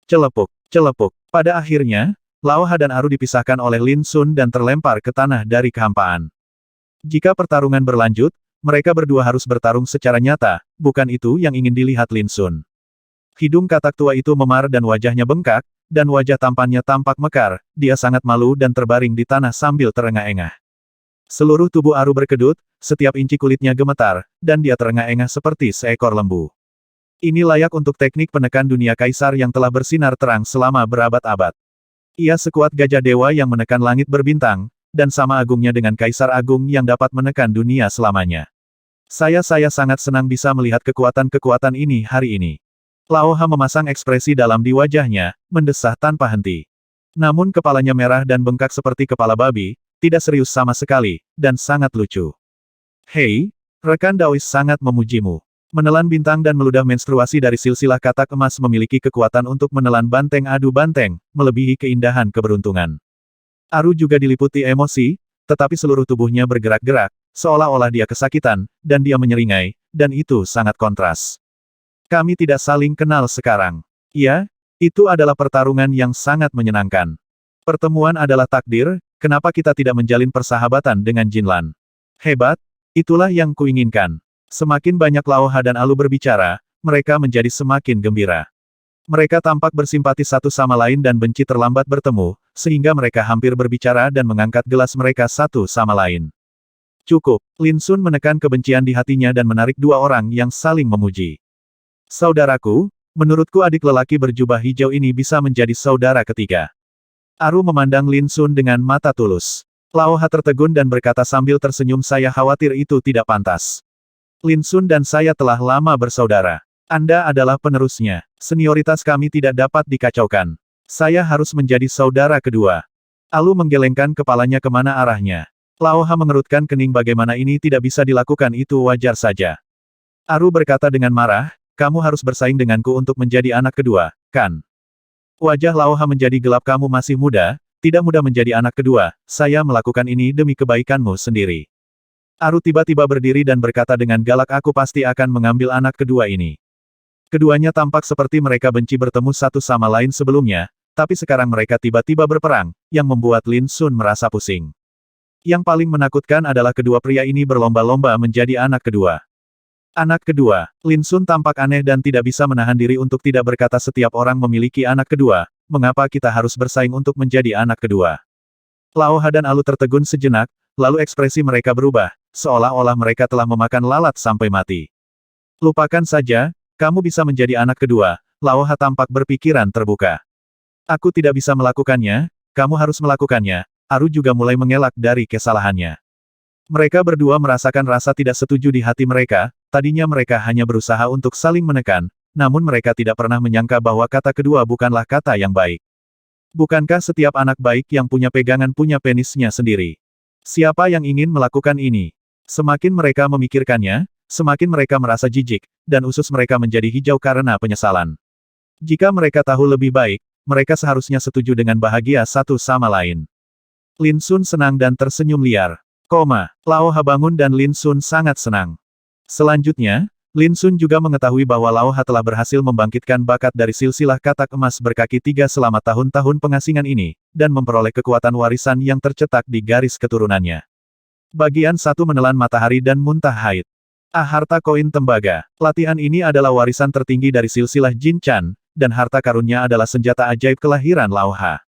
Celepuk, celepuk. Pada akhirnya, Lao Ha dan Aru dipisahkan oleh Lin Sun dan terlempar ke tanah dari kehampaan. Jika pertarungan berlanjut, mereka berdua harus bertarung secara nyata, bukan itu yang ingin dilihat Lin Sun. Hidung katak tua itu memar dan wajahnya bengkak, dan wajah tampannya tampak mekar, dia sangat malu dan terbaring di tanah sambil terengah-engah. Seluruh tubuh Aru berkedut, setiap inci kulitnya gemetar, dan dia terengah-engah seperti seekor lembu. Ini layak untuk teknik penekan dunia kaisar yang telah bersinar terang selama berabad-abad. Ia sekuat gajah dewa yang menekan langit berbintang, dan sama agungnya dengan kaisar agung yang dapat menekan dunia selamanya. Saya sangat senang bisa melihat kekuatan-kekuatan ini hari ini. Lao Ha memasang ekspresi dalam di wajahnya, mendesah tanpa henti. Namun kepalanya merah dan bengkak seperti kepala babi, tidak serius sama sekali, dan sangat lucu. Hei, rekan Daois sangat memujimu. Menelan bintang dan meludah menstruasi dari silsilah katak emas memiliki kekuatan untuk menelan banteng adu banteng, melebihi keindahan keberuntungan. Aru juga diliputi emosi, tetapi seluruh tubuhnya bergerak-gerak, seolah-olah dia kesakitan, dan dia menyeringai, dan itu sangat kontras. Kami tidak saling kenal sekarang. Ya, itu adalah pertarungan yang sangat menyenangkan. Pertemuan adalah takdir, kenapa kita tidak menjalin persahabatan dengan Jinlan? Hebat, itulah yang kuinginkan. Semakin banyak Lao Ha dan Alu berbicara, mereka menjadi semakin gembira. Mereka tampak bersimpati satu sama lain dan benci terlambat bertemu, sehingga mereka hampir berbicara dan mengangkat gelas mereka satu sama lain. Cukup, Lin Sun menekan kebencian di hatinya dan menarik dua orang yang saling memuji. Saudaraku, menurutku adik lelaki berjubah hijau ini bisa menjadi saudara ketiga. Aru memandang Lin Sun dengan mata tulus. Lao Ha tertegun dan berkata sambil tersenyum, saya khawatir itu tidak pantas. Lin Sun dan saya telah lama bersaudara. Anda adalah penerusnya. Senioritas kami tidak dapat dikacaukan. Saya harus menjadi saudara kedua. Alu menggelengkan kepalanya kemana arahnya. Lao Ha mengerutkan kening, bagaimana ini tidak bisa dilakukan, itu wajar saja. Aru berkata dengan marah, kamu harus bersaing denganku untuk menjadi anak kedua, kan? Wajah Lao Ha menjadi gelap, kamu masih muda, tidak mudah menjadi anak kedua, saya melakukan ini demi kebaikanmu sendiri. Aru tiba-tiba berdiri dan berkata dengan galak, aku pasti akan mengambil anak kedua ini. Keduanya tampak seperti mereka benci bertemu satu sama lain sebelumnya, tapi sekarang mereka tiba-tiba berperang, yang membuat Lin Sun merasa pusing. Yang paling menakutkan adalah kedua pria ini berlomba-lomba menjadi anak kedua. Anak kedua, Lin Sun tampak aneh dan tidak bisa menahan diri untuk tidak berkata, setiap orang memiliki anak kedua, mengapa kita harus bersaing untuk menjadi anak kedua? Lao Ha dan Alu tertegun sejenak, lalu ekspresi mereka berubah, seolah-olah mereka telah memakan lalat sampai mati. Lupakan saja, kamu bisa menjadi anak kedua, Lao Ha tampak berpikiran terbuka. Aku tidak bisa melakukannya, kamu harus melakukannya. Aru juga mulai mengelak dari kesalahannya. Mereka berdua merasakan rasa tidak setuju di hati mereka, tadinya mereka hanya berusaha untuk saling menekan, namun mereka tidak pernah menyangka bahwa kata kedua bukanlah kata yang baik. Bukankah setiap anak baik yang punya pegangan punya penisnya sendiri? Siapa yang ingin melakukan ini? Semakin mereka memikirkannya, semakin mereka merasa jijik, dan usus mereka menjadi hijau karena penyesalan. Jika mereka tahu lebih baik, mereka seharusnya setuju dengan bahagia satu sama lain. Lin Sun senang dan tersenyum liar. Lao Ha bangun dan Lin Sun sangat senang. Selanjutnya, Lin Sun juga mengetahui bahwa Lao Ha telah berhasil membangkitkan bakat dari silsilah katak emas berkaki tiga selama tahun-tahun pengasingan ini, dan memperoleh kekuatan warisan yang tercetak di garis keturunannya. Bagian 1 menelan matahari dan muntah haid. Harta koin tembaga. Latihan ini adalah warisan tertinggi dari silsilah Jin Chan, dan harta karunnya adalah senjata ajaib kelahiran Lao Ha.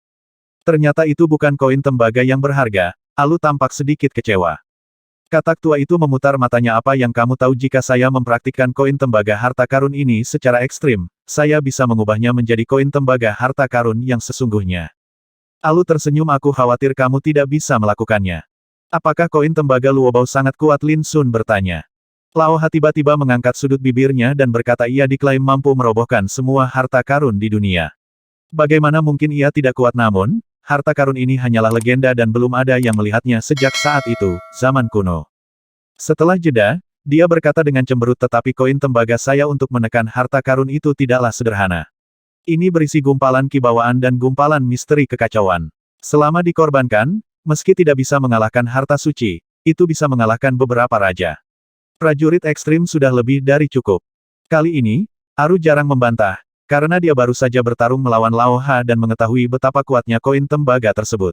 Ternyata itu bukan koin tembaga yang berharga, Alu tampak sedikit kecewa. Katak tua itu memutar matanya, apa yang kamu tahu jika saya mempraktikkan koin tembaga harta karun ini secara ekstrim, saya bisa mengubahnya menjadi koin tembaga harta karun yang sesungguhnya. Alu tersenyum, aku khawatir kamu tidak bisa melakukannya. Apakah koin tembaga Luobao sangat kuat? Lin Sun bertanya. Lao Ha tiba-tiba mengangkat sudut bibirnya dan berkata, ia diklaim mampu merobohkan semua harta karun di dunia. Bagaimana mungkin ia tidak kuat? Namun, harta karun ini hanyalah legenda dan belum ada yang melihatnya sejak saat itu, zaman kuno. Setelah jeda, dia berkata dengan cemberut, tetapi koin tembaga saya untuk menekan harta karun itu tidaklah sederhana. Ini berisi gumpalan kibawaan dan gumpalan misteri kekacauan. Selama dikorbankan, meski tidak bisa mengalahkan harta suci, itu bisa mengalahkan beberapa raja. Prajurit ekstrim sudah lebih dari cukup. Kali ini, Aru jarang membantah, karena dia baru saja bertarung melawan Lao Ha dan mengetahui betapa kuatnya koin tembaga tersebut.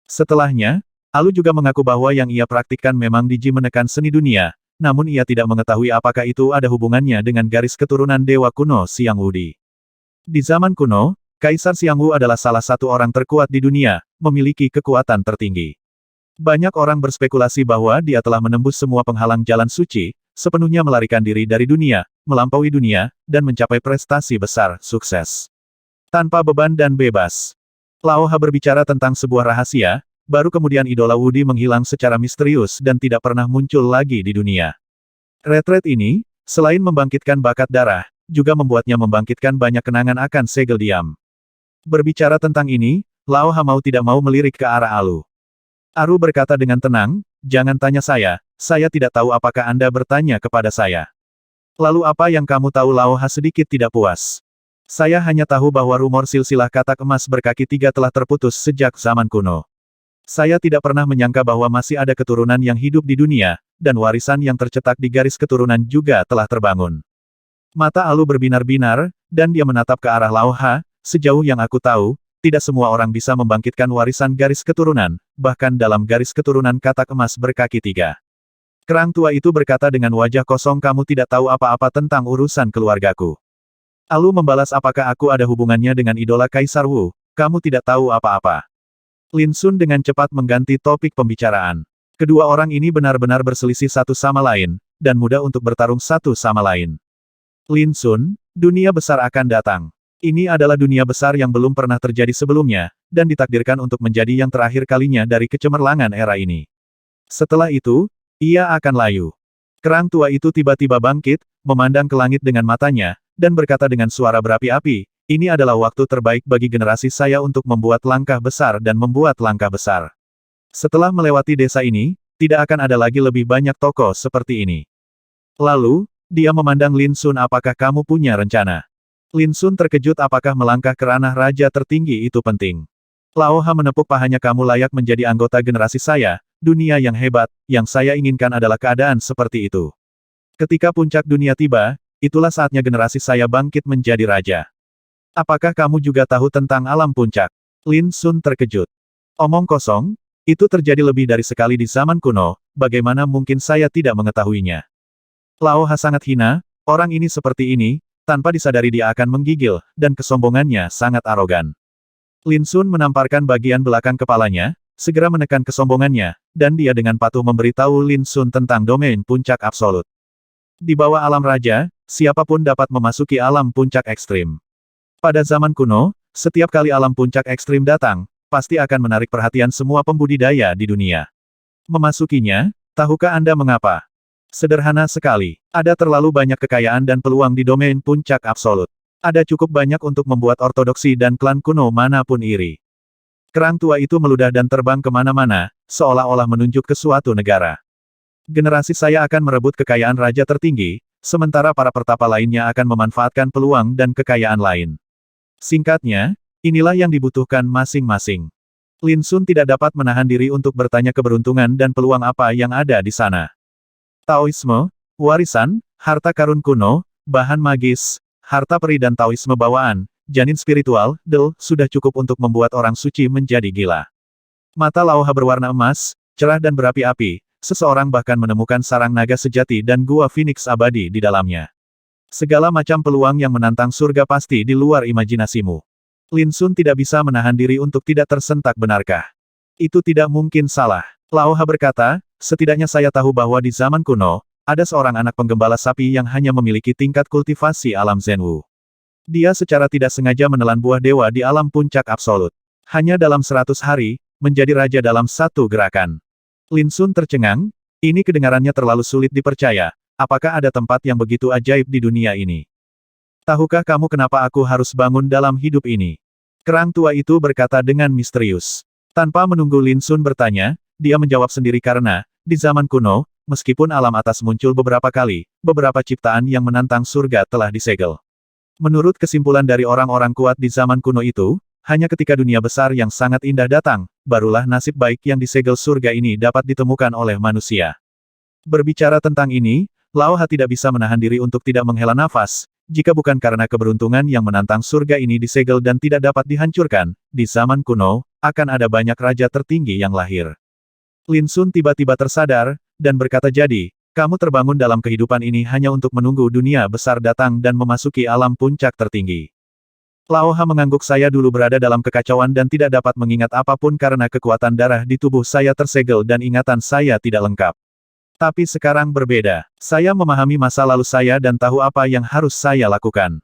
Setelahnya, Alu juga mengaku bahwa yang ia praktikkan memang Diji menekan seni dunia, namun ia tidak mengetahui apakah itu ada hubungannya dengan garis keturunan dewa kuno Xiang Wudi. Di zaman kuno, Kaisar Xiang Wu adalah salah satu orang terkuat di dunia, memiliki kekuatan tertinggi. Banyak orang berspekulasi bahwa dia telah menembus semua penghalang jalan suci, sepenuhnya melarikan diri dari dunia, melampaui dunia, dan mencapai prestasi besar, sukses. Tanpa beban dan bebas. Lao Ha berbicara tentang sebuah rahasia, baru kemudian idola Wudi menghilang secara misterius dan tidak pernah muncul lagi di dunia. Retret ini, selain membangkitkan bakat darah, juga membuatnya membangkitkan banyak kenangan akan segel diam. Berbicara tentang ini, Lao Ha mau tidak mau melirik ke arah Alu. Aru berkata dengan tenang, jangan tanya saya tidak tahu apakah Anda bertanya kepada saya. Lalu apa yang kamu tahu? Lao Ha sedikit tidak puas. Saya hanya tahu bahwa rumor silsilah katak emas berkaki 3 telah terputus sejak zaman kuno. Saya tidak pernah menyangka bahwa masih ada keturunan yang hidup di dunia, dan warisan yang tercetak di garis keturunan juga telah terbangun. Mata Alu berbinar-binar, dan dia menatap ke arah Lao Ha, sejauh yang aku tahu, tidak semua orang bisa membangkitkan warisan garis keturunan, bahkan dalam garis keturunan katak emas berkaki 3. Kerang tua itu berkata dengan wajah kosong, kamu tidak tahu apa-apa tentang urusan keluargaku. Alu membalas, apakah aku ada hubungannya dengan idola Kaisar Wu? Kamu tidak tahu apa-apa. Lin Sun dengan cepat mengganti topik pembicaraan. Kedua orang ini benar-benar berselisih satu sama lain, dan mudah untuk bertarung satu sama lain. Lin Sun, dunia besar akan datang. Ini adalah dunia besar yang belum pernah terjadi sebelumnya, dan ditakdirkan untuk menjadi yang terakhir kalinya dari kecemerlangan era ini. Setelah itu, ia akan layu. Kerang tua itu tiba-tiba bangkit, memandang ke langit dengan matanya, dan berkata dengan suara berapi-api, ini adalah waktu terbaik bagi generasi saya untuk membuat langkah besar dan membuat langkah besar. Setelah melewati desa ini, tidak akan ada lagi lebih banyak tokoh seperti ini. Lalu, dia memandang Lin Sun, apakah kamu punya rencana? Lin Sun terkejut, apakah melangkah ke ranah raja tertinggi itu penting? Lao Ha menepuk pahanya, kamu layak menjadi anggota generasi saya, dunia yang hebat, yang saya inginkan adalah keadaan seperti itu. Ketika puncak dunia tiba, itulah saatnya generasi saya bangkit menjadi raja. Apakah kamu juga tahu tentang alam puncak? Lin Sun terkejut. Omong kosong, itu terjadi lebih dari sekali di zaman kuno, bagaimana mungkin saya tidak mengetahuinya? Lao Ha sangat hina, orang ini seperti ini, tanpa disadari dia akan menggigil, dan kesombongannya sangat arogan. Lin Sun menamparkan bagian belakang kepalanya, segera menekan kesombongannya, dan dia dengan patuh memberitahu Lin Sun tentang domain puncak absolut. Di bawah alam raja, siapapun dapat memasuki alam puncak ekstrim. Pada zaman kuno, setiap kali alam puncak ekstrim datang, pasti akan menarik perhatian semua pembudidaya di dunia. Memasukinya, tahukah Anda mengapa? Sederhana sekali. Ada terlalu banyak kekayaan dan peluang di domain puncak absolut. Ada cukup banyak untuk membuat ortodoksi dan klan kuno manapun iri. Kerang tua itu meludah dan terbang kemana-mana, seolah-olah menunjuk ke suatu negara. Generasi saya akan merebut kekayaan raja tertinggi, sementara para pertapa lainnya akan memanfaatkan peluang dan kekayaan lain. Singkatnya, inilah yang dibutuhkan masing-masing. Lin Sun tidak dapat menahan diri untuk bertanya keberuntungan dan peluang apa yang ada di sana. Taoisme, warisan, harta karun kuno, bahan magis, harta peri dan Taoisme bawaan, janin spiritual, sudah cukup untuk membuat orang suci menjadi gila. Mata Lao Ha berwarna emas, cerah dan berapi-api, seseorang bahkan menemukan sarang naga sejati dan gua Phoenix abadi di dalamnya. Segala macam peluang yang menantang surga pasti di luar imajinasimu. Lin Sun tidak bisa menahan diri untuk tidak tersentak, benarkah? Itu tidak mungkin salah. Lao Ha berkata, setidaknya saya tahu bahwa di zaman kuno, ada seorang anak penggembala sapi yang hanya memiliki tingkat kultivasi alam Zenwu. Dia secara tidak sengaja menelan buah dewa di alam puncak absolut. Hanya dalam 100 hari, menjadi raja dalam satu gerakan. Lin Sun tercengang, ini kedengarannya terlalu sulit dipercaya, apakah ada tempat yang begitu ajaib di dunia ini? Tahukah kamu kenapa aku harus bangun dalam hidup ini? Kerang tua itu berkata dengan misterius. Tanpa menunggu Lin Sun bertanya, dia menjawab sendiri, karena, di zaman kuno, meskipun alam atas muncul beberapa kali, beberapa ciptaan yang menantang surga telah disegel. Menurut kesimpulan dari orang-orang kuat di zaman kuno itu, hanya ketika dunia besar yang sangat indah datang, barulah nasib baik yang disegel surga ini dapat ditemukan oleh manusia. Berbicara tentang ini, Lao Ha tidak bisa menahan diri untuk tidak menghela nafas, jika bukan karena keberuntungan yang menantang surga ini disegel dan tidak dapat dihancurkan, di zaman kuno, akan ada banyak raja tertinggi yang lahir. Lin Sun tiba-tiba tersadar, dan berkata jadi, kamu terbangun dalam kehidupan ini hanya untuk menunggu dunia besar datang dan memasuki alam puncak tertinggi. Laoha mengangguk, saya dulu berada dalam kekacauan dan tidak dapat mengingat apapun karena kekuatan darah di tubuh saya tersegel dan ingatan saya tidak lengkap. Tapi sekarang berbeda. Saya memahami masa lalu saya dan tahu apa yang harus saya lakukan.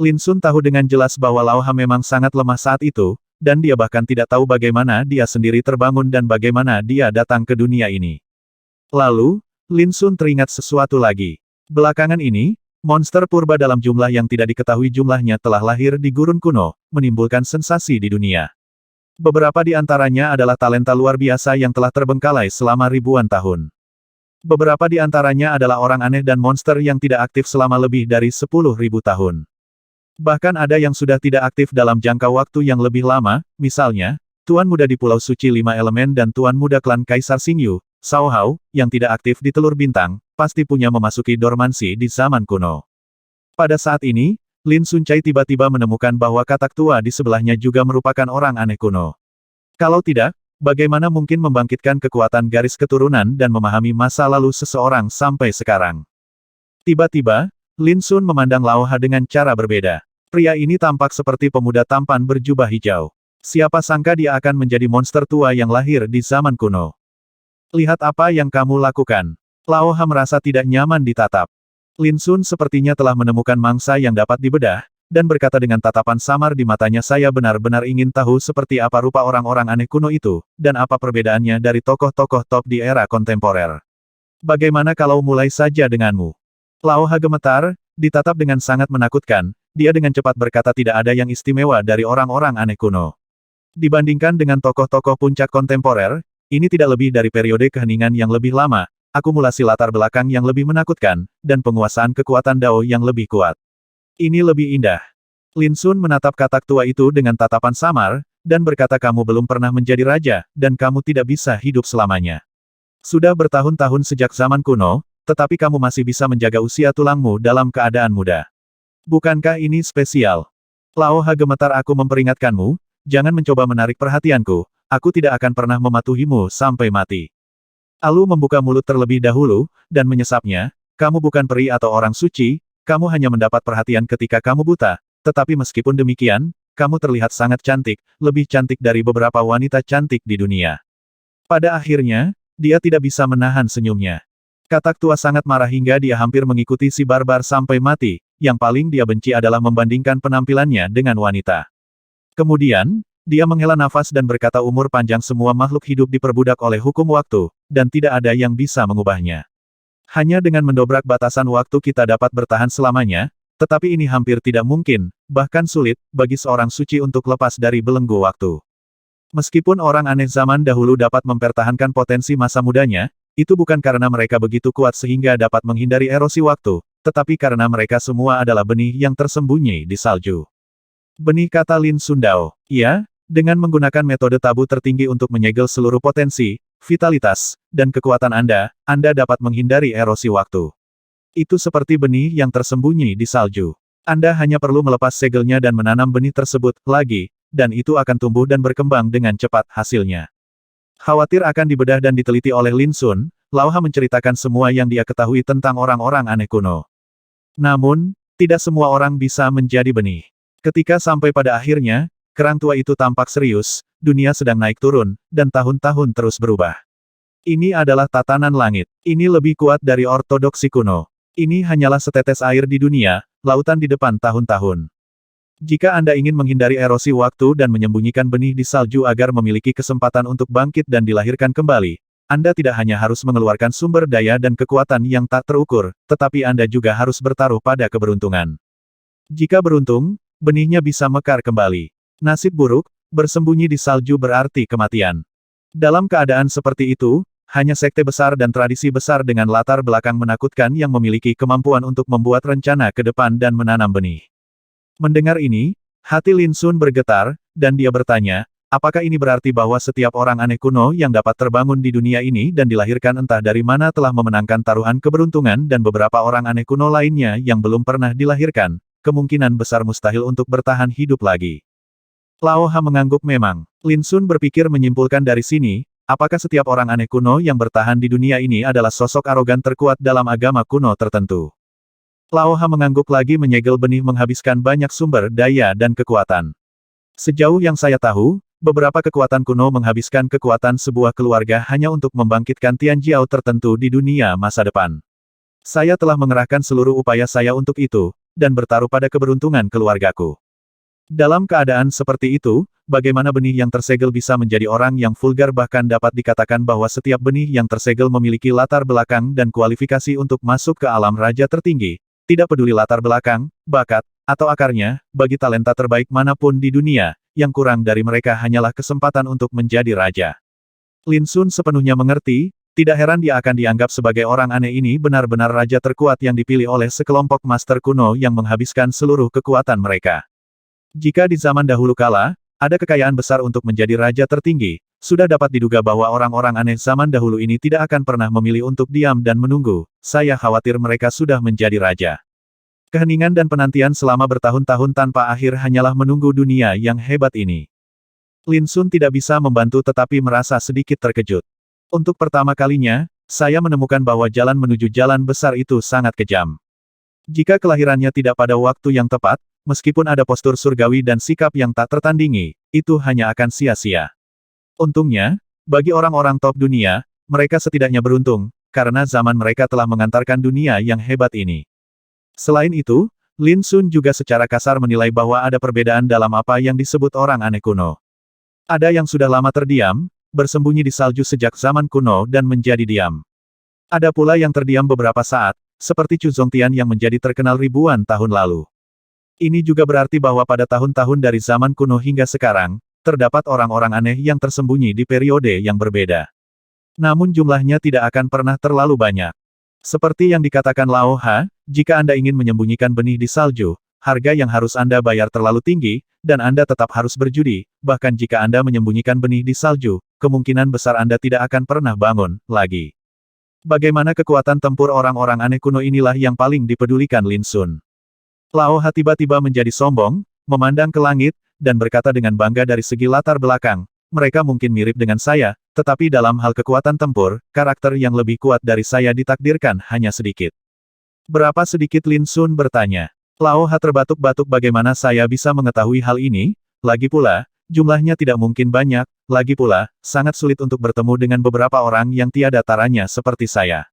Lin Sun tahu dengan jelas bahwa Laoha memang sangat lemah saat itu, dan dia bahkan tidak tahu bagaimana dia sendiri terbangun dan bagaimana dia datang ke dunia ini. Lalu, Lin Sun teringat sesuatu lagi. Belakangan ini, monster purba dalam jumlah yang tidak diketahui jumlahnya telah lahir di gurun kuno, menimbulkan sensasi di dunia. Beberapa di antaranya adalah talenta luar biasa yang telah terbengkalai selama ribuan tahun. Beberapa di antaranya adalah orang aneh dan monster yang tidak aktif selama lebih dari 10.000 tahun. Bahkan ada yang sudah tidak aktif dalam jangka waktu yang lebih lama, misalnya, Tuan Muda di Pulau Suci Lima Elemen dan Tuan Muda klan Kaisar Xingyu, Cao Hao, yang tidak aktif di Telur Bintang, pasti punya memasuki dormansi di zaman kuno. Pada saat ini, Lin Suncai tiba-tiba menemukan bahwa katak tua di sebelahnya juga merupakan orang aneh kuno. Kalau tidak, bagaimana mungkin membangkitkan kekuatan garis keturunan dan memahami masa lalu seseorang sampai sekarang? Tiba-tiba, Lin Sun memandang Laoha dengan cara berbeda. Pria ini tampak seperti pemuda tampan berjubah hijau. Siapa sangka dia akan menjadi monster tua yang lahir di zaman kuno. Lihat apa yang kamu lakukan. Laoha merasa tidak nyaman ditatap. Lin Sun sepertinya telah menemukan mangsa yang dapat dibedah, dan berkata dengan tatapan samar di matanya, saya benar-benar ingin tahu seperti apa rupa orang-orang aneh kuno itu, dan apa perbedaannya dari tokoh-tokoh top di era kontemporer. Bagaimana kalau mulai saja denganmu? Laoha gemetar, ditatap dengan sangat menakutkan, dia dengan cepat berkata tidak ada yang istimewa dari orang-orang aneh kuno. Dibandingkan dengan tokoh-tokoh puncak kontemporer, ini tidak lebih dari periode keheningan yang lebih lama, akumulasi latar belakang yang lebih menakutkan, dan penguasaan kekuatan Dao yang lebih kuat. Ini lebih indah. Lin Sun menatap katak tua itu dengan tatapan samar, dan berkata kamu belum pernah menjadi raja, dan kamu tidak bisa hidup selamanya. Sudah bertahun-tahun sejak zaman kuno, tetapi kamu masih bisa menjaga usia tulangmu dalam keadaan muda. Bukankah ini spesial? Laoha gemetar, aku memperingatkanmu, jangan mencoba menarik perhatianku, aku tidak akan pernah mematuhimu sampai mati. Alu membuka mulut terlebih dahulu, dan menyesapnya, kamu bukan peri atau orang suci, kamu hanya mendapat perhatian ketika kamu buta, tetapi meskipun demikian, kamu terlihat sangat cantik, lebih cantik dari beberapa wanita cantik di dunia. Pada akhirnya, dia tidak bisa menahan senyumnya. Katak tua sangat marah hingga dia hampir mengikuti si barbar sampai mati, yang paling dia benci adalah membandingkan penampilannya dengan wanita. Kemudian, dia menghela nafas dan berkata umur panjang semua makhluk hidup diperbudak oleh hukum waktu, dan tidak ada yang bisa mengubahnya. Hanya dengan mendobrak batasan waktu kita dapat bertahan selamanya, tetapi ini hampir tidak mungkin, bahkan sulit, bagi seorang suci untuk lepas dari belenggu waktu. Meskipun orang aneh zaman dahulu dapat mempertahankan potensi masa mudanya, itu bukan karena mereka begitu kuat sehingga dapat menghindari erosi waktu, tetapi karena mereka semua adalah benih yang tersembunyi di salju. Benih, kata Lin Sundao. Iya, dengan menggunakan metode tabu tertinggi untuk menyegel seluruh potensi, vitalitas, dan kekuatan Anda dapat menghindari erosi waktu. Itu seperti benih yang tersembunyi di salju. Anda hanya perlu melepas segelnya dan menanam benih tersebut lagi, dan itu akan tumbuh dan berkembang dengan cepat hasilnya. Khawatir akan dibedah dan diteliti oleh Lin Sun, Laoha menceritakan semua yang dia ketahui tentang orang-orang aneh kuno. Namun, tidak semua orang bisa menjadi benih. Ketika sampai pada akhirnya, kerang tua itu tampak serius, dunia sedang naik turun, dan tahun-tahun terus berubah. Ini adalah tatanan langit. Ini lebih kuat dari ortodoksi kuno. Ini hanyalah setetes air di dunia, lautan di depan tahun-tahun. Jika Anda ingin menghindari erosi waktu dan menyembunyikan benih di salju agar memiliki kesempatan untuk bangkit dan dilahirkan kembali, Anda tidak hanya harus mengeluarkan sumber daya dan kekuatan yang tak terukur, tetapi Anda juga harus bertaruh pada keberuntungan. Jika beruntung, benihnya bisa mekar kembali. Nasib buruk, bersembunyi di salju berarti kematian. Dalam keadaan seperti itu, hanya sekte besar dan tradisi besar dengan latar belakang menakutkan yang memiliki kemampuan untuk membuat rencana ke depan dan menanam benih. Mendengar ini, hati Lin Sun bergetar, dan dia bertanya, apakah ini berarti bahwa setiap orang aneh kuno yang dapat terbangun di dunia ini dan dilahirkan entah dari mana telah memenangkan taruhan keberuntungan dan beberapa orang aneh kuno lainnya yang belum pernah dilahirkan, kemungkinan besar mustahil untuk bertahan hidup lagi. Lao Ha mengangguk memang. Lin Sun berpikir menyimpulkan dari sini, apakah setiap orang aneh kuno yang bertahan di dunia ini adalah sosok arogan terkuat dalam agama kuno tertentu. Lao Ha mengangguk lagi menyegel benih menghabiskan banyak sumber daya dan kekuatan. Sejauh yang saya tahu, beberapa kekuatan kuno menghabiskan kekuatan sebuah keluarga hanya untuk membangkitkan Tianjiao tertentu di dunia masa depan. Saya telah mengerahkan seluruh upaya saya untuk itu, dan bertaruh pada keberuntungan keluargaku. Dalam keadaan seperti itu, bagaimana benih yang tersegel bisa menjadi orang yang vulgar bahkan dapat dikatakan bahwa setiap benih yang tersegel memiliki latar belakang dan kualifikasi untuk masuk ke alam raja tertinggi, tidak peduli latar belakang, bakat, atau akarnya, bagi talenta terbaik manapun di dunia, yang kurang dari mereka hanyalah kesempatan untuk menjadi raja. Lin Sun sepenuhnya mengerti, tidak heran dia akan dianggap sebagai orang aneh ini benar-benar raja terkuat yang dipilih oleh sekelompok master kuno yang menghabiskan seluruh kekuatan mereka. Jika di zaman dahulu kala, ada kekayaan besar untuk menjadi raja tertinggi, sudah dapat diduga bahwa orang-orang aneh zaman dahulu ini tidak akan pernah memilih untuk diam dan menunggu, saya khawatir mereka sudah menjadi raja. Keheningan dan penantian selama bertahun-tahun tanpa akhir hanyalah menunggu dunia yang hebat ini. Lin Sun tidak bisa membantu tetapi merasa sedikit terkejut. Untuk pertama kalinya, saya menemukan bahwa jalan menuju jalan besar itu sangat kejam. Jika kelahirannya tidak pada waktu yang tepat, meskipun ada postur surgawi dan sikap yang tak tertandingi, itu hanya akan sia-sia. Untungnya, bagi orang-orang top dunia, mereka setidaknya beruntung, karena zaman mereka telah mengantarkan dunia yang hebat ini. Selain itu, Lin Sun juga secara kasar menilai bahwa ada perbedaan dalam apa yang disebut orang aneh kuno. Ada yang sudah lama terdiam, bersembunyi di salju sejak zaman kuno dan menjadi diam. Ada pula yang terdiam beberapa saat, seperti Chu Zongtian yang menjadi terkenal ribuan tahun lalu. Ini juga berarti bahwa pada tahun-tahun dari zaman kuno hingga sekarang, terdapat orang-orang aneh yang tersembunyi di periode yang berbeda. Namun jumlahnya tidak akan pernah terlalu banyak. Seperti yang dikatakan Lao Ha, jika Anda ingin menyembunyikan benih di salju, harga yang harus Anda bayar terlalu tinggi, dan Anda tetap harus berjudi, bahkan jika Anda menyembunyikan benih di salju, kemungkinan besar Anda tidak akan pernah bangun lagi. Bagaimana kekuatan tempur orang-orang aneh kuno inilah yang paling dipedulikan Lin Sun. Lao Ha tiba-tiba menjadi sombong, memandang ke langit, dan berkata dengan bangga dari segi latar belakang, mereka mungkin mirip dengan saya, tetapi dalam hal kekuatan tempur, karakter yang lebih kuat dari saya ditakdirkan hanya sedikit. Berapa sedikit Lin Sun bertanya. Lao Ha terbatuk-batuk bagaimana saya bisa mengetahui hal ini, lagi pula, jumlahnya tidak mungkin banyak, lagi pula, sangat sulit untuk bertemu dengan beberapa orang yang tiada taranya seperti saya.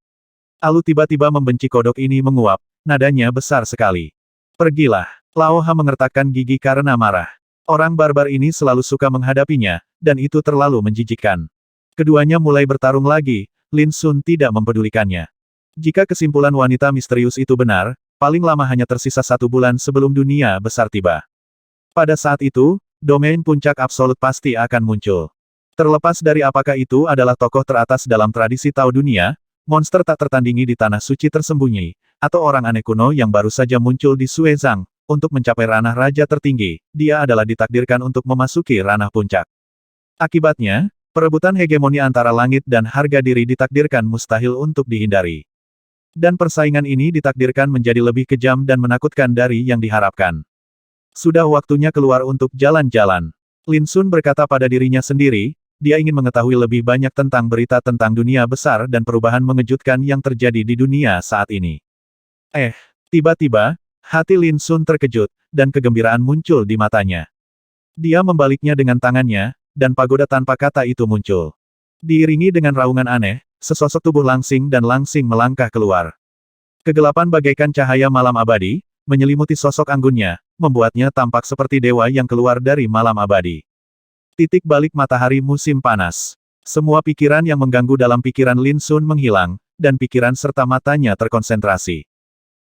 Alu tiba-tiba membenci kodok ini menguap, nadanya besar sekali. Pergilah. Lao Ha mengertakkan gigi karena marah. Orang barbar ini selalu suka menghadapinya, dan itu terlalu menjijikkan. Keduanya mulai bertarung lagi, Lin Sun tidak mempedulikannya. Jika kesimpulan wanita misterius itu benar, paling lama hanya tersisa 1 bulan sebelum dunia besar tiba. Pada saat itu, domain puncak absolut pasti akan muncul. Terlepas dari apakah itu adalah tokoh teratas dalam tradisi Tao dunia, monster tak tertandingi di tanah suci tersembunyi, atau orang aneh kuno yang baru saja muncul di Suezang, untuk mencapai ranah raja tertinggi, dia adalah ditakdirkan untuk memasuki ranah puncak. Akibatnya, perebutan hegemoni antara langit dan harga diri ditakdirkan mustahil untuk dihindari. Dan persaingan ini ditakdirkan menjadi lebih kejam dan menakutkan dari yang diharapkan. Sudah waktunya keluar untuk jalan-jalan. Lin Sun berkata pada dirinya sendiri, dia ingin mengetahui lebih banyak tentang berita tentang dunia besar dan perubahan mengejutkan yang terjadi di dunia saat ini. Tiba-tiba, hati Lin Sun terkejut, dan kegembiraan muncul di matanya. Dia membaliknya dengan tangannya, dan pagoda tanpa kata itu muncul. Diiringi dengan raungan aneh, sesosok tubuh langsing dan langsing melangkah keluar. Kegelapan bagaikan cahaya malam abadi, menyelimuti sosok anggunnya, membuatnya tampak seperti dewa yang keluar dari malam abadi. Titik balik matahari musim panas. Semua pikiran yang mengganggu dalam pikiran Lin Sun menghilang, dan pikiran serta matanya terkonsentrasi.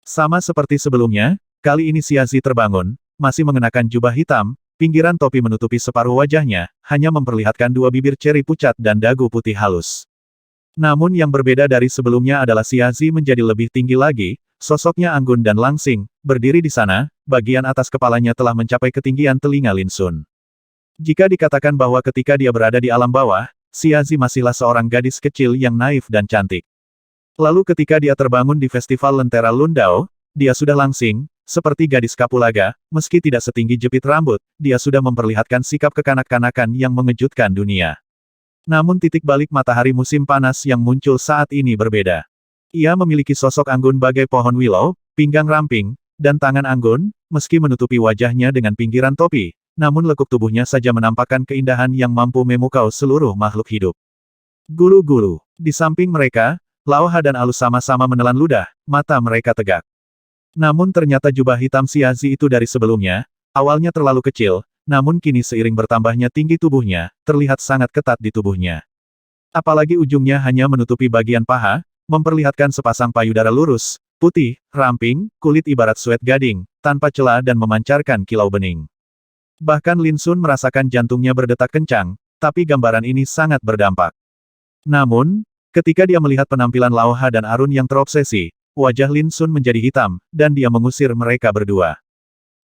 Sama seperti sebelumnya, kali ini Xiazi terbangun, masih mengenakan jubah hitam, pinggiran topi menutupi separuh wajahnya, hanya memperlihatkan 2 bibir ceri pucat dan dagu putih halus. Namun yang berbeda dari sebelumnya adalah Xiazi menjadi lebih tinggi lagi, sosoknya anggun dan langsing, berdiri di sana, bagian atas kepalanya telah mencapai ketinggian telinga Lin Sun. Jika dikatakan bahwa ketika dia berada di alam bawah, Xiazi masihlah seorang gadis kecil yang naif dan cantik. Lalu ketika dia terbangun di festival Lentera Lundao, dia sudah langsing, seperti gadis kapulaga, meski tidak setinggi jepit rambut, dia sudah memperlihatkan sikap kekanak-kanakan yang mengejutkan dunia. Namun titik balik matahari musim panas yang muncul saat ini berbeda. Ia memiliki sosok anggun bagai pohon willow, pinggang ramping, dan tangan anggun, meski menutupi wajahnya dengan pinggiran topi, namun lekuk tubuhnya saja menampakkan keindahan yang mampu memukau seluruh makhluk hidup. Gulu-gulu. Di samping mereka, Laoha dan Alus sama-sama menelan ludah, mata mereka tegak. Namun ternyata jubah hitam Xiazi itu dari sebelumnya, awalnya terlalu kecil, namun kini seiring bertambahnya tinggi tubuhnya, terlihat sangat ketat di tubuhnya. Apalagi ujungnya hanya menutupi bagian paha, memperlihatkan sepasang payudara lurus, putih, ramping, kulit ibarat suet gading, tanpa celah dan memancarkan kilau bening. Bahkan Lin Sun merasakan jantungnya berdetak kencang, tapi gambaran ini sangat berdampak. Namun, ketika dia melihat penampilan Laoha dan Arun yang terobsesi, wajah Lin Sun menjadi hitam, dan dia mengusir mereka berdua.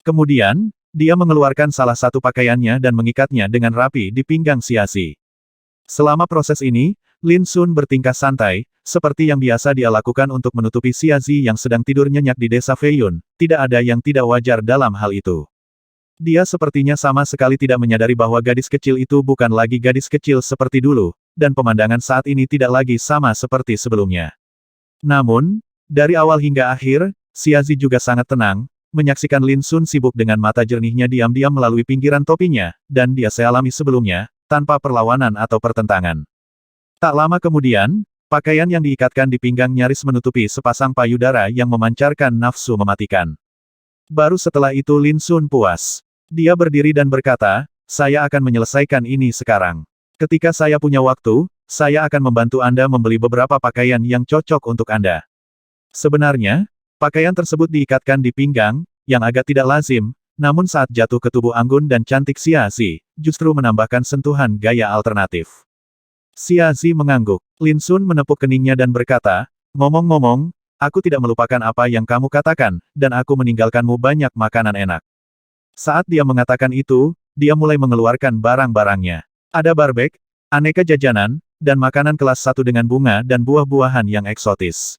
Kemudian, dia mengeluarkan salah satu pakaiannya dan mengikatnya dengan rapi di pinggang Xiazi. Selama proses ini, Lin Sun bertingkah santai, seperti yang biasa dia lakukan untuk menutupi Xiazi yang sedang tidur nyenyak di desa Feiyun, tidak ada yang tidak wajar dalam hal itu. Dia sepertinya sama sekali tidak menyadari bahwa gadis kecil itu bukan lagi gadis kecil seperti dulu, dan pemandangan saat ini tidak lagi sama seperti sebelumnya. Namun, dari awal hingga akhir, Xiazi juga sangat tenang, menyaksikan Lin Sun sibuk dengan mata jernihnya diam-diam melalui pinggiran topinya, dan dia sealami sebelumnya, tanpa perlawanan atau pertentangan. Tak lama kemudian, pakaian yang diikatkan di pinggang nyaris menutupi sepasang payudara yang memancarkan nafsu mematikan. Baru setelah itu Lin Sun puas. Dia berdiri dan berkata, saya akan menyelesaikan ini sekarang. Ketika saya punya waktu, saya akan membantu Anda membeli beberapa pakaian yang cocok untuk Anda. Sebenarnya, pakaian tersebut diikatkan di pinggang, yang agak tidak lazim, namun saat jatuh ke tubuh anggun dan cantik Xiazi, justru menambahkan sentuhan gaya alternatif. Xiazi mengangguk. Lin Sun menepuk keningnya dan berkata, ngomong-ngomong, aku tidak melupakan apa yang kamu katakan, dan aku meninggalkanmu banyak makanan enak. Saat dia mengatakan itu, dia mulai mengeluarkan barang-barangnya. Ada barbek, aneka jajanan, dan makanan kelas 1 dengan bunga dan buah-buahan yang eksotis.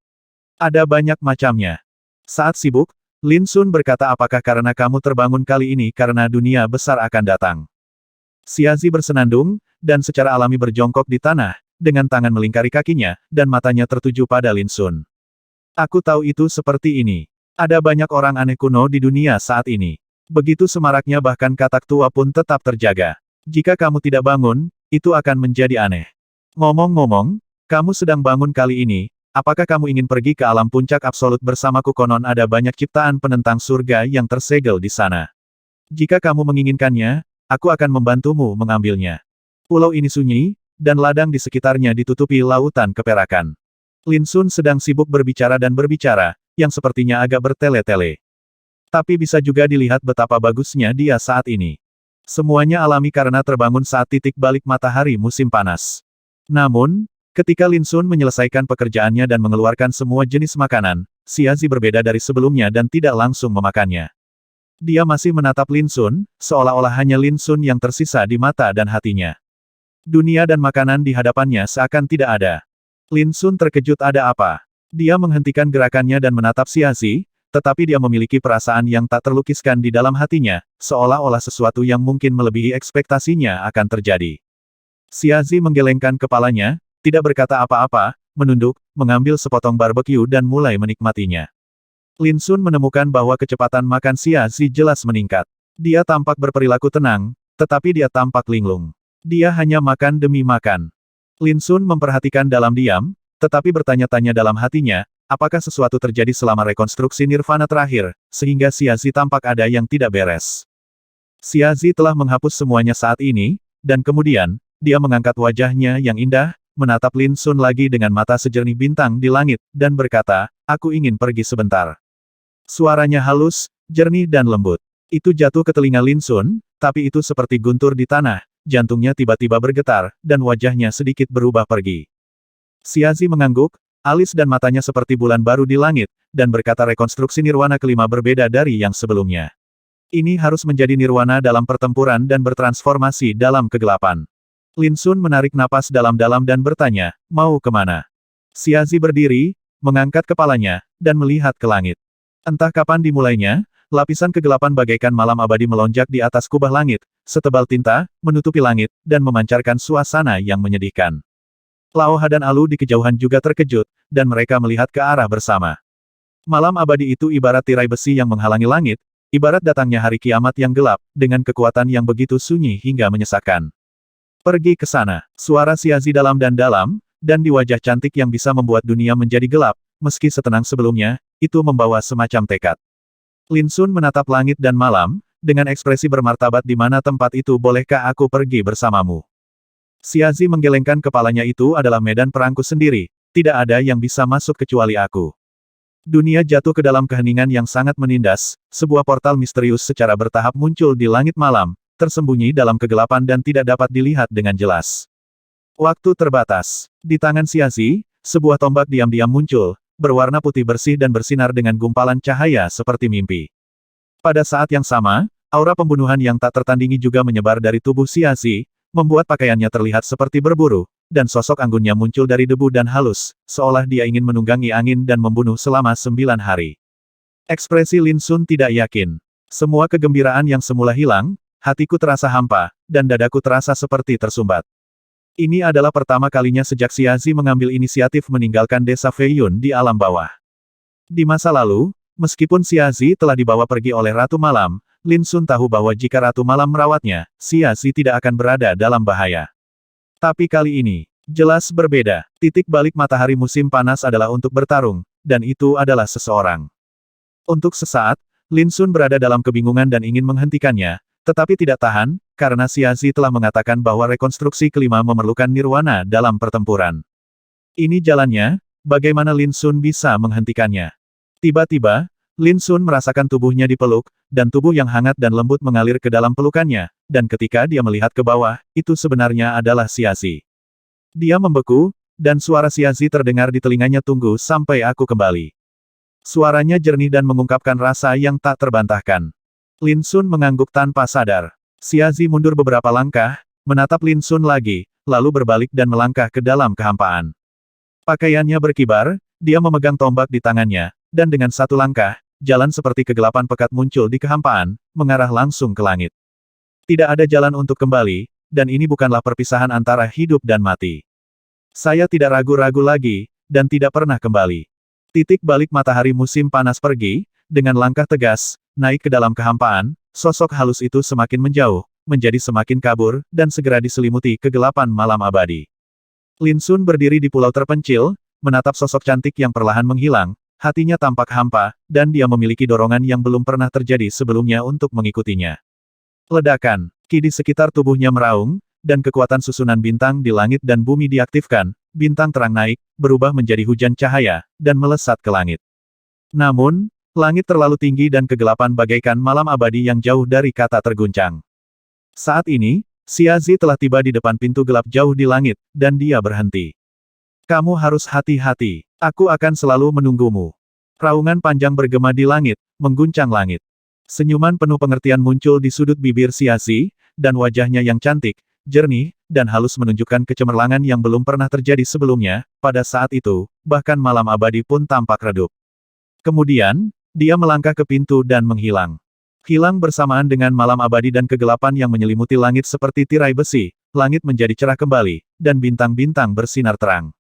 Ada banyak macamnya. Saat sibuk, Lin Sun berkata apakah karena kamu terbangun kali ini karena dunia besar akan datang. Xiazi bersenandung, dan secara alami berjongkok di tanah, dengan tangan melingkari kakinya, dan matanya tertuju pada Lin Sun. Aku tahu itu seperti ini. Ada banyak orang aneh kuno di dunia saat ini. Begitu semaraknya bahkan katak tua pun tetap terjaga. Jika kamu tidak bangun, itu akan menjadi aneh. Ngomong-ngomong, kamu sedang bangun kali ini, apakah kamu ingin pergi ke alam puncak absolut bersamaku? Konon ada banyak ciptaan penentang surga yang tersegel di sana. Jika kamu menginginkannya, aku akan membantumu mengambilnya. Pulau ini sunyi, dan ladang di sekitarnya ditutupi lautan keperakan. Lin Sun sedang sibuk berbicara dan berbicara, yang sepertinya agak bertele-tele. Tapi bisa juga dilihat betapa bagusnya dia saat ini. Semuanya alami karena terbangun saat titik balik matahari musim panas. Namun, ketika Lin Sun menyelesaikan pekerjaannya dan mengeluarkan semua jenis makanan, Xiazi berbeda dari sebelumnya dan tidak langsung memakannya. Dia masih menatap Lin Sun, seolah-olah hanya Lin Sun yang tersisa di mata dan hatinya. Dunia dan makanan di hadapannya seakan tidak ada. Lin Sun terkejut ada apa. Dia menghentikan gerakannya dan menatap Xiazi, tetapi dia memiliki perasaan yang tak terlukiskan di dalam hatinya, seolah-olah sesuatu yang mungkin melebihi ekspektasinya akan terjadi. Xiazi menggelengkan kepalanya, tidak berkata apa-apa, menunduk, mengambil sepotong barbecue dan mulai menikmatinya. Lin Sun menemukan bahwa kecepatan makan Xiazi jelas meningkat. Dia tampak berperilaku tenang, tetapi dia tampak linglung. Dia hanya makan demi makan. Lin Sun memperhatikan dalam diam, tetapi bertanya-tanya dalam hatinya, apakah sesuatu terjadi selama rekonstruksi Nirvana terakhir, sehingga Xiazi tampak ada yang tidak beres. Xiazi telah menghapus semuanya saat ini, dan kemudian, dia mengangkat wajahnya yang indah, menatap Lin Sun lagi dengan mata sejernih bintang di langit, dan berkata, aku ingin pergi sebentar. Suaranya halus, jernih dan lembut. Itu jatuh ke telinga Lin Sun, tapi itu seperti guntur di tanah, jantungnya tiba-tiba bergetar, dan wajahnya sedikit berubah pergi. Xiazi mengangguk, alis dan matanya seperti bulan baru di langit, dan berkata rekonstruksi Nirwana kelima berbeda dari yang sebelumnya. Ini harus menjadi nirwana dalam pertempuran dan bertransformasi dalam kegelapan. Lin Sun menarik napas dalam-dalam dan bertanya, mau kemana? Xiazi berdiri, mengangkat kepalanya, dan melihat ke langit. Entah kapan dimulainya, lapisan kegelapan bagaikan malam abadi melonjak di atas kubah langit, setebal tinta, menutupi langit, dan memancarkan suasana yang menyedihkan. Lao Ha dan Alu di kejauhan juga terkejut, dan mereka melihat ke arah bersama. Malam abadi itu ibarat tirai besi yang menghalangi langit, ibarat datangnya hari kiamat yang gelap, dengan kekuatan yang begitu sunyi hingga menyesakkan. Pergi ke sana. Suara Xiazi dalam, dan di wajah cantik yang bisa membuat dunia menjadi gelap, meski setenang sebelumnya, itu membawa semacam tekad. Lin Sun menatap langit dan malam, dengan ekspresi bermartabat di mana tempat itu bolehkah aku pergi bersamamu. Xiazi menggelengkan kepalanya itu adalah medan perangku sendiri, tidak ada yang bisa masuk kecuali aku. Dunia jatuh ke dalam keheningan yang sangat menindas, sebuah portal misterius secara bertahap muncul di langit malam, tersembunyi dalam kegelapan dan tidak dapat dilihat dengan jelas. Waktu terbatas. Di tangan Xiazi, sebuah tombak diam-diam muncul, berwarna putih bersih dan bersinar dengan gumpalan cahaya seperti mimpi. Pada saat yang sama, aura pembunuhan yang tak tertandingi juga menyebar dari tubuh Xiazi, membuat pakaiannya terlihat seperti berburu, dan sosok anggunnya muncul dari debu dan halus, seolah dia ingin menunggangi angin dan membunuh selama 9 hari. Ekspresi Lin Sun tidak yakin. Semua kegembiraan yang semula hilang, hatiku terasa hampa, dan dadaku terasa seperti tersumbat. Ini adalah pertama kalinya sejak Xiazi mengambil inisiatif meninggalkan desa Feiyun di alam bawah. Di masa lalu, meskipun Xiazi telah dibawa pergi oleh Ratu Malam, Lin Sun tahu bahwa jika Ratu Malam merawatnya, Xiazi tidak akan berada dalam bahaya. Tapi kali ini, jelas berbeda. Titik balik matahari musim panas adalah untuk bertarung, dan itu adalah seseorang. Untuk sesaat, Lin Sun berada dalam kebingungan dan ingin menghentikannya, tetapi tidak tahan, karena Xiazi telah mengatakan bahwa rekonstruksi kelima memerlukan nirwana dalam pertempuran. Ini jalannya, bagaimana Lin Sun bisa menghentikannya? Tiba-tiba, Lin Sun merasakan tubuhnya dipeluk, dan tubuh yang hangat dan lembut mengalir ke dalam pelukannya, dan ketika dia melihat ke bawah, itu sebenarnya adalah Xiazi. Dia membeku, dan suara Xiazi terdengar di telinganya, tunggu sampai aku kembali. Suaranya jernih dan mengungkapkan rasa yang tak terbantahkan. Lin Sun mengangguk tanpa sadar. Xiazi mundur beberapa langkah, menatap Lin Sun lagi, lalu berbalik dan melangkah ke dalam kehampaan. Pakaiannya berkibar, dia memegang tombak di tangannya, dan dengan satu langkah, jalan seperti kegelapan pekat muncul di kehampaan, mengarah langsung ke langit. Tidak ada jalan untuk kembali, dan ini bukanlah perpisahan antara hidup dan mati. Saya tidak ragu-ragu lagi, dan tidak pernah kembali. Titik balik matahari musim panas pergi, dengan langkah tegas, naik ke dalam kehampaan, sosok halus itu semakin menjauh, menjadi semakin kabur, dan segera diselimuti kegelapan malam abadi. Lin Sun berdiri di pulau terpencil, menatap sosok cantik yang perlahan menghilang, hatinya tampak hampa, dan dia memiliki dorongan yang belum pernah terjadi sebelumnya untuk mengikutinya. Ledakan, ki di sekitar tubuhnya meraung, dan kekuatan susunan bintang di langit dan bumi diaktifkan, bintang terang naik, berubah menjadi hujan cahaya, dan melesat ke langit. Namun, langit terlalu tinggi dan kegelapan bagaikan malam abadi yang jauh dari kata terguncang. Saat ini, Xiazi telah tiba di depan pintu gelap jauh di langit, dan dia berhenti. Kamu harus hati-hati. Aku akan selalu menunggumu. Raungan panjang bergema di langit, mengguncang langit. Senyuman penuh pengertian muncul di sudut bibir Xiazi, dan wajahnya yang cantik, jernih, dan halus menunjukkan kecemerlangan yang belum pernah terjadi sebelumnya. Pada saat itu, bahkan malam abadi pun tampak redup. Kemudian, dia melangkah ke pintu dan menghilang. Hilang bersamaan dengan malam abadi dan kegelapan yang menyelimuti langit seperti tirai besi, langit menjadi cerah kembali, dan bintang-bintang bersinar terang.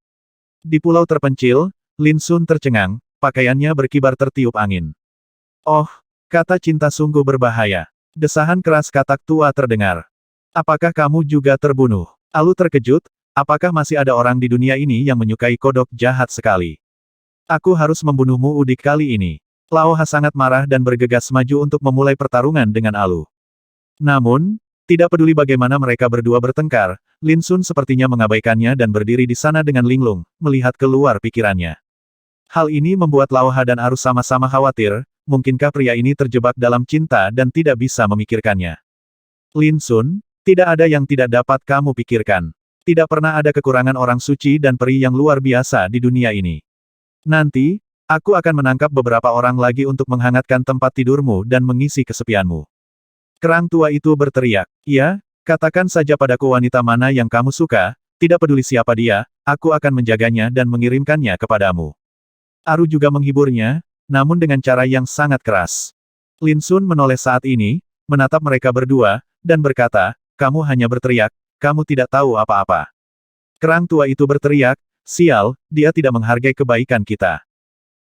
Di pulau terpencil, Lin Sun tercengang, pakaiannya berkibar tertiup angin. Oh, kata cinta sungguh berbahaya. Desahan keras katak tua terdengar. Apakah kamu juga terbunuh? Alu terkejut, apakah masih ada orang di dunia ini yang menyukai kodok jahat sekali? Aku harus membunuhmu udik kali ini. Lao Ha sangat marah dan bergegas maju untuk memulai pertarungan dengan Alu. Namun, tidak peduli bagaimana mereka berdua bertengkar, Lin Sun sepertinya mengabaikannya dan berdiri di sana dengan linglung, melihat keluar pikirannya. Hal ini membuat Lao Ha dan Aru sama-sama khawatir, mungkinkah pria ini terjebak dalam cinta dan tidak bisa memikirkannya. Lin Sun, tidak ada yang tidak dapat kamu pikirkan. Tidak pernah ada kekurangan orang suci dan peri yang luar biasa di dunia ini. Nanti, aku akan menangkap beberapa orang lagi untuk menghangatkan tempat tidurmu dan mengisi kesepianmu. Kerang tua itu berteriak. Ya, katakan saja padaku wanita mana yang kamu suka, tidak peduli siapa dia, aku akan menjaganya dan mengirimkannya kepadamu. Aru juga menghiburnya, namun dengan cara yang sangat keras. Lin Sun menoleh saat ini, menatap mereka berdua, dan berkata, kamu hanya berteriak, kamu tidak tahu apa-apa. Kerang tua itu berteriak, sial, dia tidak menghargai kebaikan kita.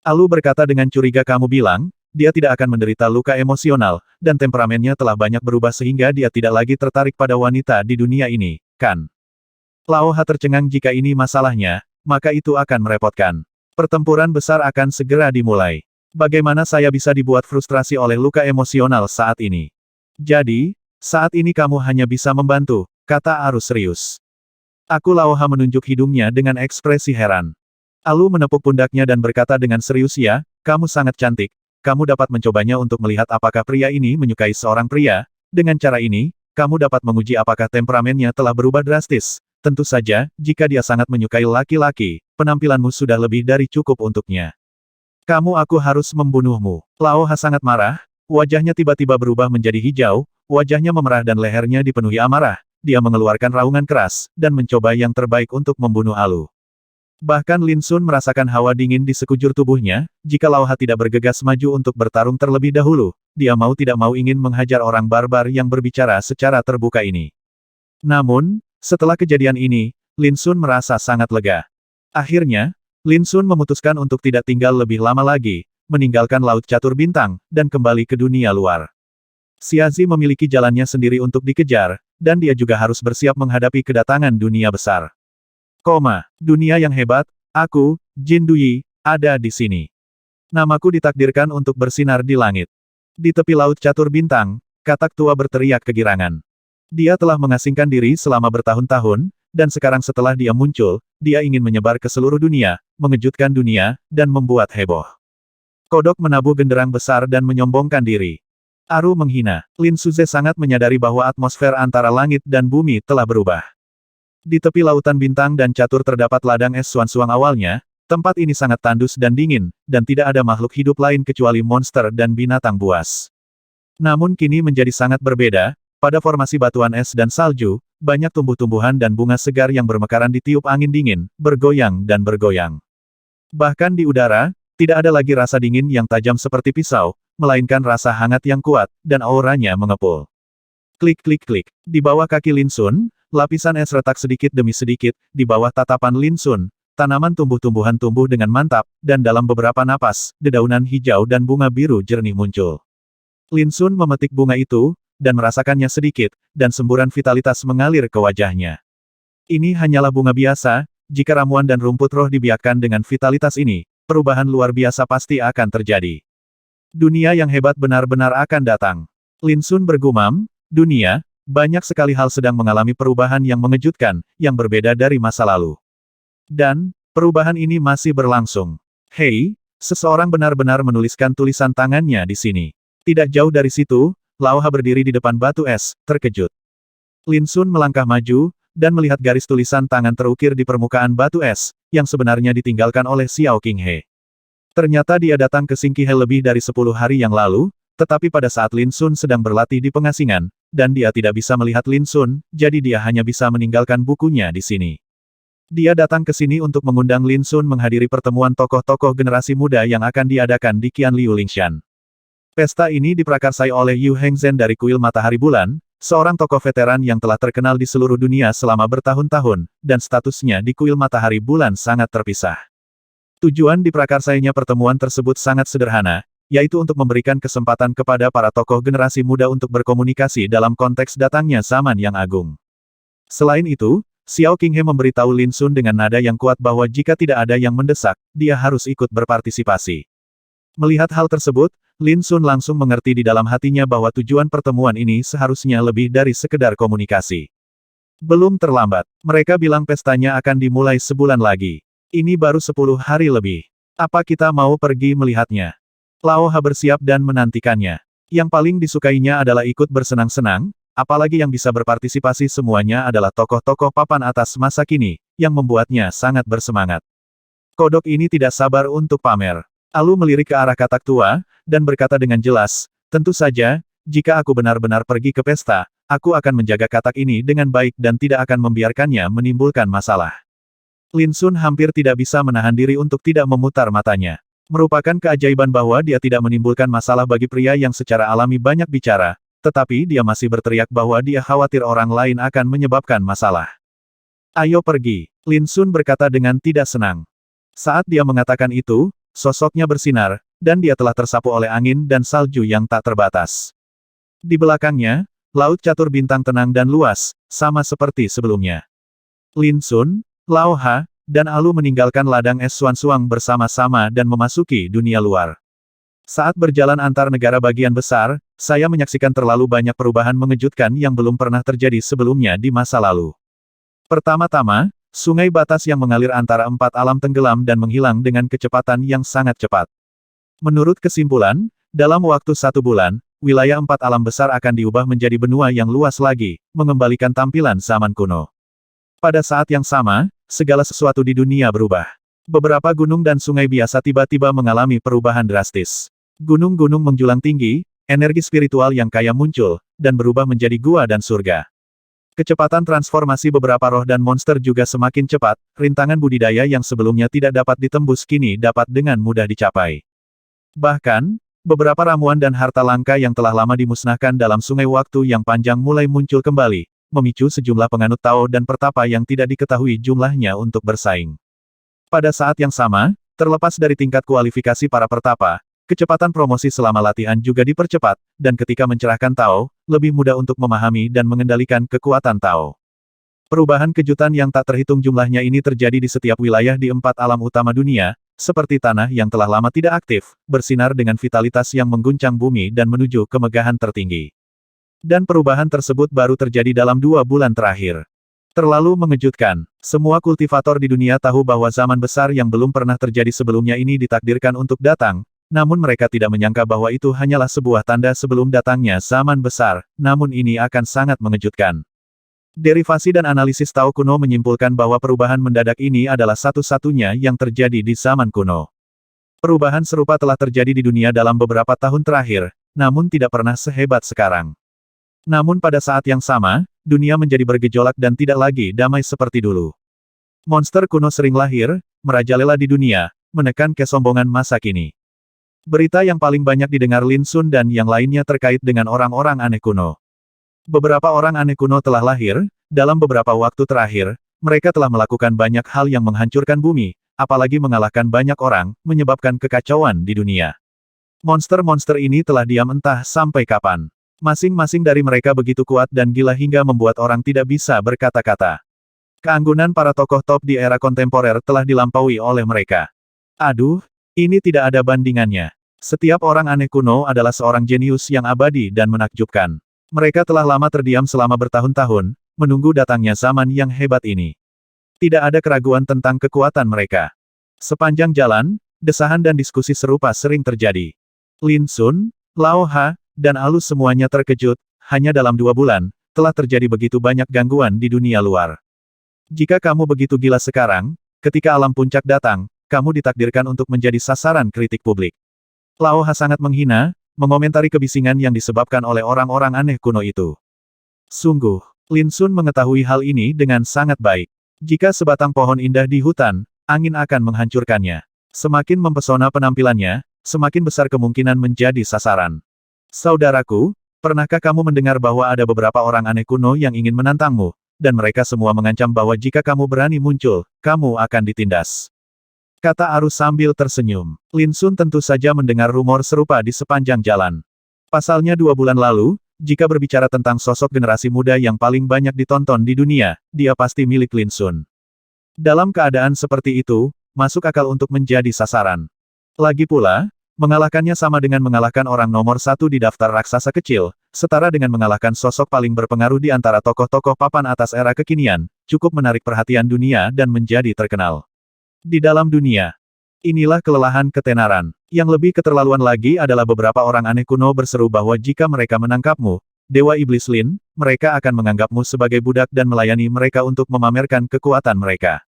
Alu berkata dengan curiga, kamu bilang, dia tidak akan menderita luka emosional, dan temperamennya telah banyak berubah sehingga dia tidak lagi tertarik pada wanita di dunia ini, kan? Lao Ha tercengang, jika ini masalahnya, maka itu akan merepotkan. Pertempuran besar akan segera dimulai. Bagaimana saya bisa dibuat frustrasi oleh luka emosional saat ini? Jadi, saat ini kamu hanya bisa membantu, kata Aru serius. Aku. Lao Ha menunjuk hidungnya dengan ekspresi heran. Alu menepuk pundaknya dan berkata dengan serius, ya, kamu sangat cantik. Kamu dapat mencobanya untuk melihat apakah pria ini menyukai seorang pria. Dengan cara ini, kamu dapat menguji apakah temperamennya telah berubah drastis. Tentu saja, jika dia sangat menyukai laki-laki, penampilanmu sudah lebih dari cukup untuknya. Aku harus membunuhmu. Lao Ha sangat marah, wajahnya tiba-tiba berubah menjadi hijau, wajahnya memerah dan lehernya dipenuhi amarah. Dia mengeluarkan raungan keras, dan mencoba yang terbaik untuk membunuh Alu. Bahkan Lin Sun merasakan hawa dingin di sekujur tubuhnya, jika Lao Ha tidak bergegas maju untuk bertarung terlebih dahulu, dia mau tidak mau ingin menghajar orang barbar yang berbicara secara terbuka ini. Namun, setelah kejadian ini, Lin Sun merasa sangat lega. Akhirnya, Lin Sun memutuskan untuk tidak tinggal lebih lama lagi, meninggalkan Laut Catur Bintang, dan kembali ke dunia luar. Xiazi memiliki jalannya sendiri untuk dikejar, dan dia juga harus bersiap menghadapi kedatangan dunia besar. Dunia yang hebat, aku, Jin Duyi, ada di sini. Namaku ditakdirkan untuk bersinar di langit. Di tepi Laut Catur Bintang, katak tua berteriak kegirangan. Dia telah mengasingkan diri selama bertahun-tahun, dan sekarang setelah dia muncul, dia ingin menyebar ke seluruh dunia, mengejutkan dunia, dan membuat heboh. Kodok menabuh genderang besar dan menyombongkan diri. Aru menghina. Lin Suze sangat menyadari bahwa atmosfer antara langit dan bumi telah berubah. Di tepi lautan bintang dan catur terdapat ladang es suan-suang awalnya, tempat ini sangat tandus dan dingin, dan tidak ada makhluk hidup lain kecuali monster dan binatang buas. Namun kini menjadi sangat berbeda. Pada formasi batuan es dan salju, banyak tumbuh-tumbuhan dan bunga segar yang bermekaran ditiup angin dingin, bergoyang dan bergoyang. Bahkan di udara, tidak ada lagi rasa dingin yang tajam seperti pisau, melainkan rasa hangat yang kuat, dan auranya mengepul. Klik-klik-klik. Di bawah kaki Lin Sun, lapisan es retak sedikit demi sedikit, di bawah tatapan Lin Sun, tanaman tumbuh-tumbuhan tumbuh dengan mantap, dan dalam beberapa napas, dedaunan hijau dan bunga biru jernih muncul. Lin Sun memetik bunga itu, dan merasakannya sedikit, dan semburan vitalitas mengalir ke wajahnya. Ini hanyalah bunga biasa, jika ramuan dan rumput roh dibiarkan dengan vitalitas ini, perubahan luar biasa pasti akan terjadi. Dunia yang hebat benar-benar akan datang. Lin Sun bergumam, dunia, banyak sekali hal sedang mengalami perubahan yang mengejutkan, yang berbeda dari masa lalu. Dan, perubahan ini masih berlangsung. Hei, seseorang benar-benar menuliskan tulisan tangannya di sini. Tidak jauh dari situ, Lao Ha berdiri di depan batu es, terkejut. Lin Sun melangkah maju, dan melihat garis tulisan tangan terukir di permukaan batu es, yang sebenarnya ditinggalkan oleh Xiao Qinghe. Ternyata dia datang ke Xingqihe lebih dari 10 hari yang lalu, tetapi pada saat Lin Sun sedang berlatih di pengasingan, dan dia tidak bisa melihat Lin Sun, jadi dia hanya bisa meninggalkan bukunya di sini. Dia datang ke sini untuk mengundang Lin Sun menghadiri pertemuan tokoh-tokoh generasi muda yang akan diadakan di Qianliu Lingshan. Pesta ini diprakarsai oleh Yu Hengzhen dari Kuil Matahari Bulan, seorang tokoh veteran yang telah terkenal di seluruh dunia selama bertahun-tahun, dan statusnya di Kuil Matahari Bulan sangat terpisah. Tujuan diprakarsainya pertemuan tersebut sangat sederhana, yaitu untuk memberikan kesempatan kepada para tokoh generasi muda untuk berkomunikasi dalam konteks datangnya zaman yang agung. Selain itu, Xiao Qinghe memberitahu Lin Sun dengan nada yang kuat bahwa jika tidak ada yang mendesak, dia harus ikut berpartisipasi. Melihat hal tersebut, Lin Sun langsung mengerti di dalam hatinya bahwa tujuan pertemuan ini seharusnya lebih dari sekedar komunikasi. Belum terlambat. Mereka bilang pestanya akan dimulai sebulan lagi. Ini baru 10 hari lebih. Apa kita mau pergi melihatnya? Lao Ha bersiap dan menantikannya. Yang paling disukainya adalah ikut bersenang-senang, apalagi yang bisa berpartisipasi semuanya adalah tokoh-tokoh papan atas masa kini, yang membuatnya sangat bersemangat. Kodok ini tidak sabar untuk pamer. Alu melirik ke arah katak tua, dan berkata dengan jelas, tentu saja, jika aku benar-benar pergi ke pesta, aku akan menjaga katak ini dengan baik dan tidak akan membiarkannya menimbulkan masalah. Lin Sun hampir tidak bisa menahan diri untuk tidak memutar matanya. Merupakan keajaiban bahwa dia tidak menimbulkan masalah bagi pria yang secara alami banyak bicara, tetapi dia masih berteriak bahwa dia khawatir orang lain akan menyebabkan masalah. Ayo pergi, Lin Sun berkata dengan tidak senang. Saat dia mengatakan itu, sosoknya bersinar, dan dia telah tersapu oleh angin dan salju yang tak terbatas. Di belakangnya, laut catur bintang tenang dan luas, sama seperti sebelumnya. Lin Sun, Lao Ha, dan Alu meninggalkan ladang es Xuanzhuang bersama-sama dan memasuki dunia luar. Saat berjalan antar negara bagian besar, saya menyaksikan terlalu banyak perubahan mengejutkan yang belum pernah terjadi sebelumnya di masa lalu. Pertama-tama, sungai batas yang mengalir antara empat alam tenggelam dan menghilang dengan kecepatan yang sangat cepat. Menurut kesimpulan, dalam waktu 1 bulan, wilayah empat alam besar akan diubah menjadi benua yang luas lagi, mengembalikan tampilan zaman kuno. Pada saat yang sama, segala sesuatu di dunia berubah. Beberapa gunung dan sungai biasa tiba-tiba mengalami perubahan drastis. Gunung-gunung menjulang tinggi, energi spiritual yang kaya muncul, dan berubah menjadi gua dan surga. Kecepatan transformasi beberapa roh dan monster juga semakin cepat, rintangan budidaya yang sebelumnya tidak dapat ditembus kini dapat dengan mudah dicapai. Bahkan, beberapa ramuan dan harta langka yang telah lama dimusnahkan dalam sungai waktu yang panjang mulai muncul kembali, memicu sejumlah penganut Tao dan pertapa yang tidak diketahui jumlahnya untuk bersaing. Pada saat yang sama, terlepas dari tingkat kualifikasi para pertapa, kecepatan promosi selama latihan juga dipercepat, dan ketika mencerahkan Tao, lebih mudah untuk memahami dan mengendalikan kekuatan Tao. Perubahan kejutan yang tak terhitung jumlahnya ini terjadi di setiap wilayah di empat alam utama dunia, seperti tanah yang telah lama tidak aktif, bersinar dengan vitalitas yang mengguncang bumi dan menuju kemegahan tertinggi. Dan perubahan tersebut baru terjadi dalam 2 bulan terakhir. Terlalu mengejutkan. Semua kultivator di dunia tahu bahwa zaman besar yang belum pernah terjadi sebelumnya ini ditakdirkan untuk datang, namun mereka tidak menyangka bahwa itu hanyalah sebuah tanda sebelum datangnya zaman besar, namun ini akan sangat mengejutkan. Derivasi dan analisis Tao kuno menyimpulkan bahwa perubahan mendadak ini adalah satu-satunya yang terjadi di zaman kuno. Perubahan serupa telah terjadi di dunia dalam beberapa tahun terakhir, namun tidak pernah sehebat sekarang. Namun pada saat yang sama, dunia menjadi bergejolak dan tidak lagi damai seperti dulu. Monster kuno sering lahir, merajalela di dunia, menekan kesombongan masa kini. Berita yang paling banyak didengar Lin Sun dan yang lainnya terkait dengan orang-orang aneh kuno. Beberapa orang aneh kuno telah lahir, dalam beberapa waktu terakhir, mereka telah melakukan banyak hal yang menghancurkan bumi, apalagi mengalahkan banyak orang, menyebabkan kekacauan di dunia. Monster-monster ini telah diam entah sampai kapan. Masing-masing dari mereka begitu kuat dan gila hingga membuat orang tidak bisa berkata-kata. Keanggunan para tokoh top di era kontemporer telah dilampaui oleh mereka. Aduh, ini tidak ada bandingannya. Setiap orang aneh kuno adalah seorang jenius yang abadi dan menakjubkan. Mereka telah lama terdiam selama bertahun-tahun, menunggu datangnya zaman yang hebat ini. Tidak ada keraguan tentang kekuatan mereka. Sepanjang jalan, desahan dan diskusi serupa sering terjadi. Lin Sun, Lao Ha, dan Alu semuanya terkejut, hanya dalam 2 bulan, telah terjadi begitu banyak gangguan di dunia luar. Jika kamu begitu gila sekarang, ketika alam puncak datang, kamu ditakdirkan untuk menjadi sasaran kritik publik. Lao Ha sangat menghina, mengomentari kebisingan yang disebabkan oleh orang-orang aneh kuno itu. Sungguh, Lin Sun mengetahui hal ini dengan sangat baik. Jika sebatang pohon indah di hutan, angin akan menghancurkannya. Semakin mempesona penampilannya, semakin besar kemungkinan menjadi sasaran. Saudaraku, pernahkah kamu mendengar bahwa ada beberapa orang aneh kuno yang ingin menantangmu, dan mereka semua mengancam bahwa jika kamu berani muncul, kamu akan ditindas? Kata Arus sambil tersenyum. Lin Sun tentu saja mendengar rumor serupa di sepanjang jalan. Pasalnya 2 bulan lalu, jika berbicara tentang sosok generasi muda yang paling banyak ditonton di dunia, dia pasti milik Lin Sun. Dalam keadaan seperti itu, masuk akal untuk menjadi sasaran. Lagi pula, mengalahkannya sama dengan mengalahkan orang nomor 1 di daftar raksasa kecil, setara dengan mengalahkan sosok paling berpengaruh di antara tokoh-tokoh papan atas era kekinian, cukup menarik perhatian dunia dan menjadi terkenal. Di dalam dunia, inilah kelelahan ketenaran. Yang lebih keterlaluan lagi adalah beberapa orang aneh kuno berseru bahwa jika mereka menangkapmu, Dewa Iblis Lin, mereka akan menganggapmu sebagai budak dan melayani mereka untuk memamerkan kekuatan mereka.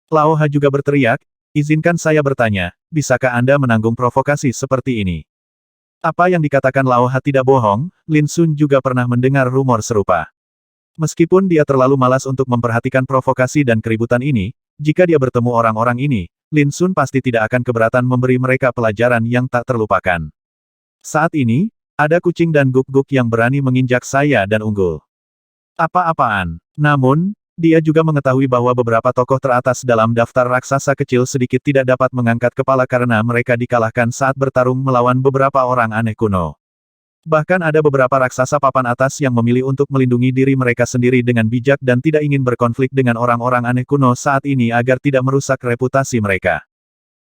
Lao Ha juga berteriak, izinkan saya bertanya, bisakah Anda menanggung provokasi seperti ini? Apa yang dikatakan Lao Ha tidak bohong, Lin Sun juga pernah mendengar rumor serupa. Meskipun dia terlalu malas untuk memperhatikan provokasi dan keributan ini, jika dia bertemu orang-orang ini, Lin Sun pasti tidak akan keberatan memberi mereka pelajaran yang tak terlupakan. Saat ini, ada kucing dan guk-guk yang berani menginjak saya dan unggul. Apa-apaan. Namun, dia juga mengetahui bahwa beberapa tokoh teratas dalam daftar raksasa kecil sedikit tidak dapat mengangkat kepala karena mereka dikalahkan saat bertarung melawan beberapa orang aneh kuno. Bahkan ada beberapa raksasa papan atas yang memilih untuk melindungi diri mereka sendiri dengan bijak dan tidak ingin berkonflik dengan orang-orang aneh kuno saat ini agar tidak merusak reputasi mereka.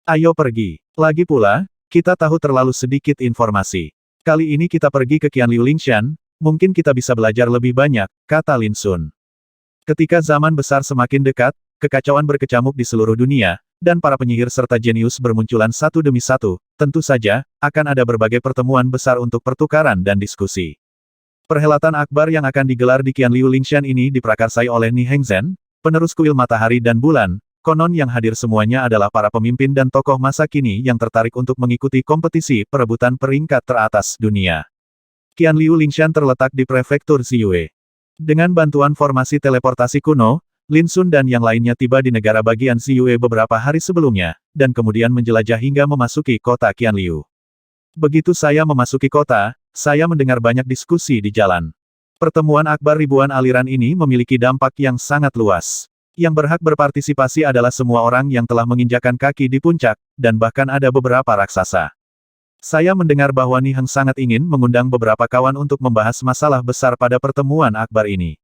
Ayo pergi. Lagi pula, kita tahu terlalu sedikit informasi. Kali ini kita pergi ke Qianliu Lingshan, mungkin kita bisa belajar lebih banyak, kata Lin Sun. Ketika zaman besar semakin dekat, kekacauan berkecamuk di seluruh dunia, dan para penyihir serta jenius bermunculan satu demi satu, tentu saja, akan ada berbagai pertemuan besar untuk pertukaran dan diskusi. Perhelatan akbar yang akan digelar di Qianliu Lingshan ini diprakarsai oleh Ni Hengzhen, penerus kuil matahari dan bulan, konon yang hadir semuanya adalah para pemimpin dan tokoh masa kini yang tertarik untuk mengikuti kompetisi perebutan peringkat teratas dunia. Qianliu Lingshan terletak di prefektur Ziyue. Dengan bantuan formasi teleportasi kuno, Lin Sun dan yang lainnya tiba di negara bagian Ziyue beberapa hari sebelumnya, dan kemudian menjelajah hingga memasuki kota Qianliu. Begitu saya memasuki kota, saya mendengar banyak diskusi di jalan. Pertemuan akbar ribuan aliran ini memiliki dampak yang sangat luas. Yang berhak berpartisipasi adalah semua orang yang telah menginjakan kaki di puncak, dan bahkan ada beberapa raksasa. Saya mendengar bahwa Ni Heng sangat ingin mengundang beberapa kawan untuk membahas masalah besar pada pertemuan akbar ini.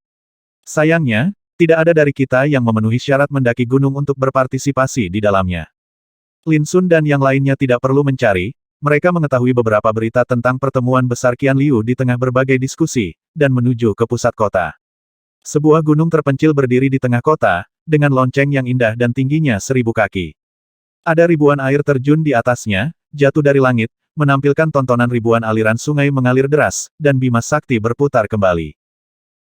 Sayangnya, tidak ada dari kita yang memenuhi syarat mendaki gunung untuk berpartisipasi di dalamnya. Lin Sun dan yang lainnya tidak perlu mencari, mereka mengetahui beberapa berita tentang pertemuan besar Qianliu di tengah berbagai diskusi, dan menuju ke pusat kota. Sebuah gunung terpencil berdiri di tengah kota, dengan lonceng yang indah dan tingginya 1000 kaki. Ada ribuan air terjun di atasnya, jatuh dari langit, menampilkan tontonan ribuan aliran sungai mengalir deras, dan bima sakti berputar kembali.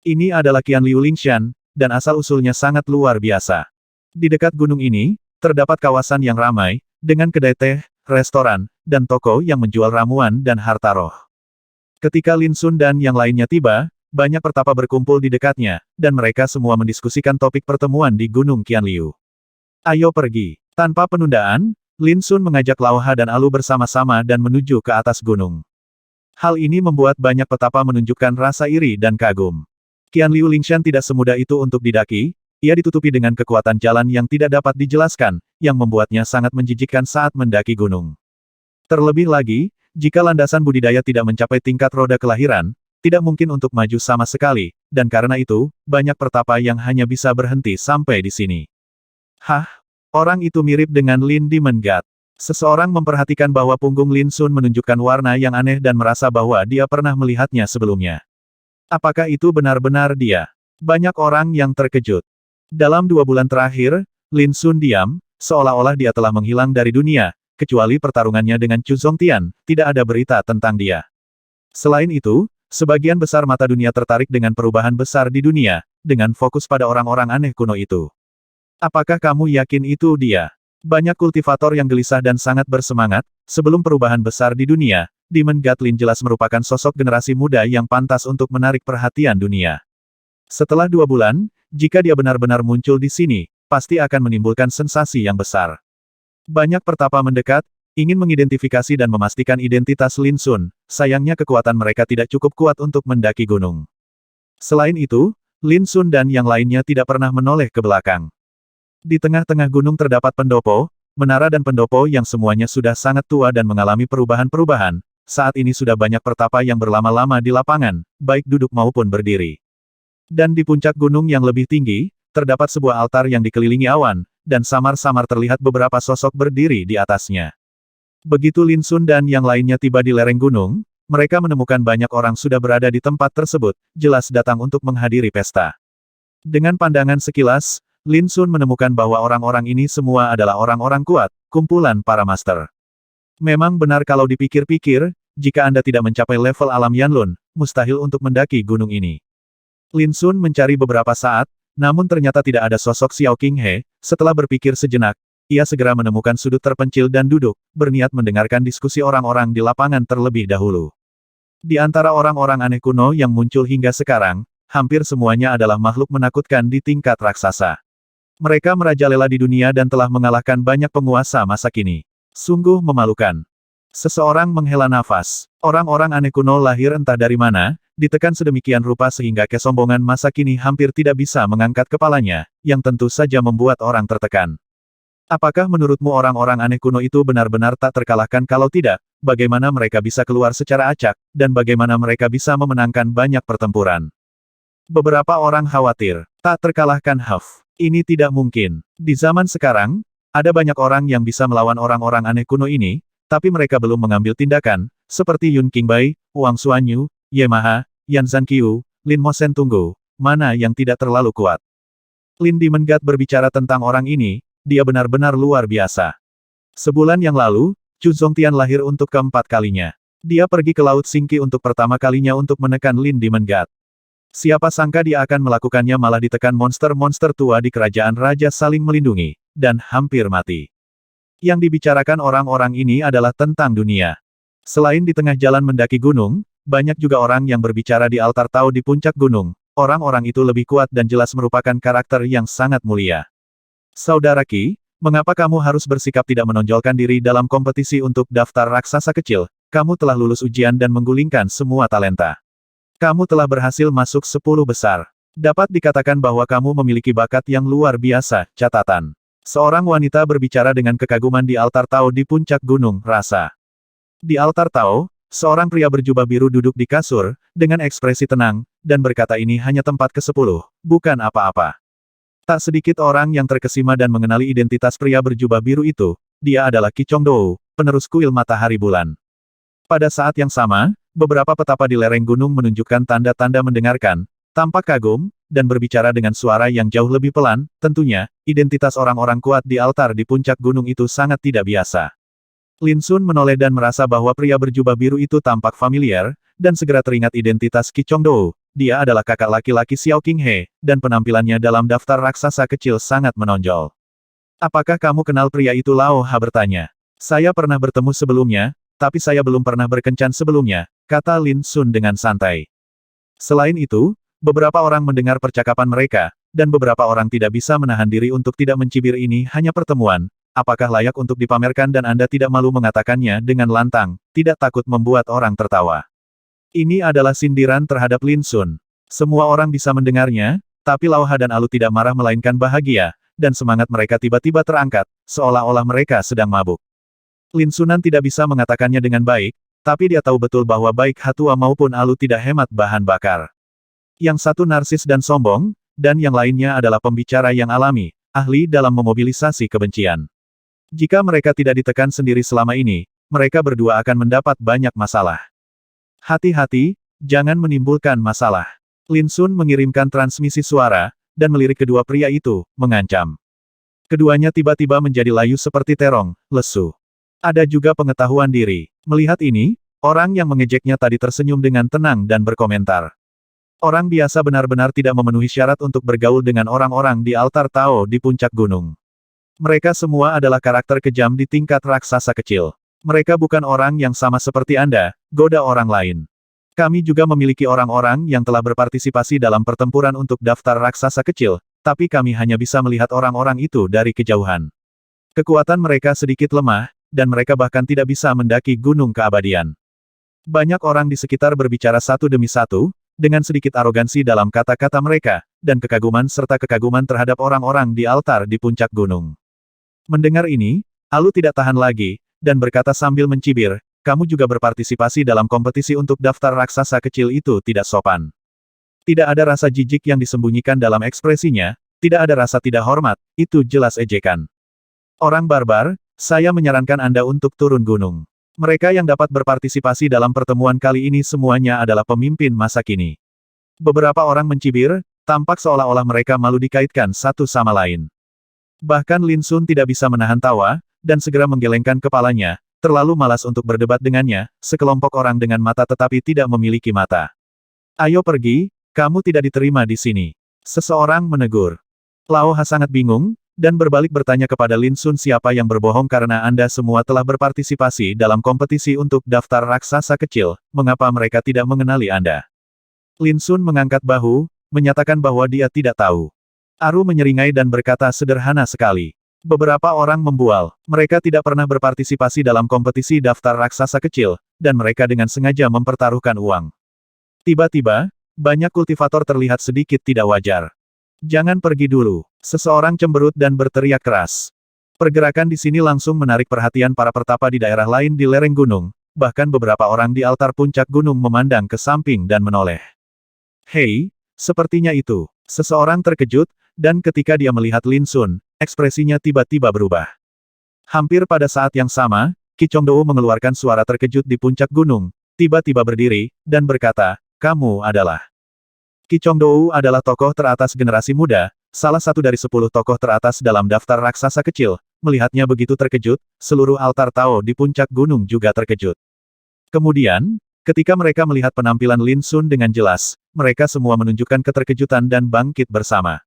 Ini adalah Qianliu Lingshan, dan asal-usulnya sangat luar biasa. Di dekat gunung ini, terdapat kawasan yang ramai, dengan kedai teh, restoran, dan toko yang menjual ramuan dan harta roh. Ketika Lin Sun dan yang lainnya tiba, banyak pertapa berkumpul di dekatnya, dan mereka semua mendiskusikan topik pertemuan di Gunung Qianliu. Ayo pergi. Tanpa penundaan, Lin Sun mengajak Lao Ha dan Alu bersama-sama dan menuju ke atas gunung. Hal ini membuat banyak petapa menunjukkan rasa iri dan kagum. Qianliu Lingshan tidak semudah itu untuk didaki, ia ditutupi dengan kekuatan jalan yang tidak dapat dijelaskan, yang membuatnya sangat menjijikkan saat mendaki gunung. Terlebih lagi, jika landasan budidaya tidak mencapai tingkat roda kelahiran, tidak mungkin untuk maju sama sekali, dan karena itu, banyak pertapa yang hanya bisa berhenti sampai di sini. Hah? Orang itu mirip dengan Lin Demon God. Seseorang memperhatikan bahwa punggung Lin Sun menunjukkan warna yang aneh dan merasa bahwa dia pernah melihatnya sebelumnya. Apakah itu benar-benar dia? Banyak orang yang terkejut. Dalam 2 bulan terakhir, Lin Sun diam, seolah-olah dia telah menghilang dari dunia, kecuali pertarungannya dengan Chu Zongtian, tidak ada berita tentang dia. Selain itu, sebagian besar mata dunia tertarik dengan perubahan besar di dunia, dengan fokus pada orang-orang aneh kuno itu. Apakah kamu yakin itu dia? Banyak kultivator yang gelisah dan sangat bersemangat, sebelum perubahan besar di dunia, Demon God Lin jelas merupakan sosok generasi muda yang pantas untuk menarik perhatian dunia. Setelah 2 bulan, jika dia benar-benar muncul di sini, pasti akan menimbulkan sensasi yang besar. Banyak pertapa mendekat, ingin mengidentifikasi dan memastikan identitas Lin Sun, sayangnya kekuatan mereka tidak cukup kuat untuk mendaki gunung. Selain itu, Lin Sun dan yang lainnya tidak pernah menoleh ke belakang. Di tengah-tengah gunung terdapat pendopo, menara dan pendopo yang semuanya sudah sangat tua dan mengalami perubahan-perubahan. Saat ini sudah banyak pertapa yang berlama-lama di lapangan, baik duduk maupun berdiri. Dan di puncak gunung yang lebih tinggi, terdapat sebuah altar yang dikelilingi awan, dan samar-samar terlihat beberapa sosok berdiri di atasnya. Begitu Lin Sun dan yang lainnya tiba di lereng gunung, mereka menemukan banyak orang sudah berada di tempat tersebut, jelas datang untuk menghadiri pesta. Dengan pandangan sekilas, Lin Sun menemukan bahwa orang-orang ini semua adalah orang-orang kuat, kumpulan para master. Memang benar kalau dipikir-pikir, jika Anda tidak mencapai level alam Yanlun, mustahil untuk mendaki gunung ini. Lin Sun mencari beberapa saat, namun ternyata tidak ada sosok Xiao Qinghe. Setelah berpikir sejenak, ia segera menemukan sudut terpencil dan duduk, berniat mendengarkan diskusi orang-orang di lapangan terlebih dahulu. Di antara orang-orang aneh kuno yang muncul hingga sekarang, hampir semuanya adalah makhluk menakutkan di tingkat raksasa. Mereka merajalela di dunia dan telah mengalahkan banyak penguasa masa kini. Sungguh memalukan. Seseorang menghela nafas. Orang-orang aneh kuno lahir entah dari mana, ditekan sedemikian rupa sehingga kesombongan masa kini hampir tidak bisa mengangkat kepalanya, yang tentu saja membuat orang tertekan. Apakah menurutmu orang-orang aneh kuno itu benar-benar tak terkalahkan? Kalau tidak, bagaimana mereka bisa keluar secara acak, dan bagaimana mereka bisa memenangkan banyak pertempuran? Beberapa orang khawatir. Tak terkalahkan Huff. Ini tidak mungkin. Di zaman sekarang, ada banyak orang yang bisa melawan orang-orang aneh kuno ini, tapi mereka belum mengambil tindakan, seperti Yun Qingbai, Wang Xuanyu, Ye Maha, Yan Zhanqiu, Lin Mosen. Tunggu, mana yang tidak terlalu kuat? Lin Dimengat berbicara tentang orang ini, dia benar-benar luar biasa. Sebulan yang lalu, Chu Zongtian lahir untuk keempat kalinya. Dia pergi ke Laut Singqi untuk pertama kalinya untuk menekan Lin Dimengat. Siapa sangka dia akan melakukannya malah ditekan monster-monster tua di kerajaan raja saling melindungi, dan hampir mati. Yang dibicarakan orang-orang ini adalah tentang dunia. Selain di tengah jalan mendaki gunung, banyak juga orang yang berbicara di altar Tao di puncak gunung. Orang-orang itu lebih kuat dan jelas merupakan karakter yang sangat mulia. Saudara Qi, mengapa kamu harus bersikap tidak menonjolkan diri dalam kompetisi untuk daftar raksasa kecil? Kamu telah lulus ujian dan menggulingkan semua talenta. Kamu telah berhasil masuk 10 besar. Dapat dikatakan bahwa kamu memiliki bakat yang luar biasa. Catatan. Seorang wanita berbicara dengan kekaguman di altar Tao di puncak gunung, rasa. Di altar Tao, seorang pria berjubah biru duduk di kasur, dengan ekspresi tenang, dan berkata ini hanya tempat ke-10, bukan apa-apa. Tak sedikit orang yang terkesima dan mengenali identitas pria berjubah biru itu, dia adalah Qi Chongdou, penerus kuil matahari bulan. Pada saat yang sama, beberapa petapa di lereng gunung menunjukkan tanda-tanda mendengarkan, tampak kagum, dan berbicara dengan suara yang jauh lebih pelan. Tentunya, identitas orang-orang kuat di altar di puncak gunung itu sangat tidak biasa. Lin Sun menoleh dan merasa bahwa pria berjubah biru itu tampak familiar, dan segera teringat identitas Qi Chongdou. Dia adalah kakak laki-laki Xiao Qinghe, dan penampilannya dalam daftar raksasa kecil sangat menonjol. Apakah kamu kenal pria itu? Lao Ha bertanya. Saya pernah bertemu sebelumnya, tapi saya belum pernah berkencan sebelumnya, kata Lin Sun dengan santai. Selain itu, beberapa orang mendengar percakapan mereka, dan beberapa orang tidak bisa menahan diri untuk tidak mencibir. Ini hanya pertemuan, apakah layak untuk dipamerkan dan Anda tidak malu mengatakannya dengan lantang, tidak takut membuat orang tertawa. Ini adalah sindiran terhadap Lin Sun. Semua orang bisa mendengarnya, tapi Lao Ha dan Alu tidak marah melainkan bahagia, dan semangat mereka tiba-tiba terangkat, seolah-olah mereka sedang mabuk. Lin Sunan tidak bisa mengatakannya dengan baik, tapi dia tahu betul bahwa baik Hatua maupun Alu tidak hemat bahan bakar. Yang satu narsis dan sombong, dan yang lainnya adalah pembicara yang alami, ahli dalam memobilisasi kebencian. Jika mereka tidak ditekan sendiri selama ini, mereka berdua akan mendapat banyak masalah. Hati-hati, jangan menimbulkan masalah. Lin Sun mengirimkan transmisi suara, dan melirik kedua pria itu, mengancam. Keduanya tiba-tiba menjadi layu seperti terong, lesu. Ada juga pengetahuan diri. Melihat ini, orang yang mengejeknya tadi tersenyum dengan tenang dan berkomentar. Orang biasa benar-benar tidak memenuhi syarat untuk bergaul dengan orang-orang di altar Tao di puncak gunung. Mereka semua adalah karakter kejam di tingkat raksasa kecil. Mereka bukan orang yang sama seperti Anda, goda orang lain. Kami juga memiliki orang-orang yang telah berpartisipasi dalam pertempuran untuk daftar raksasa kecil, tapi kami hanya bisa melihat orang-orang itu dari kejauhan. Kekuatan mereka sedikit lemah, dan mereka bahkan tidak bisa mendaki gunung keabadian. Banyak orang di sekitar berbicara satu demi satu, dengan sedikit arogansi dalam kata-kata mereka, dan kekaguman serta kekaguman terhadap orang-orang di altar di puncak gunung. Mendengar ini, Alu tidak tahan lagi, dan berkata sambil mencibir, kamu juga berpartisipasi dalam kompetisi untuk daftar raksasa kecil. Itu tidak sopan. Tidak ada rasa jijik yang disembunyikan dalam ekspresinya, tidak ada rasa tidak hormat, itu jelas ejekan. Orang barbar, saya menyarankan Anda untuk turun gunung. Mereka yang dapat berpartisipasi dalam pertemuan kali ini semuanya adalah pemimpin masa kini. Beberapa orang mencibir, tampak seolah-olah mereka malu dikaitkan satu sama lain. Bahkan Lin Sun tidak bisa menahan tawa, dan segera menggelengkan kepalanya, terlalu malas untuk berdebat dengannya, sekelompok orang dengan mata tetapi tidak memiliki mata. Ayo pergi, kamu tidak diterima di sini. Seseorang menegur. Lao Ha sangat bingung, Dan berbalik bertanya kepada Lin Sun siapa yang berbohong karena Anda semua telah berpartisipasi dalam kompetisi untuk daftar raksasa kecil, mengapa mereka tidak mengenali Anda? Lin Sun mengangkat bahu, menyatakan bahwa dia tidak tahu. Aru menyeringai dan berkata sederhana sekali. Beberapa orang membual, mereka tidak pernah berpartisipasi dalam kompetisi daftar raksasa kecil, dan mereka dengan sengaja mempertaruhkan uang. Tiba-tiba, banyak kultivator terlihat sedikit tidak wajar. Jangan pergi dulu. Seseorang cemberut dan berteriak keras. Pergerakan di sini langsung menarik perhatian para pertapa di daerah lain di lereng gunung, bahkan beberapa orang di altar puncak gunung memandang ke samping dan menoleh. Hei, sepertinya itu. Seseorang terkejut, dan ketika dia melihat Lin Sun, ekspresinya tiba-tiba berubah. Hampir pada saat yang sama, Qi Chongdou mengeluarkan suara terkejut di puncak gunung, tiba-tiba berdiri, dan berkata, kamu adalah. Qi Chongdou adalah tokoh teratas generasi muda, salah satu dari 10 tokoh teratas dalam daftar raksasa kecil. Melihatnya begitu terkejut, seluruh altar Tao di puncak gunung juga terkejut. Kemudian, ketika mereka melihat penampilan Lin Sun dengan jelas, mereka semua menunjukkan keterkejutan dan bangkit bersama.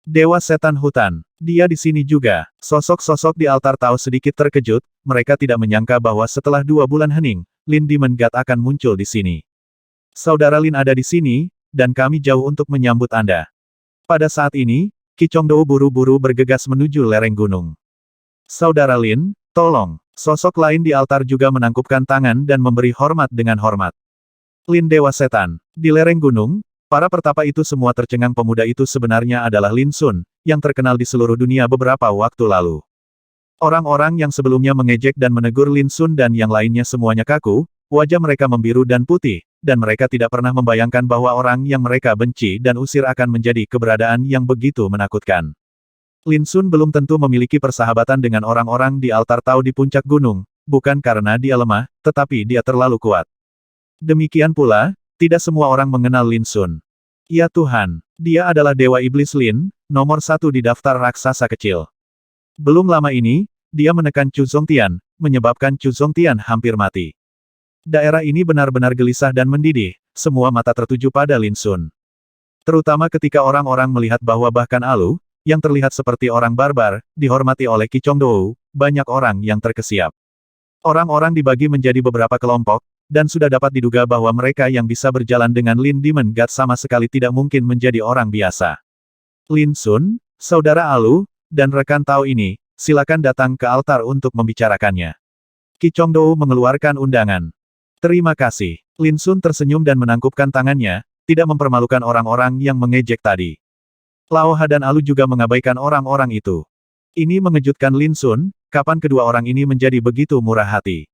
Dewa Setan Hutan, dia di sini juga. Sosok-sosok di altar Tao sedikit terkejut, mereka tidak menyangka bahwa setelah 2 bulan hening, Lin Demon God akan muncul di sini. Saudara Lin ada di sini, dan kami jauh untuk menyambut Anda. Pada saat ini, Qi Chongdou buru-buru bergegas menuju lereng gunung. Saudara Lin, tolong. Sosok lain di altar juga menangkupkan tangan dan memberi hormat dengan hormat. Lin Dewa Setan, di lereng gunung, para pertapa itu semua tercengang. Pemuda itu sebenarnya adalah Lin Sun, yang terkenal di seluruh dunia beberapa waktu lalu. Orang-orang yang sebelumnya mengejek dan menegur Lin Sun dan yang lainnya semuanya kaku, wajah mereka membiru dan putih, dan mereka tidak pernah membayangkan bahwa orang yang mereka benci dan usir akan menjadi keberadaan yang begitu menakutkan. Lin Sun belum tentu memiliki persahabatan dengan orang-orang di altar Tao di puncak gunung, bukan karena dia lemah, tetapi dia terlalu kuat. Demikian pula, tidak semua orang mengenal Lin Sun. Ya Tuhan, dia adalah Dewa Iblis Lin, nomor 1 di daftar raksasa kecil. Belum lama ini, dia menekan Chu Zongtian, menyebabkan Chu Zongtian hampir mati. Daerah ini benar-benar gelisah dan mendidih, semua mata tertuju pada Lin Sun. Terutama ketika orang-orang melihat bahwa bahkan Alu, yang terlihat seperti orang barbar, dihormati oleh Qi Chongdou, banyak orang yang terkesiap. Orang-orang dibagi menjadi beberapa kelompok, dan sudah dapat diduga bahwa mereka yang bisa berjalan dengan Lin Demon God sama sekali tidak mungkin menjadi orang biasa. Lin Sun, saudara Alu, dan rekan Tao ini, silakan datang ke altar untuk membicarakannya. Qi Chongdou mengeluarkan undangan. Terima kasih. Lin Sun tersenyum dan menangkupkan tangannya, tidak mempermalukan orang-orang yang mengejek tadi. Lao Ha dan Alu juga mengabaikan orang-orang itu. Ini mengejutkan Lin Sun, kapan kedua orang ini menjadi begitu murah hati.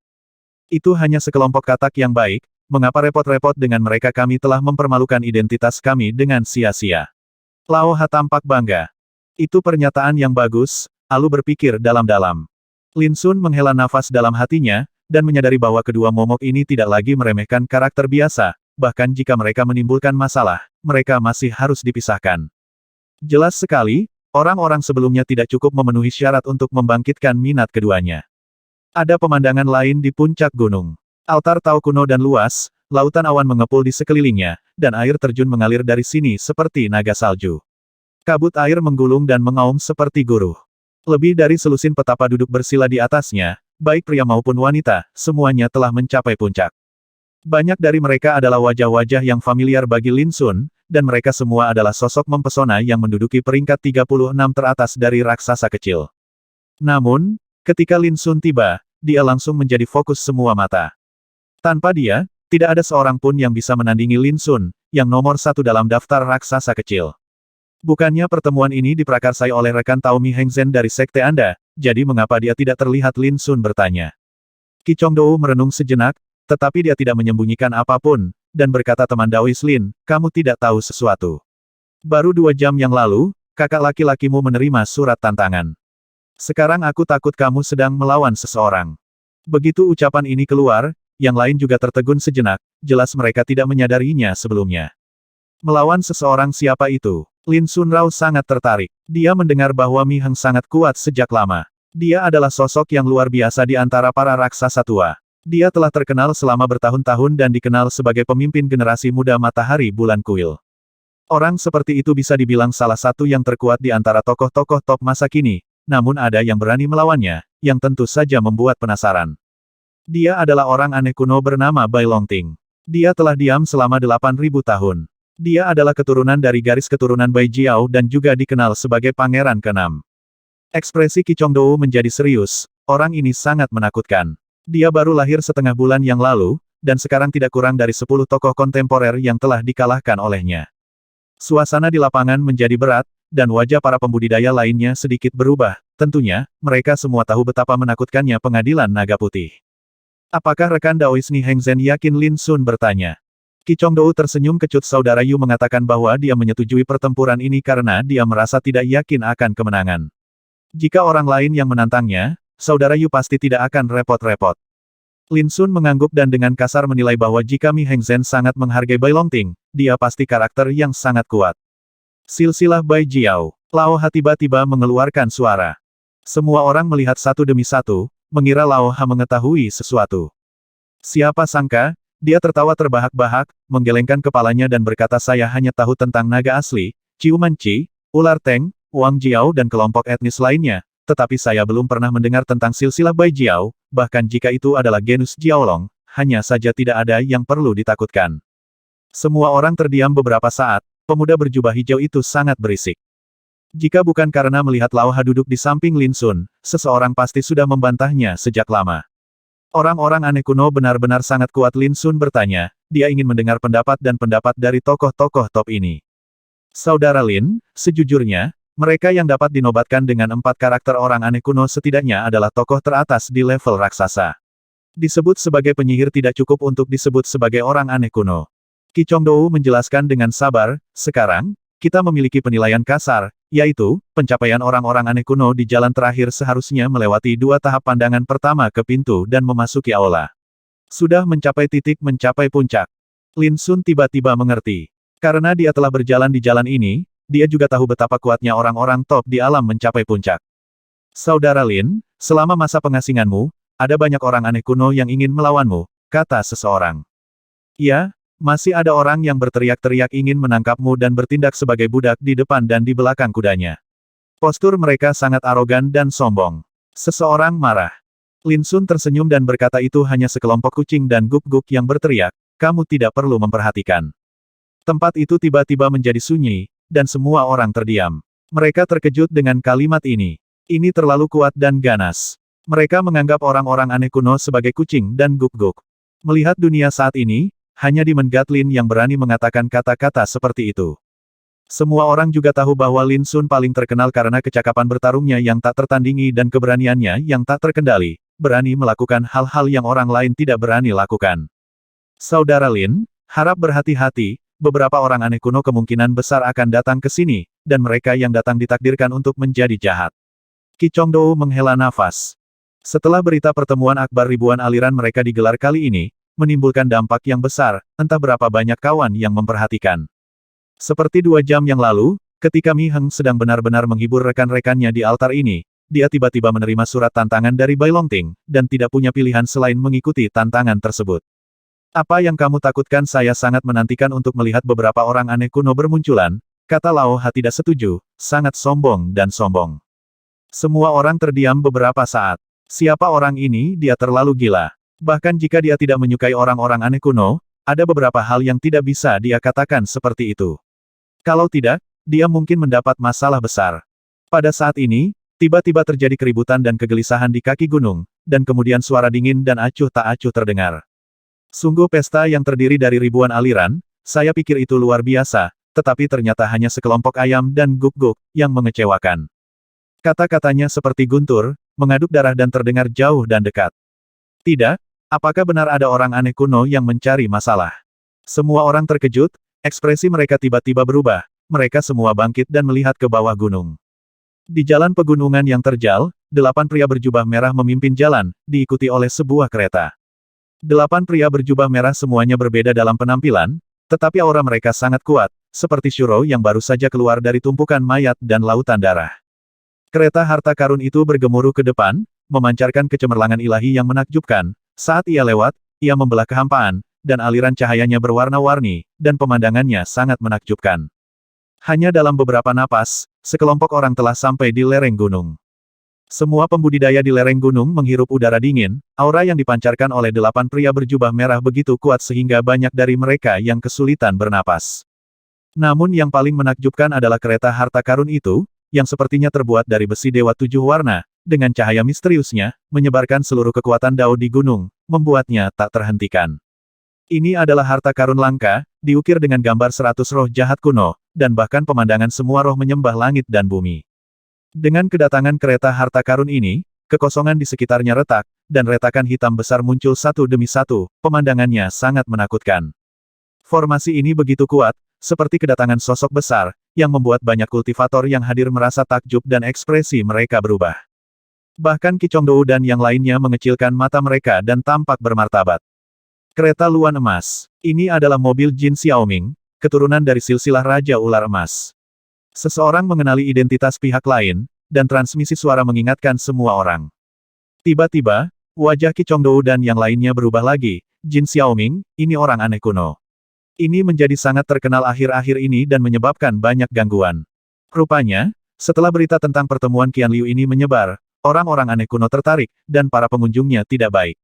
Itu hanya sekelompok katak yang baik, mengapa repot-repot dengan mereka? Kami telah mempermalukan identitas kami dengan sia-sia. Lao Ha tampak bangga. Itu pernyataan yang bagus, Alu berpikir dalam-dalam. Lin Sun menghela nafas dalam hatinya, dan menyadari bahwa kedua momok ini tidak lagi meremehkan karakter biasa, bahkan jika mereka menimbulkan masalah, mereka masih harus dipisahkan. Jelas sekali, orang-orang sebelumnya tidak cukup memenuhi syarat untuk membangkitkan minat keduanya. Ada pemandangan lain di puncak gunung. Altar Tao kuno dan luas, lautan awan mengepul di sekelilingnya, dan air terjun mengalir dari sini seperti naga salju. Kabut air menggulung dan mengaum seperti guruh. Lebih dari selusin petapa duduk bersila di atasnya, baik pria maupun wanita, semuanya telah mencapai puncak. Banyak dari mereka adalah wajah-wajah yang familiar bagi Lin Sun, dan mereka semua adalah sosok mempesona yang menduduki peringkat 36 teratas dari raksasa kecil. Namun, ketika Lin Sun tiba, dia langsung menjadi fokus semua mata. Tanpa dia, tidak ada seorang pun yang bisa menandingi Lin Sun, yang nomor 1 dalam daftar raksasa kecil. Bukannya pertemuan ini diprakarsai oleh rekan Tao Mi Hengzhen dari sekte Anda, jadi mengapa dia tidak terlihat? Lin Sun bertanya. Qi Chongdou merenung sejenak, tetapi dia tidak menyembunyikan apapun, dan berkata, teman Daois Lin, kamu tidak tahu sesuatu. Baru 2 jam yang lalu, kakak laki-lakimu menerima surat tantangan. Sekarang aku takut kamu sedang melawan seseorang. Begitu ucapan ini keluar, yang lain juga tertegun sejenak, jelas mereka tidak menyadarinya sebelumnya. Melawan seseorang siapa itu? Lin Sunrao sangat tertarik. Dia mendengar bahwa Mi Heng sangat kuat sejak lama. Dia adalah sosok yang luar biasa di antara para raksasa tua. Dia telah terkenal selama bertahun-tahun dan dikenal sebagai pemimpin generasi muda matahari bulan kuil. Orang seperti itu bisa dibilang salah satu yang terkuat di antara tokoh-tokoh top masa kini, namun ada yang berani melawannya, yang tentu saja membuat penasaran. Dia adalah orang aneh kuno bernama Bai Longting. Dia telah diam selama 8.000 tahun. Dia adalah keturunan dari garis keturunan Bai Jiao dan juga dikenal sebagai Pangeran ke-6. Ekspresi Qi Chongdou menjadi serius, orang ini sangat menakutkan. Dia baru lahir setengah bulan yang lalu, dan sekarang tidak kurang dari 10 tokoh kontemporer yang telah dikalahkan olehnya. Suasana di lapangan menjadi berat, dan wajah para pembudidaya lainnya sedikit berubah. Tentunya, mereka semua tahu betapa menakutkannya pengadilan naga putih. Apakah rekan Daois Ni Hengzhen yakin? Lin Sun bertanya. Qi Chongdou tersenyum kecut. Saudara Yu mengatakan bahwa dia menyetujui pertempuran ini karena dia merasa tidak yakin akan kemenangan. Jika orang lain yang menantangnya, Saudara Yu pasti tidak akan repot-repot. Lin Sun mengangguk dan dengan kasar menilai bahwa jika Mi Hengzhen sangat menghargai Bai Longting, dia pasti karakter yang sangat kuat. Silsilah Bai Jiao. Lao Ha tiba-tiba mengeluarkan suara. Semua orang melihat satu demi satu, mengira Lao Ha mengetahui sesuatu. Siapa sangka, dia tertawa terbahak-bahak, menggelengkan kepalanya dan berkata, saya hanya tahu tentang naga asli, Ciuman Ci, ular Teng, Wang Jiao dan kelompok etnis lainnya, tetapi saya belum pernah mendengar tentang silsilah Bai Jiao, bahkan jika itu adalah genus Jiaolong, hanya saja tidak ada yang perlu ditakutkan. Semua orang terdiam beberapa saat, pemuda berjubah hijau itu sangat berisik. Jika bukan karena melihat Lao Ha duduk di samping Lin Sun, seseorang pasti sudah membantahnya sejak lama. Orang-orang aneh kuno benar-benar sangat kuat. Lin Sun bertanya, dia ingin mendengar pendapat dan pendapat dari tokoh-tokoh top ini. Saudara Lin, sejujurnya, mereka yang dapat dinobatkan dengan 4 karakter orang aneh kuno setidaknya adalah tokoh teratas di level raksasa. Disebut sebagai penyihir tidak cukup untuk disebut sebagai orang aneh kuno. Qi Chongdou menjelaskan dengan sabar, sekarang, kita memiliki penilaian kasar, yaitu, pencapaian orang-orang aneh kuno di jalan terakhir seharusnya melewati 2 tahap pandangan pertama ke pintu dan memasuki aula. Sudah mencapai titik mencapai puncak. Lin Sun tiba-tiba mengerti. Karena dia telah berjalan di jalan ini, dia juga tahu betapa kuatnya orang-orang top di alam mencapai puncak. Saudara Lin, selama masa pengasinganmu, ada banyak orang aneh kuno yang ingin melawanmu, kata seseorang. Ya, masih ada orang yang berteriak-teriak ingin menangkapmu dan bertindak sebagai budak di depan dan di belakang kudanya. Postur mereka sangat arogan dan sombong. Seseorang marah. Lin Sun tersenyum dan berkata itu hanya sekelompok kucing dan guk-guk yang berteriak, kamu tidak perlu memperhatikan. Tempat itu tiba-tiba menjadi sunyi, dan semua orang terdiam. Mereka terkejut dengan kalimat ini. Ini terlalu kuat dan ganas. Mereka menganggap orang-orang aneh kuno sebagai kucing dan guk-guk. Melihat dunia saat ini, hanya Demon Gatlin yang berani mengatakan kata-kata seperti itu. Semua orang juga tahu bahwa Lin Sun paling terkenal karena kecakapan bertarungnya yang tak tertandingi dan keberaniannya yang tak terkendali, berani melakukan hal-hal yang orang lain tidak berani lakukan. Saudara Lin, harap berhati-hati, beberapa orang aneh kuno kemungkinan besar akan datang ke sini, dan mereka yang datang ditakdirkan untuk menjadi jahat. Qi Chongdou menghela nafas. Setelah berita pertemuan akbar ribuan aliran mereka digelar kali ini, menimbulkan dampak yang besar, entah berapa banyak kawan yang memperhatikan. Seperti 2 jam yang lalu, ketika Mi Heng sedang benar-benar menghibur rekan-rekannya di altar ini, dia tiba-tiba menerima surat tantangan dari Bai Longting, dan tidak punya pilihan selain mengikuti tantangan tersebut. Apa yang kamu takutkan? Saya sangat menantikan untuk melihat beberapa orang aneh kuno bermunculan, kata Lao Ha tidak setuju, sangat sombong dan sombong. Semua orang terdiam beberapa saat. Siapa orang ini? Dia terlalu gila. Bahkan jika dia tidak menyukai orang-orang aneh kuno, ada beberapa hal yang tidak bisa dia katakan seperti itu. Kalau tidak, dia mungkin mendapat masalah besar. Pada saat ini, tiba-tiba terjadi keributan dan kegelisahan di kaki gunung, dan kemudian suara dingin dan acuh tak acuh terdengar. Sungguh pesta yang terdiri dari ribuan aliran, saya pikir itu luar biasa, tetapi ternyata hanya sekelompok ayam dan guk-guk, yang mengecewakan. Kata-katanya seperti guntur, mengaduk darah dan terdengar jauh dan dekat. Tidak, apakah benar ada orang aneh kuno yang mencari masalah? Semua orang terkejut, ekspresi mereka tiba-tiba berubah, mereka semua bangkit dan melihat ke bawah gunung. Di jalan pegunungan yang terjal, 8 pria berjubah merah memimpin jalan, diikuti oleh sebuah kereta. 8 pria berjubah merah semuanya berbeda dalam penampilan, tetapi aura mereka sangat kuat, seperti Shuro yang baru saja keluar dari tumpukan mayat dan lautan darah. Kereta harta karun itu bergemuruh ke depan, memancarkan kecemerlangan ilahi yang menakjubkan. Saat ia lewat, ia membelah kehampaan, dan aliran cahayanya berwarna-warni, dan pemandangannya sangat menakjubkan. Hanya dalam beberapa napas, sekelompok orang telah sampai di lereng gunung. Semua pembudidaya di lereng gunung menghirup udara dingin, aura yang dipancarkan oleh 8 pria berjubah merah begitu kuat sehingga banyak dari mereka yang kesulitan bernapas. Namun yang paling menakjubkan adalah kereta harta karun itu, yang sepertinya terbuat dari besi dewa 7 warna, dengan cahaya misteriusnya, menyebarkan seluruh kekuatan Dao di gunung, membuatnya tak terhentikan. Ini adalah harta karun langka, diukir dengan gambar 100 roh jahat kuno, dan bahkan pemandangan semua roh menyembah langit dan bumi. Dengan kedatangan kereta harta karun ini, kekosongan di sekitarnya retak, dan retakan hitam besar muncul satu demi satu, pemandangannya sangat menakutkan. Formasi ini begitu kuat, seperti kedatangan sosok besar, yang membuat banyak kultivator yang hadir merasa takjub dan ekspresi mereka berubah. Bahkan Qi Chongdou dan yang lainnya mengecilkan mata mereka dan tampak bermartabat. Kereta Luan Emas. Ini adalah mobil Jin Xiaoming, keturunan dari silsilah Raja Ular Emas. Seseorang mengenali identitas pihak lain, dan transmisi suara mengingatkan semua orang. Tiba-tiba, wajah Qi Chongdou dan yang lainnya berubah lagi. Jin Xiaoming, ini orang aneh kuno. Ini menjadi sangat terkenal akhir-akhir ini dan menyebabkan banyak gangguan. Rupanya, setelah berita tentang pertemuan Qian Liu ini menyebar, orang-orang aneh kuno tertarik, dan para pengunjungnya tidak baik.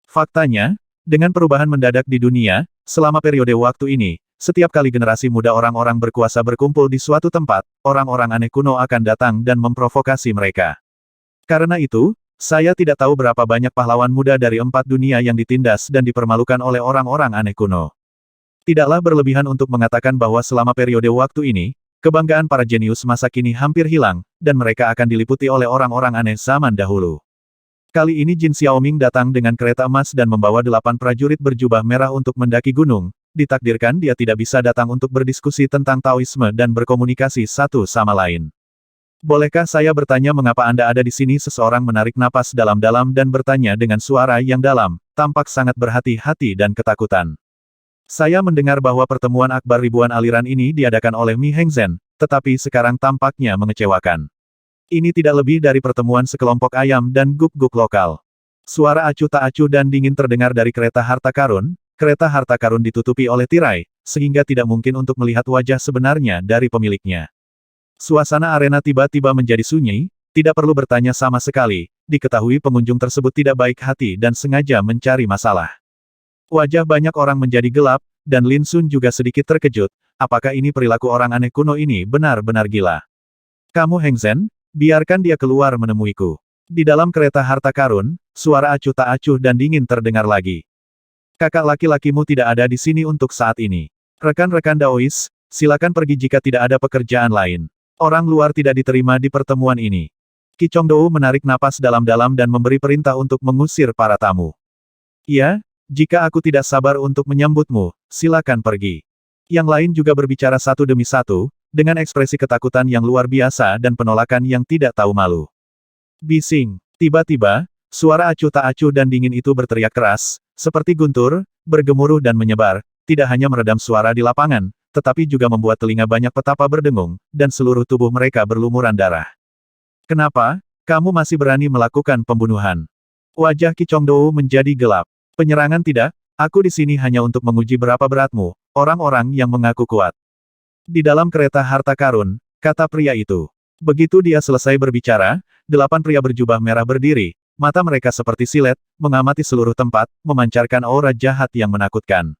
Faktanya, dengan perubahan mendadak di dunia, selama periode waktu ini, setiap kali generasi muda orang-orang berkuasa berkumpul di suatu tempat, orang-orang aneh kuno akan datang dan memprovokasi mereka. Karena itu, saya tidak tahu berapa banyak pahlawan muda dari 4 dunia yang ditindas dan dipermalukan oleh orang-orang aneh kuno. Tidaklah berlebihan untuk mengatakan bahwa selama periode waktu ini, kebanggaan para jenius masa kini hampir hilang, dan mereka akan diliputi oleh orang-orang aneh zaman dahulu. Kali ini Jin Xiaoming datang dengan kereta emas dan membawa 8 prajurit berjubah merah untuk mendaki gunung. Ditakdirkan dia tidak bisa datang untuk berdiskusi tentang Taoisme dan berkomunikasi satu sama lain. Bolehkah saya bertanya mengapa Anda ada di sini? Seseorang menarik napas dalam-dalam dan bertanya dengan suara yang dalam, tampak sangat berhati-hati dan ketakutan. Saya mendengar bahwa pertemuan akbar ribuan aliran ini diadakan oleh Mi Hengzhen, tetapi sekarang tampaknya mengecewakan. Ini tidak lebih dari pertemuan sekelompok ayam dan guk-guk lokal. Suara acuh tak acuh dan dingin terdengar dari kereta harta karun. Kereta harta karun ditutupi oleh tirai, sehingga tidak mungkin untuk melihat wajah sebenarnya dari pemiliknya. Suasana arena tiba-tiba menjadi sunyi, tidak perlu bertanya sama sekali, diketahui pengunjung tersebut tidak baik hati dan sengaja mencari masalah. Wajah banyak orang menjadi gelap, dan Lin Sun juga sedikit terkejut, apakah ini perilaku orang aneh kuno ini benar-benar gila. Kamu Hengzhen, biarkan dia keluar menemuiku. Di dalam kereta harta karun, suara acuh tak acuh dan dingin terdengar lagi. Kakak laki-lakimu tidak ada di sini untuk saat ini. Rekan-rekan Daois, silakan pergi jika tidak ada pekerjaan lain. Orang luar tidak diterima di pertemuan ini. Qi Chongdou menarik napas dalam-dalam dan memberi perintah untuk mengusir para tamu. Ya, jika aku tidak sabar untuk menyambutmu, silakan pergi. Yang lain juga berbicara satu demi satu, dengan ekspresi ketakutan yang luar biasa dan penolakan yang tidak tahu malu. Bising. Tiba-tiba, suara acuh tak acuh dan dingin itu berteriak keras, seperti guntur, bergemuruh dan menyebar, tidak hanya meredam suara di lapangan, tetapi juga membuat telinga banyak petapa berdengung, dan seluruh tubuh mereka berlumuran darah. Kenapa, kamu masih berani melakukan pembunuhan? Wajah Qi Chongdou menjadi gelap. Penyerangan tidak, aku di sini hanya untuk menguji berapa beratmu, orang-orang yang mengaku kuat. Di dalam kereta harta karun, kata pria itu. Begitu dia selesai berbicara, 8 pria berjubah merah berdiri, mata mereka seperti silet, mengamati seluruh tempat, memancarkan aura jahat yang menakutkan.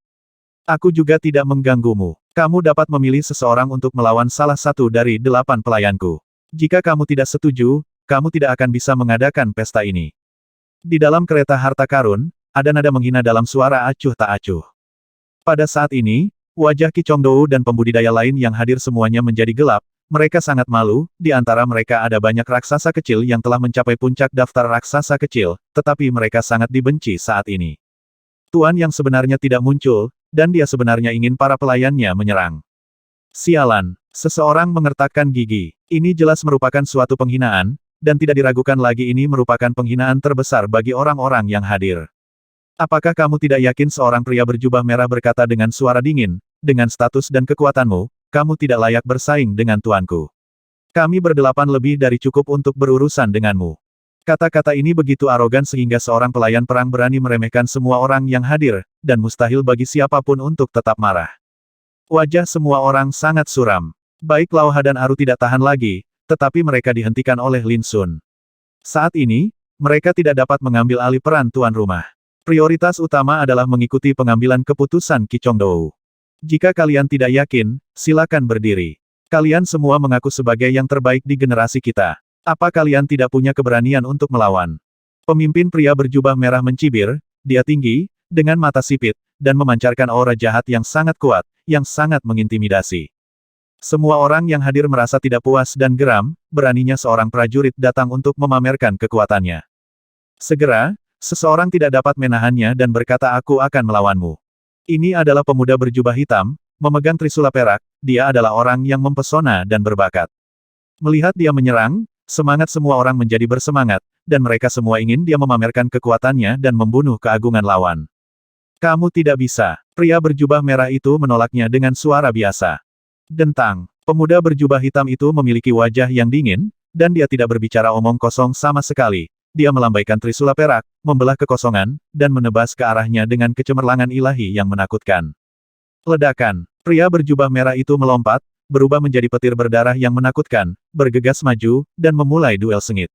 Aku juga tidak mengganggumu. Kamu dapat memilih seseorang untuk melawan salah satu dari 8 pelayanku. Jika kamu tidak setuju, kamu tidak akan bisa mengadakan pesta ini. Di dalam kereta harta karun, ada nada menghina dalam suara acuh tak acuh. Pada saat ini, wajah Qi Chongdou dan pembudidaya lain yang hadir semuanya menjadi gelap, mereka sangat malu, di antara mereka ada banyak raksasa kecil yang telah mencapai puncak daftar raksasa kecil, tetapi mereka sangat dibenci saat ini. Tuan yang sebenarnya tidak muncul, dan dia sebenarnya ingin para pelayannya menyerang. Sialan, seseorang mengertakkan gigi. Ini jelas merupakan suatu penghinaan, dan tidak diragukan lagi ini merupakan penghinaan terbesar bagi orang-orang yang hadir. Apakah kamu tidak yakin seorang pria berjubah merah berkata dengan suara dingin, dengan status dan kekuatanmu, kamu tidak layak bersaing dengan tuanku. Kami berdelapan lebih dari cukup untuk berurusan denganmu. Kata-kata ini begitu arogan sehingga seorang pelayan perang berani meremehkan semua orang yang hadir, dan mustahil bagi siapapun untuk tetap marah. Wajah semua orang sangat suram. Baik Lauha dan Aru tidak tahan lagi, tetapi mereka dihentikan oleh Lin Sun. Saat ini, mereka tidak dapat mengambil alih peran tuan rumah. Prioritas utama adalah mengikuti pengambilan keputusan Qi Chongdou. Jika kalian tidak yakin, silakan berdiri. Kalian semua mengaku sebagai yang terbaik di generasi kita. Apa kalian tidak punya keberanian untuk melawan? Pemimpin pria berjubah merah mencibir, dia tinggi, dengan mata sipit, dan memancarkan aura jahat yang sangat kuat, yang sangat mengintimidasi. Semua orang yang hadir merasa tidak puas dan geram, beraninya seorang prajurit datang untuk memamerkan kekuatannya. Segera, seseorang tidak dapat menahannya dan berkata aku akan melawanmu. Ini adalah pemuda berjubah hitam, memegang trisula perak, dia adalah orang yang mempesona dan berbakat. Melihat dia menyerang, semangat semua orang menjadi bersemangat, dan mereka semua ingin dia memamerkan kekuatannya dan membunuh keagungan lawan. Kamu tidak bisa, pria berjubah merah itu menolaknya dengan suara biasa. Dentang, pemuda berjubah hitam itu memiliki wajah yang dingin, dan dia tidak berbicara omong kosong sama sekali. Dia melambaikan trisula perak, membelah kekosongan, dan menebas ke arahnya dengan kecemerlangan ilahi yang menakutkan. Ledakan, pria berjubah merah itu melompat, berubah menjadi petir berdarah yang menakutkan, bergegas maju, dan memulai duel sengit.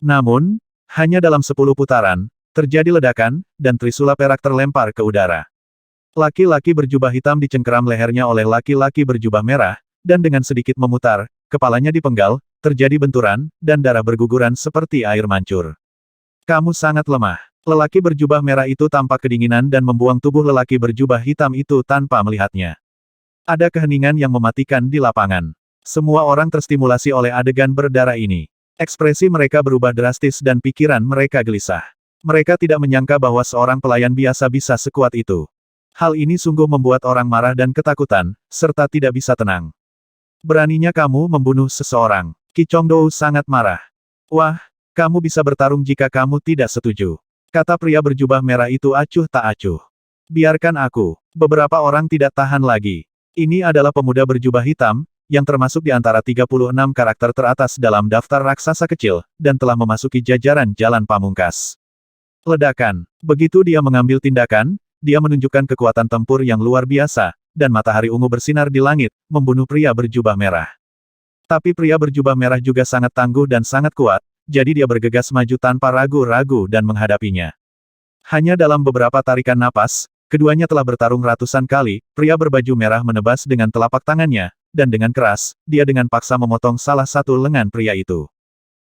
Namun, hanya dalam 10 putaran, terjadi ledakan, dan trisula perak terlempar ke udara. Laki-laki berjubah hitam dicengkeram lehernya oleh laki-laki berjubah merah, dan dengan sedikit memutar, kepalanya dipenggal, terjadi benturan, dan darah berguguran seperti air mancur. Kamu sangat lemah. Lelaki berjubah merah itu tampak kedinginan dan membuang tubuh lelaki berjubah hitam itu tanpa melihatnya. Ada keheningan yang mematikan di lapangan. Semua orang terstimulasi oleh adegan berdarah ini. Ekspresi mereka berubah drastis dan pikiran mereka gelisah. Mereka tidak menyangka bahwa seorang pelayan biasa bisa sekuat itu. Hal ini sungguh membuat orang marah dan ketakutan, serta tidak bisa tenang. Beraninya kamu membunuh seseorang. Qi Chongdou sangat marah. Wah, kamu bisa bertarung jika kamu tidak setuju. Kata pria berjubah merah itu acuh tak acuh. Biarkan aku. Beberapa orang tidak tahan lagi. Ini adalah pemuda berjubah hitam, yang termasuk di antara 36 karakter teratas dalam daftar raksasa kecil, dan telah memasuki jajaran jalan pamungkas. Ledakan. Begitu dia mengambil tindakan, dia menunjukkan kekuatan tempur yang luar biasa, dan matahari ungu bersinar di langit, membunuh pria berjubah merah. Tapi pria berjubah merah juga sangat tangguh dan sangat kuat, jadi dia bergegas maju tanpa ragu-ragu dan menghadapinya. Hanya dalam beberapa tarikan napas, keduanya telah bertarung ratusan kali, pria berbaju merah menebas dengan telapak tangannya, dan dengan keras, dia dengan paksa memotong salah satu lengan pria itu.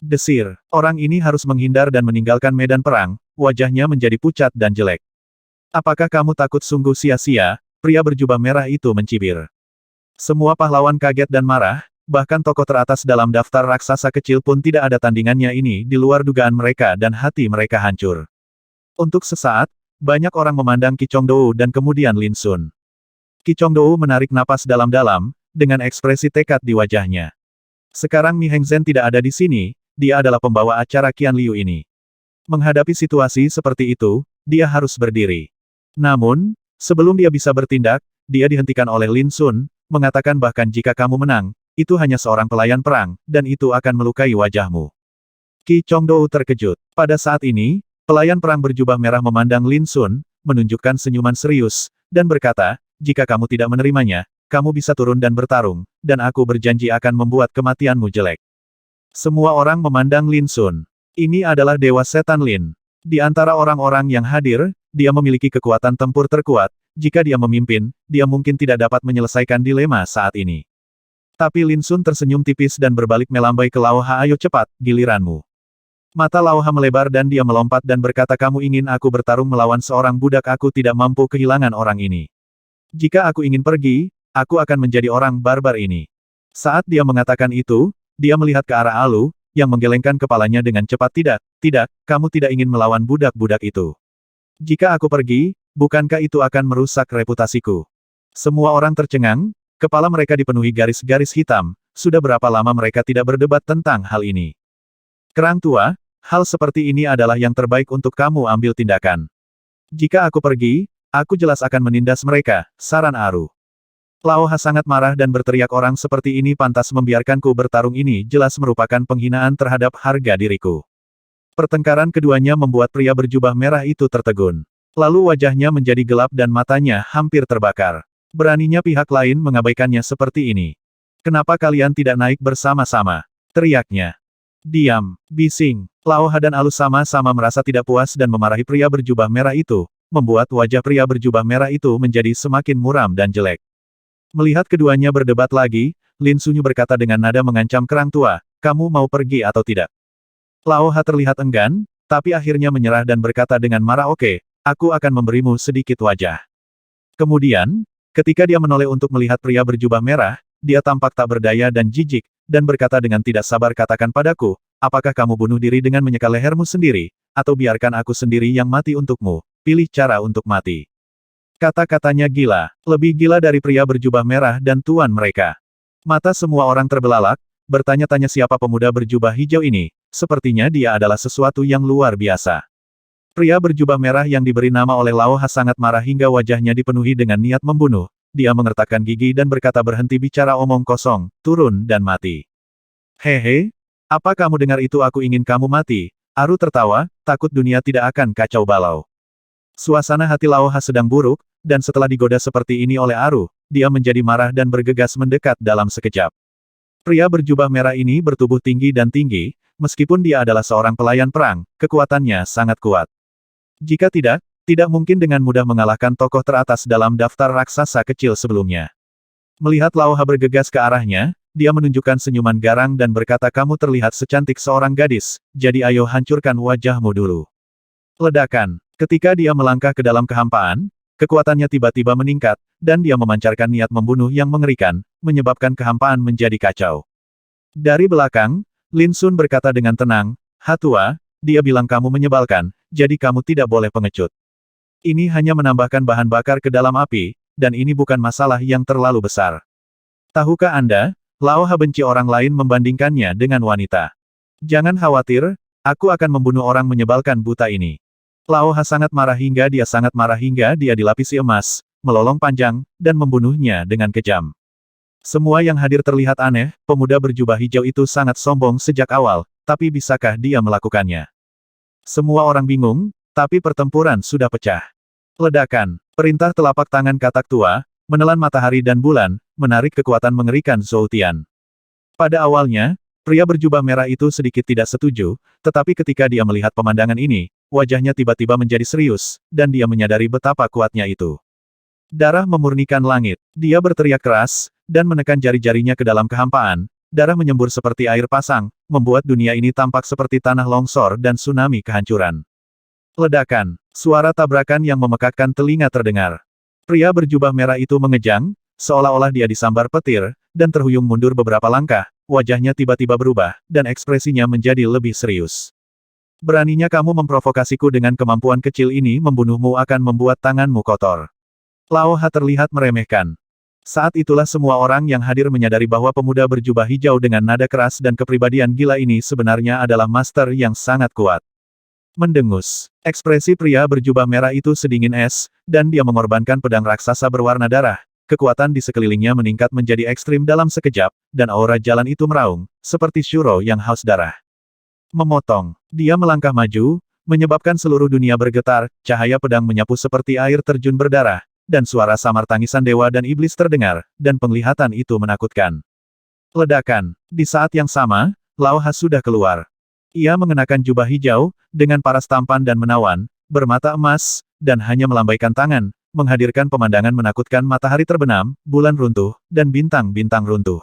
Desir, orang ini harus menghindar dan meninggalkan medan perang, wajahnya menjadi pucat dan jelek. Apakah kamu takut sungguh sia-sia? Pria berjubah merah itu mencibir. Semua pahlawan kaget dan marah, bahkan tokoh teratas dalam daftar raksasa kecil pun tidak ada tandingannya ini di luar dugaan mereka dan hati mereka hancur. Untuk sesaat, banyak orang memandang Qi Chongdou dan kemudian Lin Sun. Qi Chongdou menarik napas dalam-dalam, dengan ekspresi tekad di wajahnya. Sekarang Mi Hengzhen tidak ada di sini, dia adalah pembawa acara Qian Liu ini. Menghadapi situasi seperti itu, dia harus berdiri. Namun, sebelum dia bisa bertindak, dia dihentikan oleh Lin Sun, mengatakan bahkan jika kamu menang, itu hanya seorang pelayan perang, dan itu akan melukai wajahmu. Qi Chongdou terkejut. Pada saat ini, pelayan perang berjubah merah memandang Lin Sun, menunjukkan senyuman serius, dan berkata, jika kamu tidak menerimanya, kamu bisa turun dan bertarung, dan aku berjanji akan membuat kematianmu jelek. Semua orang memandang Lin Sun. Ini adalah Dewa Setan Lin. Di antara orang-orang yang hadir, dia memiliki kekuatan tempur terkuat, jika dia memimpin, dia mungkin tidak dapat menyelesaikan dilema saat ini. Tapi Lin Sun tersenyum tipis dan berbalik melambai ke Lauha. Ayo cepat, giliranmu. Mata Lauha melebar dan dia melompat dan berkata kamu ingin aku bertarung melawan seorang budak aku tidak mampu kehilangan orang ini. Jika aku ingin pergi, aku akan menjadi orang barbar ini. Saat dia mengatakan itu, dia melihat ke arah Alu, yang menggelengkan kepalanya dengan cepat tidak, kamu tidak ingin melawan budak-budak itu. Jika aku pergi, bukankah itu akan merusak reputasiku? Semua orang tercengang, kepala mereka dipenuhi garis-garis hitam, sudah berapa lama mereka tidak berdebat tentang hal ini. Kerang tua, hal seperti ini adalah yang terbaik untuk kamu ambil tindakan. Jika aku pergi, aku jelas akan menindas mereka, saran Aru. Lauha sangat marah dan berteriak orang seperti ini pantas membiarkanku bertarung ini jelas merupakan penghinaan terhadap harga diriku. Pertengkaran keduanya membuat pria berjubah merah itu tertegun. Lalu wajahnya menjadi gelap dan matanya hampir terbakar. Beraninya pihak lain mengabaikannya seperti ini. Kenapa kalian tidak naik bersama-sama? Teriaknya. Diam, bising. Lao Ha dan Alus sama-sama merasa tidak puas dan memarahi pria berjubah merah itu, membuat wajah pria berjubah merah itu menjadi semakin muram dan jelek. Melihat keduanya berdebat lagi, Lin Sunyu berkata dengan nada mengancam kerang tua, kamu mau pergi atau tidak? Lao Ha terlihat enggan, tapi akhirnya menyerah dan berkata dengan marah oke, aku akan memberimu sedikit wajah. Kemudian, ketika dia menoleh untuk melihat pria berjubah merah, dia tampak tak berdaya dan jijik, dan berkata dengan tidak sabar katakan padaku, apakah kamu bunuh diri dengan menyeka lehermu sendiri, atau biarkan aku sendiri yang mati untukmu, pilih cara untuk mati. Kata-katanya gila, lebih gila dari pria berjubah merah dan tuan mereka. Mata semua orang terbelalak, bertanya-tanya siapa pemuda berjubah hijau ini, sepertinya dia adalah sesuatu yang luar biasa. Pria berjubah merah yang diberi nama oleh Lao Ha sangat marah hingga wajahnya dipenuhi dengan niat membunuh. Dia mengertakkan gigi dan berkata berhenti bicara omong kosong, turun dan mati. Hehe, apa kamu dengar itu aku ingin kamu mati? Aru tertawa, takut dunia tidak akan kacau balau. Suasana hati Lao Ha sedang buruk, dan setelah digoda seperti ini oleh Aru, dia menjadi marah dan bergegas mendekat dalam sekejap. Pria berjubah merah ini bertubuh tinggi dan tinggi, meskipun dia adalah seorang pelayan perang, kekuatannya sangat kuat. Jika tidak mungkin dengan mudah mengalahkan tokoh teratas dalam daftar raksasa kecil sebelumnya. Melihat Lao Ha bergegas ke arahnya, dia menunjukkan senyuman garang dan berkata kamu terlihat secantik seorang gadis, jadi ayo hancurkan wajahmu dulu. Ledakan. Ketika dia melangkah ke dalam kehampaan, kekuatannya tiba-tiba meningkat, dan dia memancarkan niat membunuh yang mengerikan, menyebabkan kehampaan menjadi kacau. Dari belakang, Lin Sun berkata dengan tenang, Hatua, dia bilang kamu menyebalkan, jadi kamu tidak boleh pengecut. Ini hanya menambahkan bahan bakar ke dalam api, dan ini bukan masalah yang terlalu besar. Tahukah Anda, Lao Ha benci orang lain membandingkannya dengan wanita. Jangan khawatir, aku akan membunuh orang menyebalkan buta ini. Lao Ha sangat marah hingga dia dilapisi emas, melolong panjang, dan membunuhnya dengan kejam. Semua yang hadir terlihat aneh, pemuda berjubah hijau itu sangat sombong sejak awal, tapi bisakah dia melakukannya? Semua orang bingung, tapi pertempuran sudah pecah. Ledakan, perintah telapak tangan katak tua, menelan matahari dan bulan, menarik kekuatan mengerikan Zhou Tian. Pada awalnya, pria berjubah merah itu sedikit tidak setuju, tetapi ketika dia melihat pemandangan ini, wajahnya tiba-tiba menjadi serius, dan dia menyadari betapa kuatnya itu. Darah memurnikan langit. Dia berteriak keras, dan menekan jari-jarinya ke dalam kehampaan. Darah menyembur seperti air pasang, membuat dunia ini tampak seperti tanah longsor dan tsunami kehancuran. Ledakan. Suara tabrakan yang memekakkan telinga terdengar. Pria berjubah merah itu mengejang, seolah-olah dia disambar petir, dan terhuyung mundur beberapa langkah, wajahnya tiba-tiba berubah, dan ekspresinya menjadi lebih serius. Beraninya kamu memprovokasiku dengan kemampuan kecil ini membunuhmu akan membuat tanganmu kotor. Lao Ha terlihat meremehkan. Saat itulah semua orang yang hadir menyadari bahwa pemuda berjubah hijau dengan nada keras dan kepribadian gila ini sebenarnya adalah master yang sangat kuat. Mendengus. Ekspresi pria berjubah merah itu sedingin es, dan dia mengorbankan pedang raksasa berwarna darah. Kekuatan di sekelilingnya meningkat menjadi ekstrim dalam sekejap, dan aura jalan itu meraung, seperti Shuro yang haus darah. Memotong. Dia melangkah maju, menyebabkan seluruh dunia bergetar, cahaya pedang menyapu seperti air terjun berdarah, dan suara samar tangisan dewa dan iblis terdengar, dan penglihatan itu menakutkan. Ledakan. Di saat yang sama, Lao Ha sudah keluar. Ia mengenakan jubah hijau, dengan paras tampan dan menawan, bermata emas, dan hanya melambaikan tangan, menghadirkan pemandangan menakutkan matahari terbenam, bulan runtuh, dan bintang-bintang runtuh.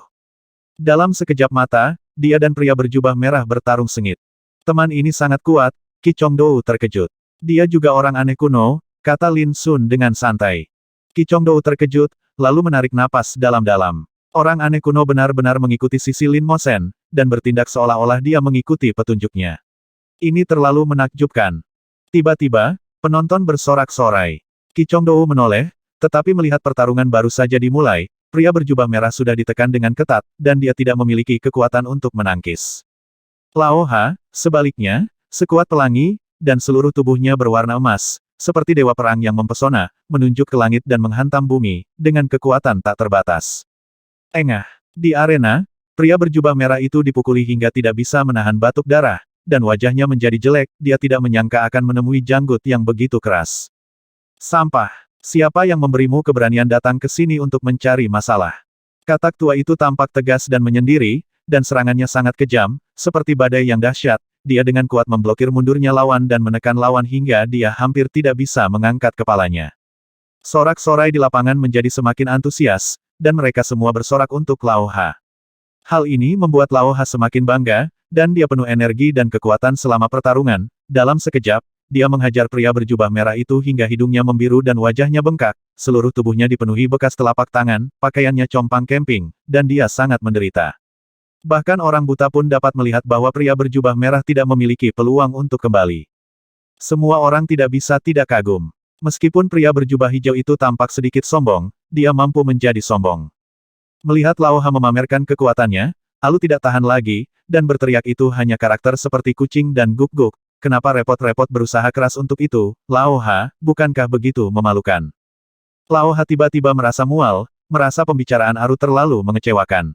Dalam sekejap mata, dia dan pria berjubah merah bertarung sengit. Teman ini sangat kuat, Qi Chongdou terkejut. Dia juga orang aneh kuno, kata Lin Sun dengan santai. Qi Chongdou terkejut, lalu menarik napas dalam-dalam. Orang aneh kuno benar-benar mengikuti sisi Lin Mosen, dan bertindak seolah-olah dia mengikuti petunjuknya. Ini terlalu menakjubkan. Tiba-tiba, penonton bersorak-sorai. Qi Chongdou menoleh, tetapi melihat pertarungan baru saja dimulai, pria berjubah merah sudah ditekan dengan ketat, dan dia tidak memiliki kekuatan untuk menangkis. Lao Ha, sebaliknya, sekuat pelangi, dan seluruh tubuhnya berwarna emas, seperti dewa perang yang mempesona, menunjuk ke langit dan menghantam bumi, dengan kekuatan tak terbatas. Engah. Di arena, pria berjubah merah itu dipukuli hingga tidak bisa menahan batuk darah, dan wajahnya menjadi jelek, dia tidak menyangka akan menemui janggut yang begitu keras. Sampah. Siapa yang memberimu keberanian datang ke sini untuk mencari masalah? Katak tua itu tampak tegas dan menyendiri, dan serangannya sangat kejam, seperti badai yang dahsyat. Dia dengan kuat memblokir mundurnya lawan dan menekan lawan hingga dia hampir tidak bisa mengangkat kepalanya. Sorak-sorai di lapangan menjadi semakin antusias, dan mereka semua bersorak untuk Lao Ha. Hal ini membuat Lao Ha semakin bangga, dan dia penuh energi dan kekuatan selama pertarungan. Dalam sekejap, dia menghajar pria berjubah merah itu hingga hidungnya membiru dan wajahnya bengkak, seluruh tubuhnya dipenuhi bekas telapak tangan, pakaiannya compang-camping, dan dia sangat menderita. Bahkan orang buta pun dapat melihat bahwa pria berjubah merah tidak memiliki peluang untuk kembali. Semua orang tidak bisa tidak kagum. Meskipun pria berjubah hijau itu tampak sedikit sombong, dia mampu menjadi sombong. Melihat Lao Ha memamerkan kekuatannya, Alu tidak tahan lagi, dan berteriak itu hanya karakter seperti kucing dan guk-guk. Kenapa repot-repot berusaha keras untuk itu, Lao Ha, bukankah begitu memalukan? Lao Ha tiba-tiba merasa mual, merasa pembicaraan Aru terlalu mengecewakan.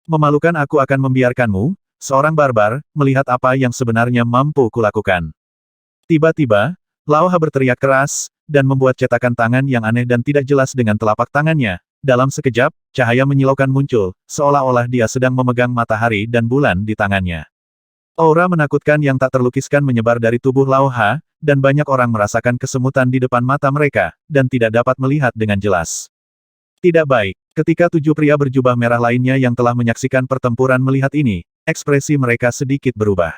Memalukan, aku akan membiarkanmu, seorang barbar, melihat apa yang sebenarnya mampu kulakukan. Tiba-tiba, Lao Ha berteriak keras, dan membuat cetakan tangan yang aneh dan tidak jelas dengan telapak tangannya. Dalam sekejap, cahaya menyilaukan muncul, seolah-olah dia sedang memegang matahari dan bulan di tangannya. Aura menakutkan yang tak terlukiskan menyebar dari tubuh Lao Ha, dan banyak orang merasakan kesemutan di depan mata mereka, dan tidak dapat melihat dengan jelas. Tidak baik. Ketika 7 pria berjubah merah lainnya yang telah menyaksikan pertempuran melihat ini, ekspresi mereka sedikit berubah.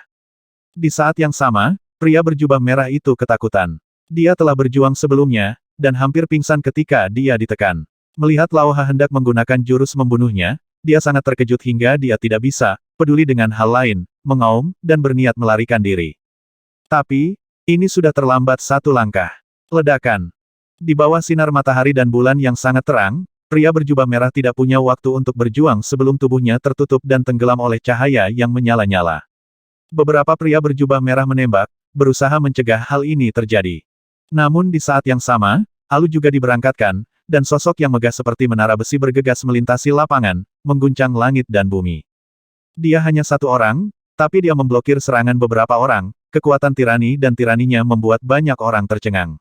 Di saat yang sama, pria berjubah merah itu ketakutan. Dia telah berjuang sebelumnya, dan hampir pingsan ketika dia ditekan. Melihat Lao Ha hendak menggunakan jurus membunuhnya, dia sangat terkejut hingga dia tidak bisa peduli dengan hal lain, mengaum, dan berniat melarikan diri. Tapi, ini sudah terlambat satu langkah. Ledakan. Di bawah sinar matahari dan bulan yang sangat terang, pria berjubah merah tidak punya waktu untuk berjuang sebelum tubuhnya tertutup dan tenggelam oleh cahaya yang menyala-nyala. Beberapa pria berjubah merah menembak, berusaha mencegah hal ini terjadi. Namun di saat yang sama, Alu juga diberangkatkan, dan sosok yang megah seperti menara besi bergegas melintasi lapangan, mengguncang langit dan bumi. Dia hanya satu orang, tapi dia memblokir serangan beberapa orang, kekuatan tirani dan tiraninya membuat banyak orang tercengang.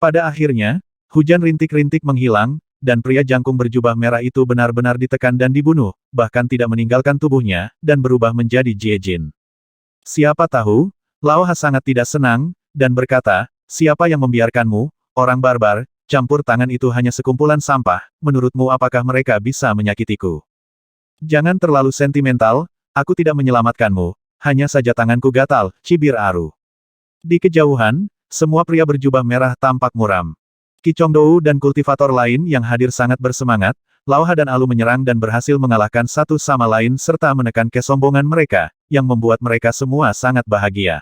Pada akhirnya, hujan rintik-rintik menghilang, dan pria jangkung berjubah merah itu benar-benar ditekan dan dibunuh, bahkan tidak meninggalkan tubuhnya, dan berubah menjadi Jie Jin. Siapa tahu, Lao Ha sangat tidak senang, dan berkata, siapa yang membiarkanmu, orang barbar, campur tangan itu hanya sekumpulan sampah, menurutmu apakah mereka bisa menyakitiku? Jangan terlalu sentimental, aku tidak menyelamatkanmu, hanya saja tanganku gatal, cibir Aru. Di kejauhan, semua pria berjubah merah tampak muram. Qi Chongdou dan kultivator lain yang hadir sangat bersemangat, Lao Ha dan Alu menyerang dan berhasil mengalahkan satu sama lain serta menekan kesombongan mereka, yang membuat mereka semua sangat bahagia.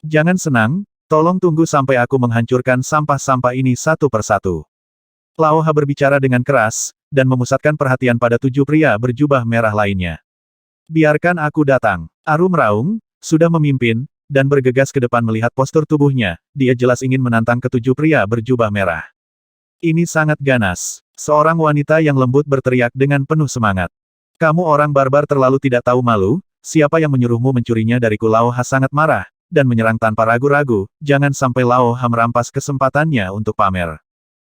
Jangan senang, tolong tunggu sampai aku menghancurkan sampah-sampah ini satu persatu. Lao Ha berbicara dengan keras, dan memusatkan perhatian pada 7 pria berjubah merah lainnya. Biarkan aku datang. Aru meraung, sudah memimpin, dan bergegas ke depan melihat postur tubuhnya, dia jelas ingin menantang ke-7 pria berjubah merah. Ini sangat ganas. Seorang wanita yang lembut berteriak dengan penuh semangat. Kamu orang barbar terlalu tidak tahu malu, siapa yang menyuruhmu mencurinya dariku? Lao Ha sangat marah, dan menyerang tanpa ragu-ragu, jangan sampai Lao Ha merampas kesempatannya untuk pamer.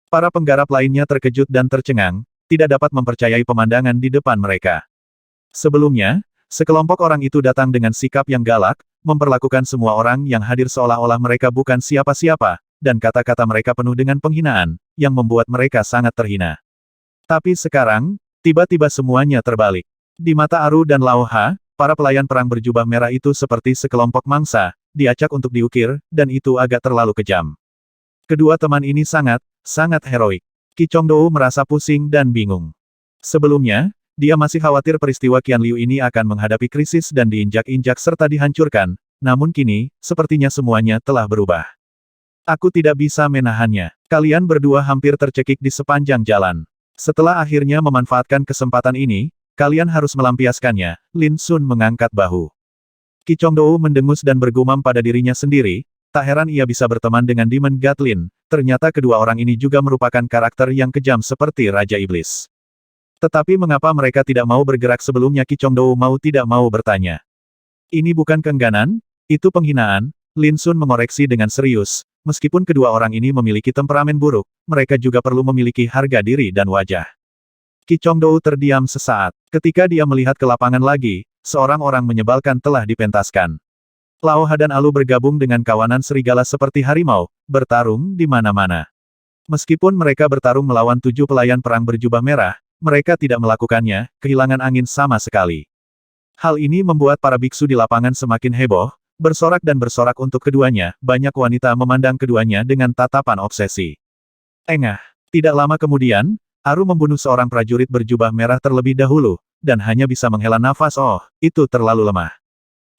Para penggarap lainnya terkejut dan tercengang, tidak dapat mempercayai pemandangan di depan mereka. Sebelumnya, sekelompok orang itu datang dengan sikap yang galak, memperlakukan semua orang yang hadir seolah-olah mereka bukan siapa-siapa, dan kata-kata mereka penuh dengan penghinaan, yang membuat mereka sangat terhina. Tapi sekarang, tiba-tiba semuanya terbalik. Di mata Aru dan Lao Ha, para pelayan perang berjubah merah itu seperti sekelompok mangsa, diacak untuk diukir, dan itu agak terlalu kejam. Kedua teman ini sangat heroik. Qi Chongdou merasa pusing dan bingung. Sebelumnya, dia masih khawatir peristiwa Qian Liu ini akan menghadapi krisis dan diinjak-injak serta dihancurkan, namun kini, sepertinya semuanya telah berubah. Aku tidak bisa menahannya. Kalian berdua hampir tercekik di sepanjang jalan. Setelah akhirnya memanfaatkan kesempatan ini, kalian harus melampiaskannya. Lin Sun mengangkat bahu. Qi Chongdou mendengus dan bergumam pada dirinya sendiri, tak heran ia bisa berteman dengan Demon God Lin, ternyata kedua orang ini juga merupakan karakter yang kejam seperti Raja Iblis. Tetapi mengapa mereka tidak mau bergerak? Sebelumnya Qi Chongdou mau tidak mau bertanya. Ini bukan keengganan, itu penghinaan. Lin Sun mengoreksi dengan serius. Meskipun kedua orang ini memiliki temperamen buruk, mereka juga perlu memiliki harga diri dan wajah. Qi Chongdou terdiam sesaat. Ketika dia melihat ke lapangan lagi, seorang orang menyebalkan telah dipentaskan. Lao Ha dan Alu bergabung dengan kawanan serigala seperti harimau, bertarung di mana-mana. Meskipun mereka bertarung melawan 7 pelayan perang berjubah merah, mereka tidak melakukannya, kehilangan angin sama sekali. Hal ini membuat para biksu di lapangan semakin heboh, bersorak dan bersorak untuk keduanya, banyak wanita memandang keduanya dengan tatapan obsesi. Engah. Tidak lama kemudian, Aru membunuh seorang prajurit berjubah merah terlebih dahulu, dan hanya bisa menghela nafas. Oh, itu terlalu lemah.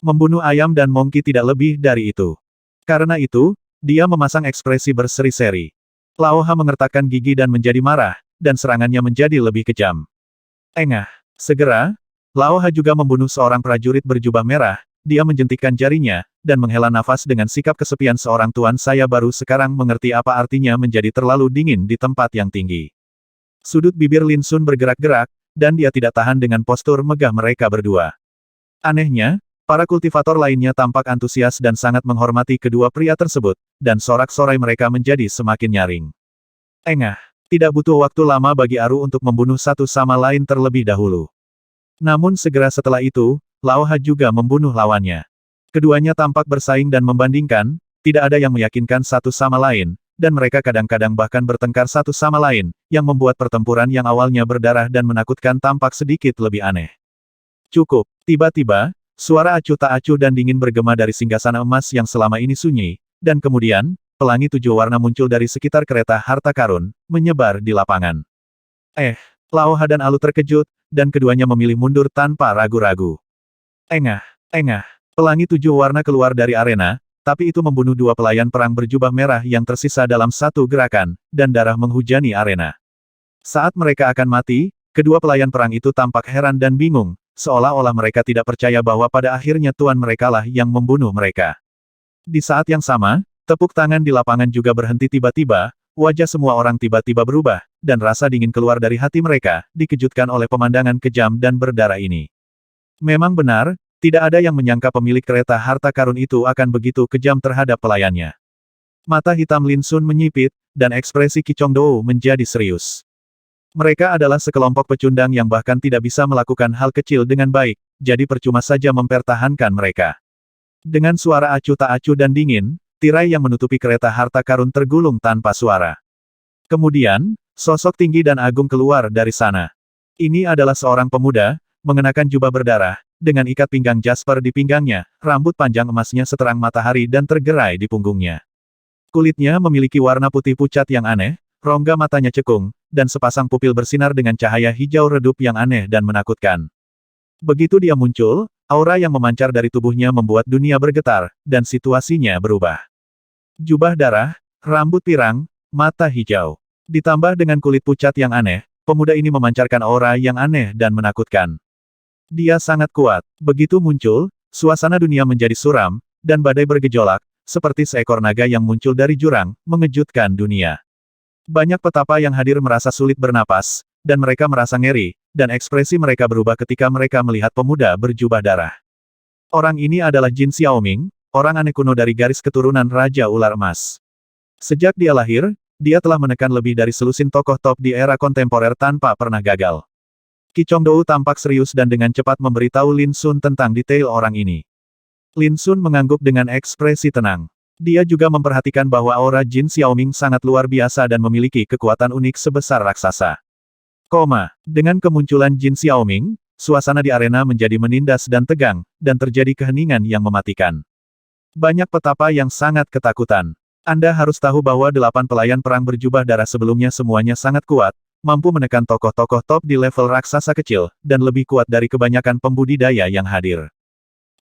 Membunuh ayam dan mongki tidak lebih dari itu. Karena itu, dia memasang ekspresi berseri-seri. Lao Ha mengertakkan gigi dan menjadi marah, dan serangannya menjadi lebih kejam. Engah. Segera, Lao Ha juga membunuh seorang prajurit berjubah merah, dia menjentikkan jarinya, dan menghela nafas dengan sikap kesepian seorang tuan. Saya baru sekarang mengerti apa artinya menjadi terlalu dingin di tempat yang tinggi. Sudut bibir Lin Sun bergerak-gerak, dan dia tidak tahan dengan postur megah mereka berdua. Anehnya, para kultivator lainnya tampak antusias dan sangat menghormati kedua pria tersebut, dan sorak-sorai mereka menjadi semakin nyaring. Engah. Tidak butuh waktu lama bagi Aru untuk membunuh satu sama lain terlebih dahulu. Namun segera setelah itu, Lao Ha juga membunuh lawannya. Keduanya tampak bersaing dan membandingkan, tidak ada yang meyakinkan satu sama lain, dan mereka kadang-kadang bahkan bertengkar satu sama lain, yang membuat pertempuran yang awalnya berdarah dan menakutkan tampak sedikit lebih aneh. Cukup. Tiba-tiba, suara acuh tak acuh dan dingin bergema dari singgasana emas yang selama ini sunyi, dan kemudian, pelangi 7 warna muncul dari sekitar kereta harta karun, menyebar di lapangan. Lao Ha dan Alu terkejut, dan keduanya memilih mundur tanpa ragu-ragu. Engah. Engah. Pelangi 7 warna keluar dari arena, tapi itu membunuh 2 pelayan perang berjubah merah yang tersisa dalam satu gerakan, dan darah menghujani arena. Saat mereka akan mati, kedua pelayan perang itu tampak heran dan bingung, seolah-olah mereka tidak percaya bahwa pada akhirnya tuan merekalah yang membunuh mereka. Di saat yang sama, tepuk tangan di lapangan juga berhenti tiba-tiba, wajah semua orang tiba-tiba berubah, dan rasa dingin keluar dari hati mereka, dikejutkan oleh pemandangan kejam dan berdarah ini. Memang benar, tidak ada yang menyangka pemilik kereta harta karun itu akan begitu kejam terhadap pelayannya. Mata hitam Lin Sun menyipit, dan ekspresi Qi Chongdou menjadi serius. Mereka adalah sekelompok pecundang yang bahkan tidak bisa melakukan hal kecil dengan baik, jadi percuma saja mempertahankan mereka. Dengan suara acuh tak acuh dan dingin, tirai yang menutupi kereta harta karun tergulung tanpa suara. Kemudian, sosok tinggi dan agung keluar dari sana. Ini adalah seorang pemuda, mengenakan jubah berdarah, dengan ikat pinggang jasper di pinggangnya, rambut panjang emasnya seterang matahari dan tergerai di punggungnya. Kulitnya memiliki warna putih pucat yang aneh, rongga matanya cekung, dan sepasang pupil bersinar dengan cahaya hijau redup yang aneh dan menakutkan. Begitu dia muncul, aura yang memancar dari tubuhnya membuat dunia bergetar, dan situasinya berubah. Jubah darah, rambut pirang, mata hijau. Ditambah dengan kulit pucat yang aneh, pemuda ini memancarkan aura yang aneh dan menakutkan. Dia sangat kuat. Begitu muncul, suasana dunia menjadi suram, dan badai bergejolak, seperti seekor naga yang muncul dari jurang, mengejutkan dunia. Banyak petapa yang hadir merasa sulit bernapas, dan mereka merasa ngeri, dan ekspresi mereka berubah ketika mereka melihat pemuda berjubah darah. Orang ini adalah Jin Xiaoming, orang aneh kuno dari garis keturunan Raja Ular Emas. Sejak dia lahir, dia telah menekan lebih dari selusin tokoh top di era kontemporer tanpa pernah gagal. Qi Chongdou tampak serius dan dengan cepat memberitahu Lin Sun tentang detail orang ini. Lin Sun mengangguk dengan ekspresi tenang. Dia juga memperhatikan bahwa aura Jin Xiaoming sangat luar biasa dan memiliki kekuatan unik sebesar raksasa. Dengan kemunculan Jin Xiaoming, suasana di arena menjadi menindas dan tegang, dan terjadi keheningan yang mematikan. Banyak petapa yang sangat ketakutan. Anda harus tahu bahwa 8 pelayan perang berjubah darah sebelumnya semuanya sangat kuat, mampu menekan tokoh-tokoh top di level raksasa kecil, dan lebih kuat dari kebanyakan pembudidaya yang hadir.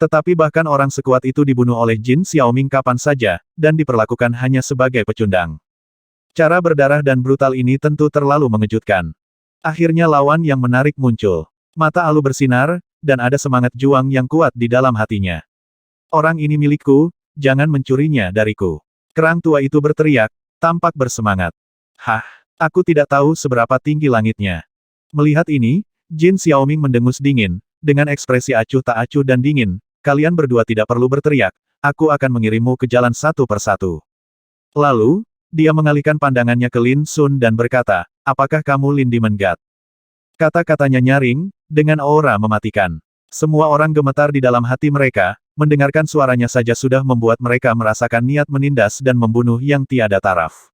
Tetapi bahkan orang sekuat itu dibunuh oleh Jin Xiaoming kapan saja, dan diperlakukan hanya sebagai pecundang. Cara berdarah dan brutal ini tentu terlalu mengejutkan. Akhirnya lawan yang menarik muncul. Mata Alu bersinar, dan ada semangat juang yang kuat di dalam hatinya. Orang ini milikku, jangan mencurinya dariku. Kerang tua itu berteriak, tampak bersemangat. Hah, aku tidak tahu seberapa tinggi langitnya. Melihat ini, Jin Xiaoming mendengus dingin, dengan ekspresi acuh tak acuh dan dingin, kalian berdua tidak perlu berteriak, aku akan mengirimmu ke jalan satu persatu. Lalu, dia mengalihkan pandangannya ke Lin Sun dan berkata, apakah kamu Lin Demon God? Kata-katanya nyaring, dengan aura mematikan. Semua orang gemetar di dalam hati mereka, mendengarkan suaranya saja sudah membuat mereka merasakan niat menindas dan membunuh yang tiada taraf.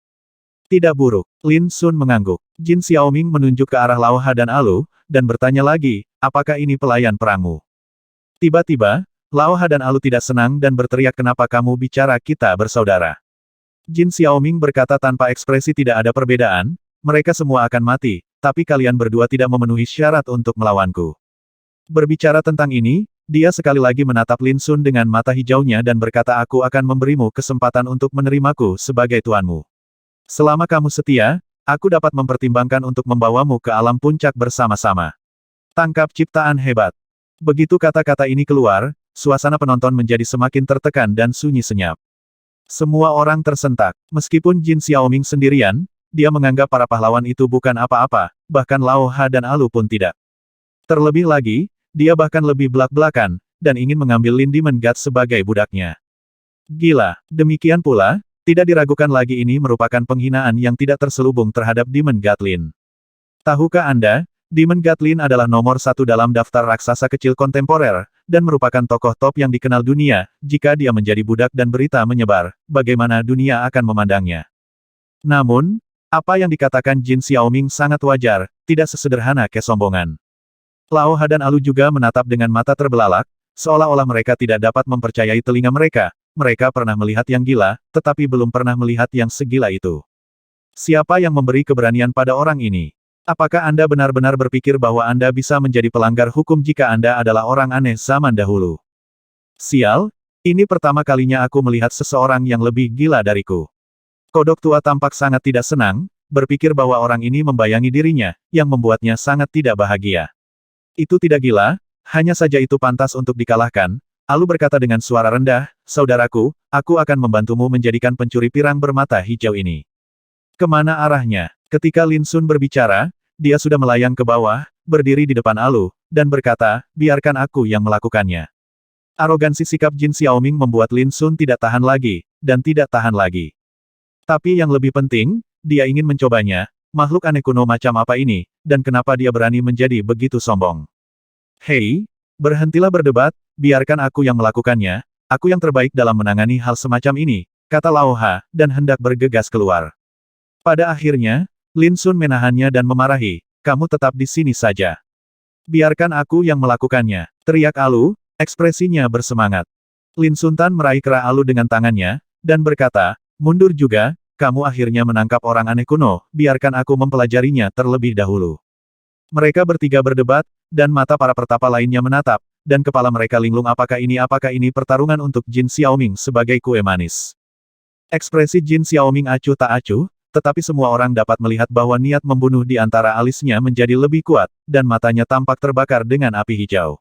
Tidak buruk, Lin Sun mengangguk. Jin Xiaoming menunjuk ke arah Lao Ha dan Alu, dan bertanya lagi, apakah ini pelayan perangmu? Tiba-tiba, Lao Ha dan Alu tidak senang dan berteriak kenapa kamu bicara kita bersaudara. Jin Xiaoming berkata tanpa ekspresi tidak ada perbedaan, mereka semua akan mati, tapi kalian berdua tidak memenuhi syarat untuk melawanku. Berbicara tentang ini, dia sekali lagi menatap Lin Sun dengan mata hijaunya dan berkata aku akan memberimu kesempatan untuk menerimaku sebagai tuanmu. Selama kamu setia, aku dapat mempertimbangkan untuk membawamu ke alam puncak bersama-sama. Tangkap ciptaan hebat. Begitu kata-kata ini keluar, suasana penonton menjadi semakin tertekan dan sunyi senyap. Semua orang tersentak. Meskipun Jin Xiaoming sendirian, dia menganggap para pahlawan itu bukan apa-apa, bahkan Lao Ha dan Alu pun tidak. Terlebih lagi, dia bahkan lebih belak-belakan, dan ingin mengambil Lin Demon God sebagai budaknya. Gila, demikian pula, tidak diragukan lagi ini merupakan penghinaan yang tidak terselubung terhadap Demon God Lin. Tahukah Anda, Demon God Lin adalah nomor satu dalam daftar raksasa kecil kontemporer, dan merupakan tokoh top yang dikenal dunia, jika dia menjadi budak dan berita menyebar, bagaimana dunia akan memandangnya. Namun, apa yang dikatakan Jin Xiaoming sangat wajar, tidak sesederhana kesombongan. Lao Ha dan Alu juga menatap dengan mata terbelalak, seolah-olah mereka tidak dapat mempercayai telinga mereka. Mereka pernah melihat yang gila, tetapi belum pernah melihat yang segila itu. Siapa yang memberi keberanian pada orang ini? Apakah Anda benar-benar berpikir bahwa Anda bisa menjadi pelanggar hukum jika Anda adalah orang aneh zaman dahulu? Sial, ini pertama kalinya aku melihat seseorang yang lebih gila dariku. Kodok tua tampak sangat tidak senang, berpikir bahwa orang ini membayangi dirinya, yang membuatnya sangat tidak bahagia. Itu tidak gila, hanya saja itu pantas untuk dikalahkan. Alu berkata dengan suara rendah, saudaraku, aku akan membantumu menjadikan pencuri pirang bermata hijau ini. Kemana arahnya? Ketika Lin Sun berbicara, dia sudah melayang ke bawah, berdiri di depan Alu, dan berkata, biarkan aku yang melakukannya. Arogansi sikap Jin Xiaoming membuat Lin Sun tidak tahan lagi, dan tidak tahan lagi. Tapi yang lebih penting, dia ingin mencobanya, makhluk aneh kuno macam apa ini, dan kenapa dia berani menjadi begitu sombong. Hei, berhentilah berdebat, biarkan aku yang melakukannya, aku yang terbaik dalam menangani hal semacam ini, kata Lao Ha, dan hendak bergegas keluar. Pada akhirnya, Lin Sun menahannya dan memarahi, kamu tetap di sini saja. Biarkan aku yang melakukannya, teriak Alu, ekspresinya bersemangat. Lin Sun Tan meraih kera Alu dengan tangannya, dan berkata, mundur juga, kamu akhirnya menangkap orang aneh kuno, biarkan aku mempelajarinya terlebih dahulu. Mereka bertiga berdebat, dan mata para pertapa lainnya menatap, dan kepala mereka linglung apakah ini pertarungan untuk Jin Xiaoming sebagai kue manis. Ekspresi Jin Xiaoming acuh tak acuh, tetapi semua orang dapat melihat bahwa niat membunuh di antara alisnya menjadi lebih kuat, dan matanya tampak terbakar dengan api hijau.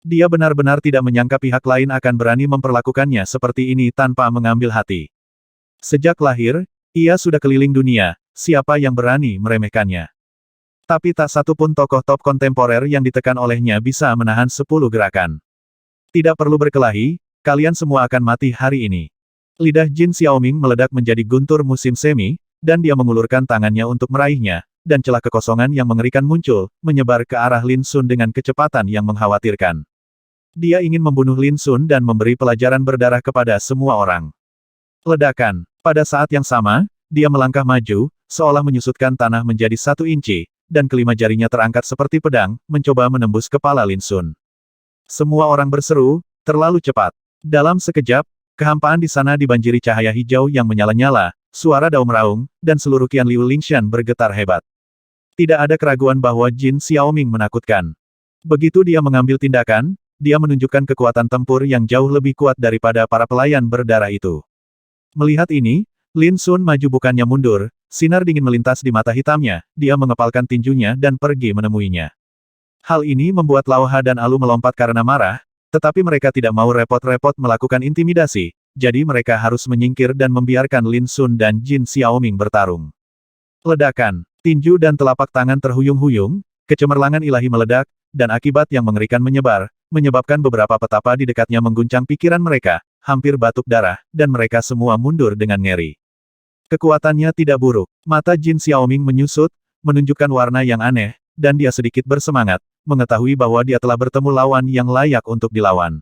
Dia benar-benar tidak menyangka pihak lain akan berani memperlakukannya seperti ini tanpa mengambil hati. Sejak lahir, ia sudah keliling dunia, siapa yang berani meremehkannya? Tapi tak satu pun tokoh top kontemporer yang ditekan olehnya bisa menahan 10 gerakan. Tidak perlu berkelahi, kalian semua akan mati hari ini. Lidah Jin Xiaoming meledak menjadi guntur musim semi, dan dia mengulurkan tangannya untuk meraihnya, dan celah kekosongan yang mengerikan muncul, menyebar ke arah Lin Sun dengan kecepatan yang mengkhawatirkan. Dia ingin membunuh Lin Sun dan memberi pelajaran berdarah kepada semua orang. Ledakan. Pada saat yang sama, dia melangkah maju, seolah menyusutkan tanah menjadi 1 inci, dan kelima jarinya terangkat seperti pedang, mencoba menembus kepala Lin Sun. Semua orang berseru, terlalu cepat. Dalam sekejap, kehampaan di sana dibanjiri cahaya hijau yang menyala-nyala, suara daun meraung, dan seluruh Qian Liu Lingshan bergetar hebat. Tidak ada keraguan bahwa Jin Xiaoming menakutkan. Begitu dia mengambil tindakan, dia menunjukkan kekuatan tempur yang jauh lebih kuat daripada para pelayan berdarah itu. Melihat ini, Lin Sun maju bukannya mundur, sinar dingin melintas di mata hitamnya, dia mengepalkan tinjunya dan pergi menemuinya. Hal ini membuat Lao Ha dan Alu melompat karena marah, tetapi mereka tidak mau repot-repot melakukan intimidasi, jadi mereka harus menyingkir dan membiarkan Lin Sun dan Jin Xiaoming bertarung. Ledakan, tinju dan telapak tangan terhuyung-huyung, kecemerlangan ilahi meledak, dan akibat yang mengerikan menyebar, menyebabkan beberapa petapa di dekatnya mengguncang pikiran mereka, hampir batuk darah, dan mereka semua mundur dengan ngeri. Kekuatannya tidak buruk. Mata Jin Xiaoming menyusut, menunjukkan warna yang aneh, dan dia sedikit bersemangat, mengetahui bahwa dia telah bertemu lawan yang layak untuk dilawan.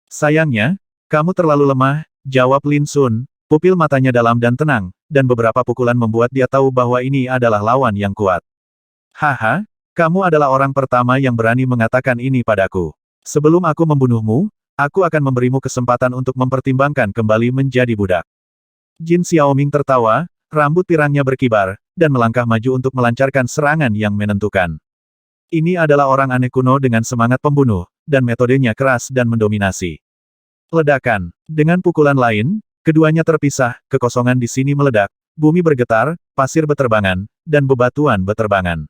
Sayangnya, kamu terlalu lemah, jawab Lin Sun, pupil matanya dalam dan tenang, dan beberapa pukulan membuat dia tahu bahwa ini adalah lawan yang kuat. Haha, kamu adalah orang pertama yang berani mengatakan ini padaku. Sebelum aku membunuhmu, aku akan memberimu kesempatan untuk mempertimbangkan kembali menjadi budak. Jin Xiaoming tertawa, rambut pirangnya berkibar, dan melangkah maju untuk melancarkan serangan yang menentukan. Ini adalah orang aneh kuno dengan semangat pembunuh, dan metodenya keras dan mendominasi. Ledakan. Dengan pukulan lain, keduanya terpisah, kekosongan di sini meledak, bumi bergetar, pasir beterbangan, dan bebatuan beterbangan.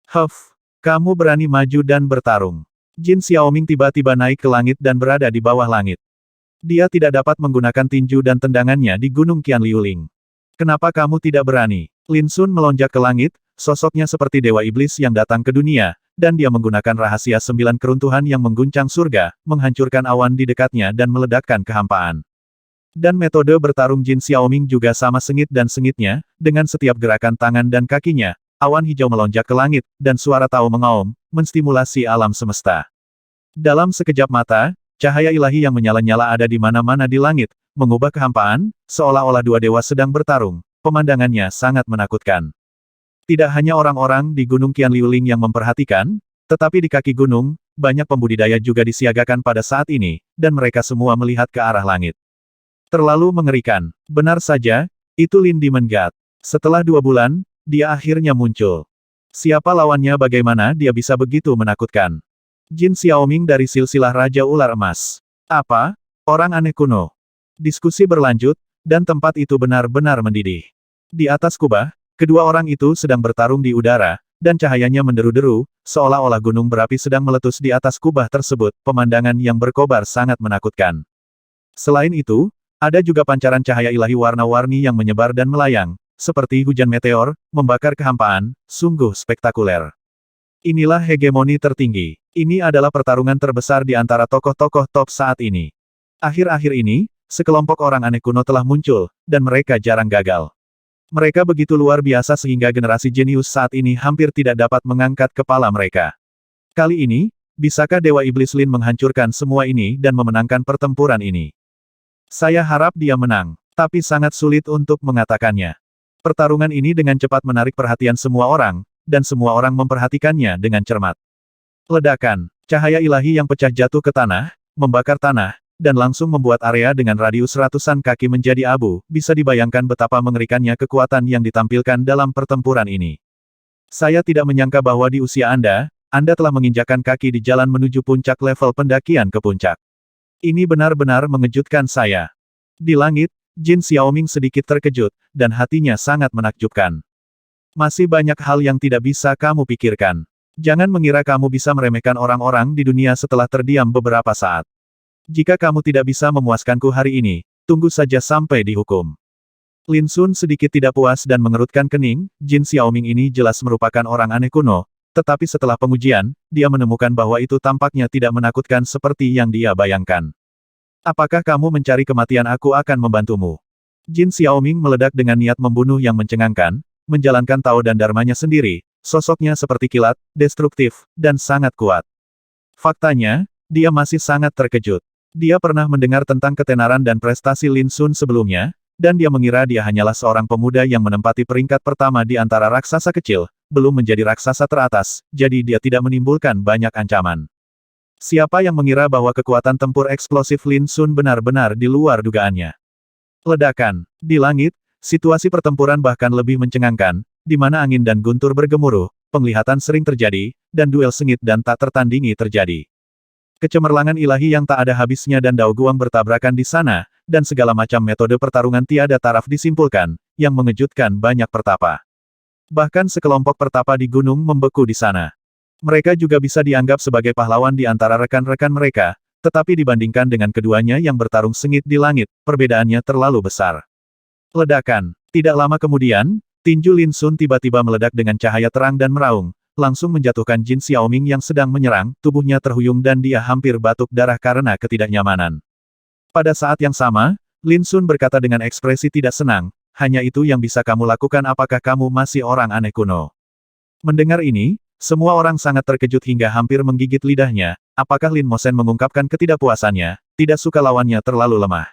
Huff, kamu berani maju dan bertarung. Jin Xiaoming tiba-tiba naik ke langit dan berada di bawah langit. Dia tidak dapat menggunakan tinju dan tendangannya di Gunung Qianliuling. Kenapa kamu tidak berani? Lin Sun melonjak ke langit, sosoknya seperti dewa iblis yang datang ke dunia, dan dia menggunakan rahasia 9 keruntuhan yang mengguncang surga, menghancurkan awan di dekatnya dan meledakkan kehampaan. Dan metode bertarung Jin Xiaoming juga sama sengit dan sengitnya, dengan setiap gerakan tangan dan kakinya, awan hijau melonjak ke langit, dan suara tahu mengaum, menstimulasi alam semesta. Dalam sekejap mata, cahaya ilahi yang menyala-nyala ada di mana-mana di langit, mengubah kehampaan, seolah-olah dua dewa sedang bertarung. Pemandangannya sangat menakutkan. Tidak hanya orang-orang di Gunung Qianliuling yang memperhatikan, tetapi di kaki gunung, banyak pembudidaya juga disiagakan pada saat ini, dan mereka semua melihat ke arah langit. Terlalu mengerikan. Benar saja, itu Lin Demon God. Setelah 2 bulan, dia akhirnya muncul. Siapa lawannya, bagaimana dia bisa begitu menakutkan? Jin Xiaoming dari silsilah Raja Ular Emas. Apa? Orang aneh kuno. Diskusi berlanjut, dan tempat itu benar-benar mendidih. Di atas kubah, kedua orang itu sedang bertarung di udara, dan cahayanya menderu-deru, seolah-olah gunung berapi sedang meletus di atas kubah tersebut, pemandangan yang berkobar sangat menakutkan. Selain itu, ada juga pancaran cahaya ilahi warna-warni yang menyebar dan melayang, seperti hujan meteor, membakar kehampaan, sungguh spektakuler. Inilah hegemoni tertinggi. Ini adalah pertarungan terbesar di antara tokoh-tokoh top saat ini. Akhir-akhir ini, sekelompok orang aneh kuno telah muncul, dan mereka jarang gagal. Mereka begitu luar biasa sehingga generasi jenius saat ini hampir tidak dapat mengangkat kepala mereka. Kali ini, bisakah Dewa Iblis Lin menghancurkan semua ini dan memenangkan pertempuran ini? Saya harap dia menang, tapi sangat sulit untuk mengatakannya. Pertarungan ini dengan cepat menarik perhatian semua orang, dan semua orang memperhatikannya dengan cermat. Ledakan, cahaya ilahi yang pecah jatuh ke tanah, membakar tanah, dan langsung membuat area dengan radius ratusan kaki menjadi abu, bisa dibayangkan betapa mengerikannya kekuatan yang ditampilkan dalam pertempuran ini. Saya tidak menyangka bahwa di usia Anda telah menginjakkan kaki di jalan menuju puncak level pendakian ke puncak. Ini benar-benar mengejutkan saya. Di langit, Jin Xiaoming sedikit terkejut, dan hatinya sangat menakjubkan. Masih banyak hal yang tidak bisa kamu pikirkan. Jangan mengira kamu bisa meremehkan orang-orang di dunia setelah terdiam beberapa saat. Jika kamu tidak bisa memuaskanku hari ini, tunggu saja sampai dihukum. Lin Sun sedikit tidak puas dan mengerutkan kening, Jin Xiaoming ini jelas merupakan orang aneh kuno, tetapi setelah pengujian, dia menemukan bahwa itu tampaknya tidak menakutkan seperti yang dia bayangkan. Apakah kamu mencari kematian? Aku akan membantumu. Jin Xiaoming meledak dengan niat membunuh yang mencengangkan, menjalankan Tao dan dharmanya sendiri, sosoknya seperti kilat, destruktif, dan sangat kuat. Faktanya, dia masih sangat terkejut. Dia pernah mendengar tentang ketenaran dan prestasi Lin Sun sebelumnya, dan dia mengira dia hanyalah seorang pemuda yang menempati peringkat pertama di antara raksasa kecil, belum menjadi raksasa teratas, jadi dia tidak menimbulkan banyak ancaman. Siapa yang mengira bahwa kekuatan tempur eksplosif Lin Sun benar-benar di luar dugaannya? Ledakan. Di langit, situasi pertempuran bahkan lebih mencengangkan, di mana angin dan guntur bergemuruh, penglihatan sering terjadi, dan duel sengit dan tak tertandingi terjadi. Kecemerlangan ilahi yang tak ada habisnya dan Dao Guang bertabrakan di sana, dan segala macam metode pertarungan tiada taraf disimpulkan, yang mengejutkan banyak pertapa. Bahkan sekelompok pertapa di gunung membeku di sana. Mereka juga bisa dianggap sebagai pahlawan di antara rekan-rekan mereka, tetapi dibandingkan dengan keduanya yang bertarung sengit di langit, perbedaannya terlalu besar. Ledakan. Tidak lama kemudian, tinju Lin Sun tiba-tiba meledak dengan cahaya terang dan meraung, langsung menjatuhkan Jin Xiaoming yang sedang menyerang, tubuhnya terhuyung dan dia hampir batuk darah karena ketidaknyamanan. Pada saat yang sama, Lin Sun berkata dengan ekspresi tidak senang, hanya itu yang bisa kamu lakukan? Apakah kamu masih orang aneh kuno? Mendengar ini, Semua orang sangat terkejut hingga hampir menggigit lidahnya. Apakah Lin Mosen mengungkapkan ketidakpuasannya, tidak suka lawannya terlalu lemah?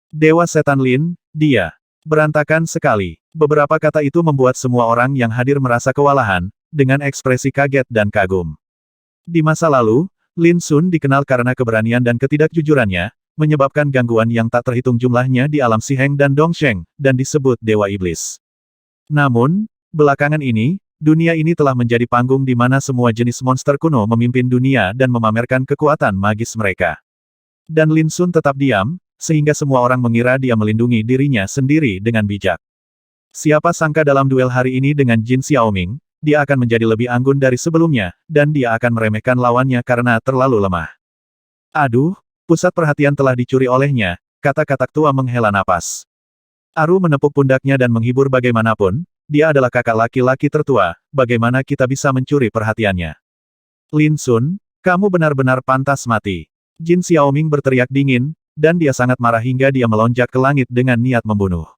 Dewa Setan Lin, dia. Berantakan sekali. Beberapa kata itu membuat semua orang yang hadir merasa kewalahan, dengan ekspresi kaget dan kagum. Di masa lalu, Lin Sun dikenal karena keberanian dan ketidakjujurannya, menyebabkan gangguan yang tak terhitung jumlahnya di alam Siheng dan Dongsheng, dan disebut Dewa Iblis. Namun, belakangan ini, dunia ini telah menjadi panggung di mana semua jenis monster kuno memimpin dunia dan memamerkan kekuatan magis mereka. Dan Lin Sun tetap diam, sehingga semua orang mengira dia melindungi dirinya sendiri dengan bijak. Siapa sangka dalam duel hari ini dengan Jin Xiaoming, dia akan menjadi lebih anggun dari sebelumnya, dan dia akan meremehkan lawannya karena terlalu lemah. Aduh, pusat perhatian telah dicuri olehnya, kata katak tua menghela napas. Aru menepuk pundaknya dan menghibur bagaimanapun, dia adalah kakak laki-laki tertua, bagaimana kita bisa mencuri perhatiannya. Lin Sun, kamu benar-benar pantas mati. Jin Xiaoming berteriak dingin, dan dia sangat marah hingga dia melonjak ke langit dengan niat membunuh.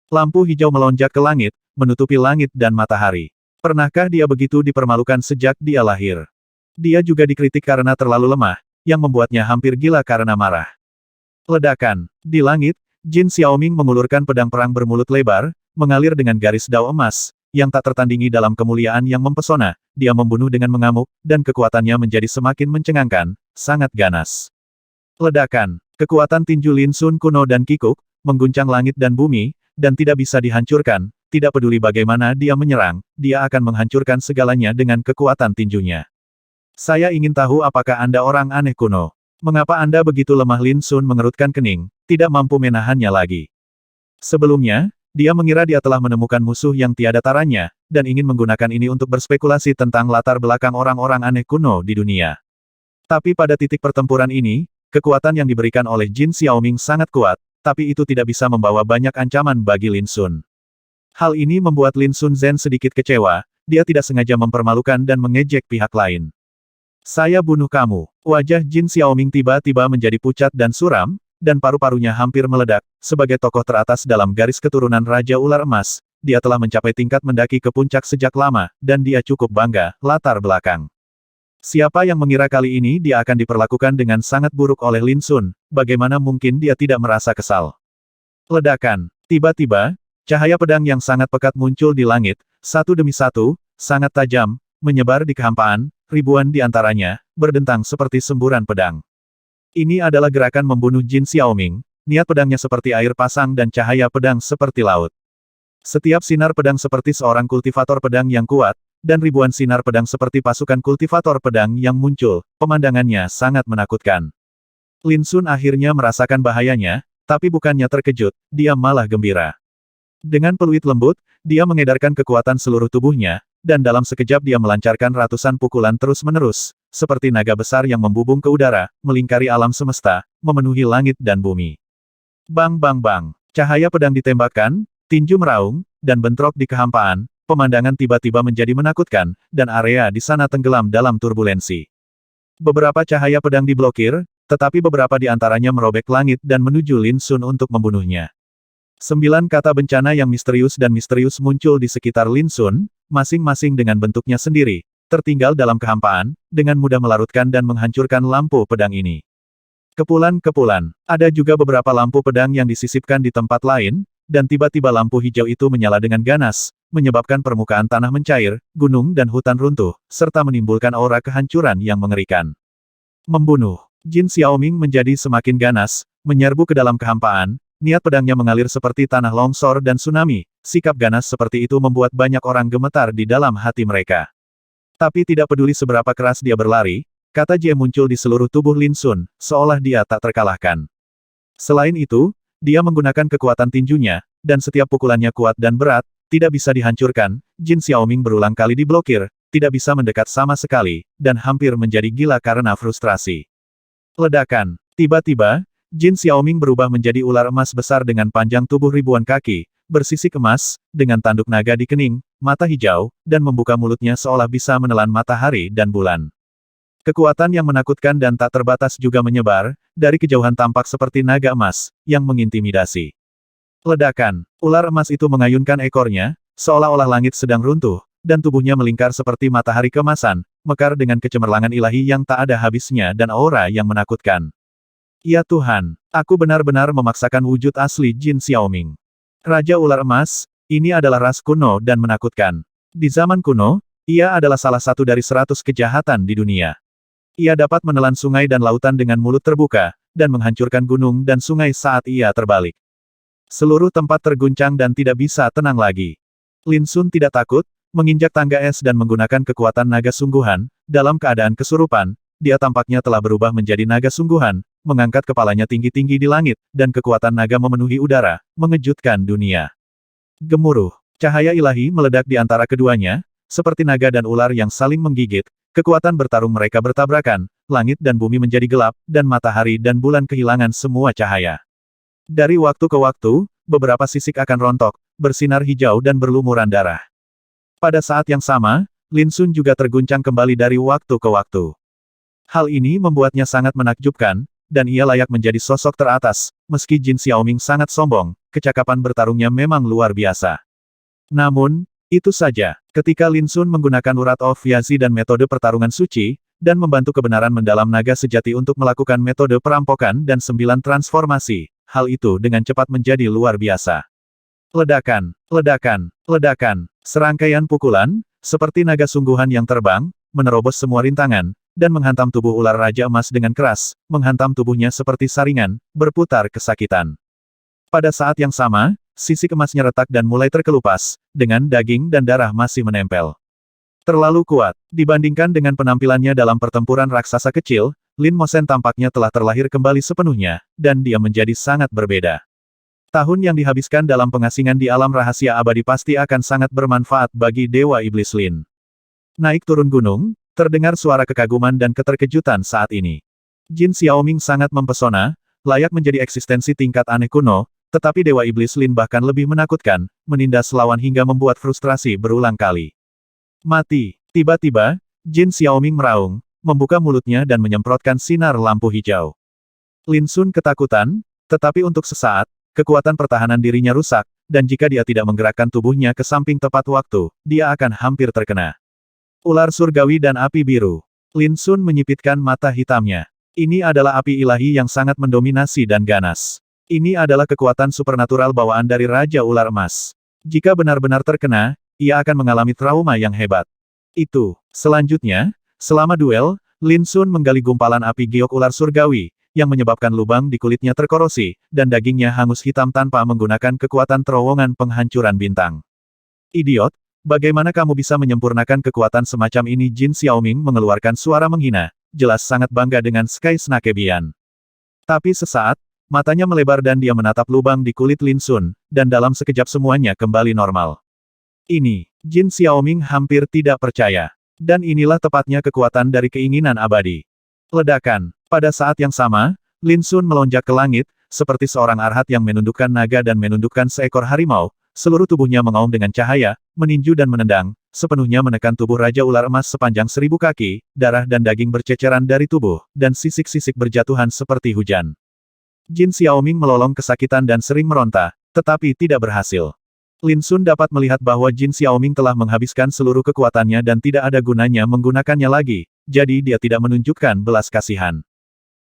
Lampu hijau melonjak ke langit, menutupi langit dan matahari. Pernahkah dia begitu dipermalukan sejak dia lahir? Dia juga dikritik karena terlalu lemah, yang membuatnya hampir gila karena marah. Ledakan. Di langit, Jin Xiaoming mengulurkan pedang perang bermulut lebar, mengalir dengan garis dao emas, yang tak tertandingi dalam kemuliaan yang mempesona. Dia membunuh dengan mengamuk, dan kekuatannya menjadi semakin mencengangkan, sangat ganas. Ledakan. Kekuatan tinju Lin Sun kuno dan kikuk, mengguncang langit dan bumi, dan tidak bisa dihancurkan, tidak peduli bagaimana dia menyerang, dia akan menghancurkan segalanya dengan kekuatan tinjunya. Saya ingin tahu apakah Anda orang aneh kuno. Mengapa Anda begitu lemah? Lin Sun mengerutkan kening, tidak mampu menahannya lagi. Sebelumnya, dia mengira dia telah menemukan musuh yang tiada taranya, dan ingin menggunakan ini untuk berspekulasi tentang latar belakang orang-orang aneh kuno di dunia. Tapi pada titik pertempuran ini, kekuatan yang diberikan oleh Jin Xiaoming sangat kuat, tapi itu tidak bisa membawa banyak ancaman bagi Lin Sun. Hal ini membuat Lin Sun Zhen sedikit kecewa, dia tidak sengaja mempermalukan dan mengejek pihak lain. Saya bunuh kamu. Wajah Jin Xiaoming tiba-tiba menjadi pucat dan suram, dan paru-parunya hampir meledak. Sebagai tokoh teratas dalam garis keturunan Raja Ular Emas, dia telah mencapai tingkat mendaki ke puncak sejak lama, dan dia cukup bangga. Latar belakang. Siapa yang mengira kali ini dia akan diperlakukan dengan sangat buruk oleh Lin Sun, bagaimana mungkin dia tidak merasa kesal. Ledakan. Tiba-tiba, cahaya pedang yang sangat pekat muncul di langit, satu demi satu, sangat tajam, menyebar di kehampaan, ribuan di antaranya, berdentang seperti semburan pedang. Ini adalah gerakan membunuh Jin Xiaoming, niat pedangnya seperti air pasang dan cahaya pedang seperti laut. Setiap sinar pedang seperti seorang kultivator pedang yang kuat, dan ribuan sinar pedang seperti pasukan kultivator pedang yang muncul, pemandangannya sangat menakutkan. Lin Sun akhirnya merasakan bahayanya, tapi bukannya terkejut, dia malah gembira. Dengan peluit lembut, dia mengedarkan kekuatan seluruh tubuhnya, dan dalam sekejap dia melancarkan ratusan pukulan terus-menerus, seperti naga besar yang membubung ke udara, melingkari alam semesta, memenuhi langit dan bumi. Bang bang bang, cahaya pedang ditembakkan, tinju meraung, dan bentrok di kehampaan. Pemandangan tiba-tiba menjadi menakutkan, dan area di sana tenggelam dalam turbulensi. Beberapa cahaya pedang diblokir, tetapi beberapa di antaranya merobek langit dan menuju Lin Sun untuk membunuhnya. 9 kata bencana yang misterius dan misterius muncul di sekitar Lin Sun, masing-masing dengan bentuknya sendiri, tertinggal dalam kehampaan, dengan mudah melarutkan dan menghancurkan lampu pedang ini. Kepulan-kepulan. Ada juga beberapa lampu pedang yang disisipkan di tempat lain, dan tiba-tiba lampu hijau itu menyala dengan ganas, menyebabkan permukaan tanah mencair, gunung dan hutan runtuh, serta menimbulkan aura kehancuran yang mengerikan. Membunuh. Jin Xiaoming menjadi semakin ganas, menyerbu ke dalam kehampaan, niat pedangnya mengalir seperti tanah longsor dan tsunami, sikap ganas seperti itu membuat banyak orang gemetar di dalam hati mereka. Tapi tidak peduli seberapa keras dia berlari, kata Jie muncul di seluruh tubuh Lin Sun, seolah dia tak terkalahkan. Selain itu, dia menggunakan kekuatan tinjunya, dan setiap pukulannya kuat dan berat, tidak bisa dihancurkan. Jin Xiaoming berulang kali diblokir, tidak bisa mendekat sama sekali, dan hampir menjadi gila karena frustrasi. Ledakan. Tiba-tiba, Jin Xiaoming berubah menjadi ular emas besar dengan panjang tubuh ribuan kaki, bersisik emas, dengan tanduk naga di kening, mata hijau, dan membuka mulutnya seolah bisa menelan matahari dan bulan. Kekuatan yang menakutkan dan tak terbatas juga menyebar, dari kejauhan tampak seperti naga emas, yang mengintimidasi. Ledakan. Ular emas itu mengayunkan ekornya, seolah-olah langit sedang runtuh, dan tubuhnya melingkar seperti matahari kemasan, mekar dengan kecemerlangan ilahi yang tak ada habisnya dan aura yang menakutkan. Ya Tuhan, aku benar-benar memaksakan wujud asli Jin Xiaoming. Raja Ular Emas, ini adalah ras kuno dan menakutkan. Di zaman kuno, ia adalah salah satu dari 100 kejahatan di dunia. Ia dapat menelan sungai dan lautan dengan mulut terbuka, dan menghancurkan gunung dan sungai saat ia terbalik. Seluruh tempat terguncang dan tidak bisa tenang lagi. Lin Sun tidak takut, menginjak tangga es dan menggunakan kekuatan naga sungguhan, dalam keadaan kesurupan, dia tampaknya telah berubah menjadi naga sungguhan, mengangkat kepalanya tinggi-tinggi di langit, dan kekuatan naga memenuhi udara, mengejutkan dunia. Gemuruh, cahaya ilahi meledak di antara keduanya, seperti naga dan ular yang saling menggigit, kekuatan bertarung mereka bertabrakan, langit dan bumi menjadi gelap, dan matahari dan bulan kehilangan semua cahaya. Dari waktu ke waktu, beberapa sisik akan rontok, bersinar hijau dan berlumuran darah. Pada saat yang sama, Lin Sun juga terguncang kembali dari waktu ke waktu. Hal ini membuatnya sangat menakjubkan, dan ia layak menjadi sosok teratas, meski Jin Xiaoming sangat sombong, kecakapan bertarungnya memang luar biasa. Namun, itu saja, ketika Lin Sun menggunakan urat of Yazi dan metode pertarungan suci, dan membantu kebenaran mendalam naga sejati untuk melakukan metode perampokan dan 9 transformasi, hal itu dengan cepat menjadi luar biasa. Ledakan, ledakan, ledakan, serangkaian pukulan, seperti naga sungguhan yang terbang, menerobos semua rintangan, dan menghantam tubuh ular Raja Emas dengan keras, menghantam tubuhnya seperti saringan, berputar kesakitan. Pada saat yang sama, sisik emasnya retak dan mulai terkelupas, dengan daging dan darah masih menempel. Terlalu kuat, dibandingkan dengan penampilannya dalam pertempuran raksasa kecil, Lin Mosen tampaknya telah terlahir kembali sepenuhnya, dan dia menjadi sangat berbeda. Tahun yang dihabiskan dalam pengasingan di alam rahasia abadi pasti akan sangat bermanfaat bagi Dewa Iblis Lin. Naik turun gunung, terdengar suara kekaguman dan keterkejutan saat ini. Jin Xiaoming sangat mempesona, layak menjadi eksistensi tingkat aneh kuno, tetapi Dewa Iblis Lin bahkan lebih menakutkan, menindas lawan hingga membuat frustrasi berulang kali. Mati! Tiba-tiba, Jin Xiaoming meraung, membuka mulutnya dan menyemprotkan sinar lampu hijau. Lin Sun ketakutan, tetapi untuk sesaat, kekuatan pertahanan dirinya rusak, dan jika dia tidak menggerakkan tubuhnya ke samping tepat waktu, dia akan hampir terkena. Ular surgawi dan api biru. Lin Sun menyipitkan mata hitamnya. Ini adalah api ilahi yang sangat mendominasi dan ganas. Ini adalah kekuatan supernatural bawaan dari Raja Ular Emas. Jika benar-benar terkena, ia akan mengalami trauma yang hebat. Selanjutnya, selama duel, Lin Sun menggali gumpalan api giok ular surgawi, yang menyebabkan lubang di kulitnya terkorosi, dan dagingnya hangus hitam tanpa menggunakan kekuatan terowongan penghancuran bintang. Idiot, bagaimana kamu bisa menyempurnakan kekuatan semacam ini? Jin Xiaoming mengeluarkan suara menghina, jelas sangat bangga dengan Sky Snake Bian. Tapi sesaat, matanya melebar dan dia menatap lubang di kulit Lin Sun, dan dalam sekejap semuanya kembali normal. Ini, Jin Xiaoming hampir tidak percaya. Dan inilah tepatnya kekuatan dari keinginan abadi. Ledakan. Pada saat yang sama, Lin Sun melonjak ke langit, seperti seorang arhat yang menundukkan naga dan menundukkan seekor harimau, seluruh tubuhnya mengaum dengan cahaya, meninju dan menendang, sepenuhnya menekan tubuh Raja Ular Emas sepanjang 1000 kaki, darah dan daging berceceran dari tubuh, dan sisik-sisik berjatuhan seperti hujan. Jin Xiaoming melolong kesakitan dan sering meronta, tetapi tidak berhasil. Lin Sun dapat melihat bahwa Jin Xiaoming telah menghabiskan seluruh kekuatannya dan tidak ada gunanya menggunakannya lagi, jadi dia tidak menunjukkan belas kasihan.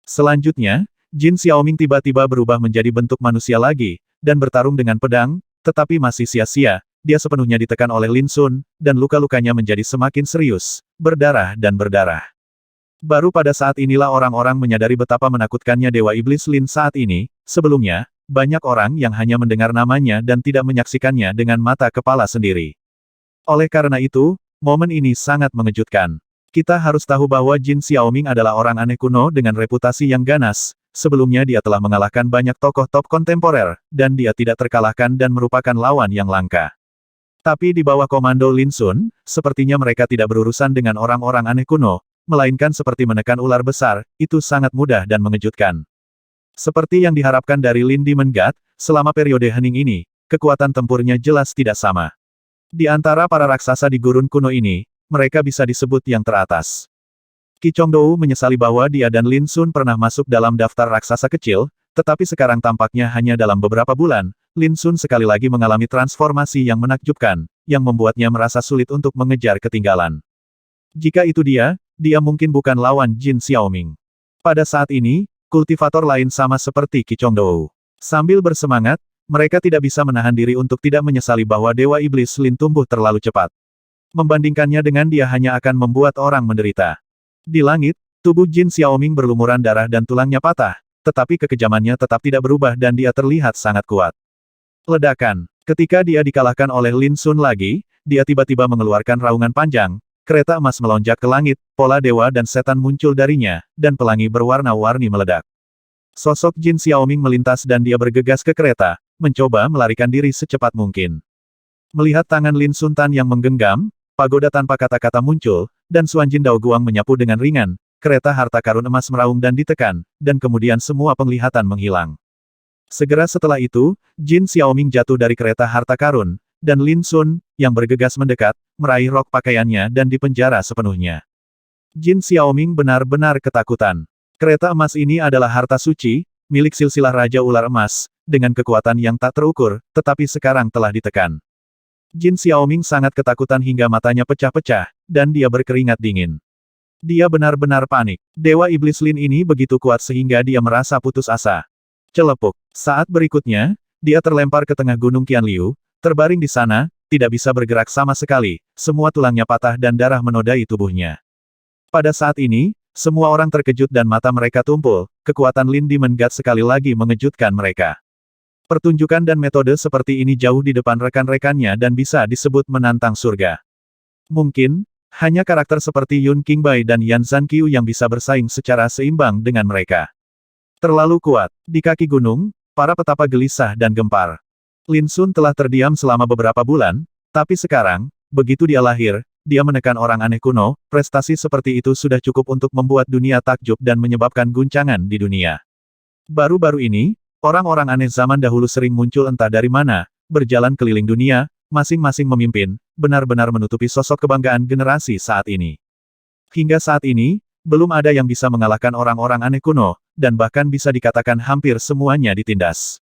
Selanjutnya, Jin Xiaoming tiba-tiba berubah menjadi bentuk manusia lagi, dan bertarung dengan pedang, tetapi masih sia-sia, dia sepenuhnya ditekan oleh Lin Sun, dan luka-lukanya menjadi semakin serius, berdarah dan berdarah. Baru pada saat inilah orang-orang menyadari betapa menakutkannya Dewa Iblis Lin saat ini. Sebelumnya, banyak orang yang hanya mendengar namanya dan tidak menyaksikannya dengan mata kepala sendiri. Oleh karena itu, momen ini sangat mengejutkan. Kita harus tahu bahwa Jin Xiaoming adalah orang aneh kuno dengan reputasi yang ganas. Sebelumnya dia telah mengalahkan banyak tokoh top kontemporer, dan dia tidak terkalahkan dan merupakan lawan yang langka. Tapi di bawah komando Lin Sun, sepertinya mereka tidak berurusan dengan orang-orang aneh kuno, melainkan seperti menekan ular besar, itu sangat mudah dan mengejutkan. Seperti yang diharapkan dari Lin Demon God, selama periode hening ini, kekuatan tempurnya jelas tidak sama. Di antara para raksasa di gurun kuno ini, mereka bisa disebut yang teratas. Qi Chongdou menyesali bahwa dia dan Lin Sun pernah masuk dalam daftar raksasa kecil, tetapi sekarang tampaknya hanya dalam beberapa bulan, Lin Sun sekali lagi mengalami transformasi yang menakjubkan, yang membuatnya merasa sulit untuk mengejar ketinggalan. Jika itu dia mungkin bukan lawan Jin Xiaoming. Pada saat ini, kultivator lain sama seperti Qi Chongdou. Sambil bersemangat, mereka tidak bisa menahan diri untuk tidak menyesali bahwa Dewa Iblis Lin tumbuh terlalu cepat. Membandingkannya dengan dia hanya akan membuat orang menderita. Di langit, tubuh Jin Xiaoming berlumuran darah dan tulangnya patah, tetapi kekejamannya tetap tidak berubah dan dia terlihat sangat kuat. Ledakan. Ketika dia dikalahkan oleh Lin Sun lagi, dia tiba-tiba mengeluarkan raungan panjang, kereta emas melonjak ke langit, pola dewa dan setan muncul darinya, dan pelangi berwarna-warni meledak. Sosok Jin Xiaoming melintas dan dia bergegas ke kereta, mencoba melarikan diri secepat mungkin. Melihat tangan Lin Sun Tan yang menggenggam, pagoda tanpa kata-kata muncul, dan Xuan Jin Dao Guang menyapu dengan ringan, kereta harta karun emas meraung dan ditekan, dan kemudian semua penglihatan menghilang. Segera setelah itu, Jin Xiaoming jatuh dari kereta harta karun, dan Lin Sun, yang bergegas mendekat, meraih rok pakaiannya dan dipenjara sepenuhnya. Jin Xiaoming benar-benar ketakutan. Kereta emas ini adalah harta suci, milik silsilah Raja Ular Emas, dengan kekuatan yang tak terukur, tetapi sekarang telah ditekan. Jin Xiaoming sangat ketakutan hingga matanya pecah-pecah, dan dia berkeringat dingin. Dia benar-benar panik. Dewa Iblis Lin ini begitu kuat sehingga dia merasa putus asa. Celepuk. Saat berikutnya, dia terlempar ke tengah Gunung Qianliu, terbaring di sana, tidak bisa bergerak sama sekali, semua tulangnya patah dan darah menodai tubuhnya. Pada saat ini, semua orang terkejut dan mata mereka tumpul, kekuatan Lin Demon God sekali lagi mengejutkan mereka. Pertunjukan dan metode seperti ini jauh di depan rekan-rekannya dan bisa disebut menantang surga. Mungkin, hanya karakter seperti Yun Qingbai dan Yan Zhanqiu yang bisa bersaing secara seimbang dengan mereka. Terlalu kuat. Di kaki gunung, para petapa gelisah dan gempar. Lin Sun telah terdiam selama beberapa bulan, tapi sekarang, begitu dia lahir, dia menekan orang aneh kuno, prestasi seperti itu sudah cukup untuk membuat dunia takjub dan menyebabkan guncangan di dunia. Baru-baru ini, orang-orang aneh zaman dahulu sering muncul entah dari mana, berjalan keliling dunia, masing-masing memimpin, benar-benar menutupi sosok kebanggaan generasi saat ini. Hingga saat ini, belum ada yang bisa mengalahkan orang-orang aneh kuno, dan bahkan bisa dikatakan hampir semuanya ditindas.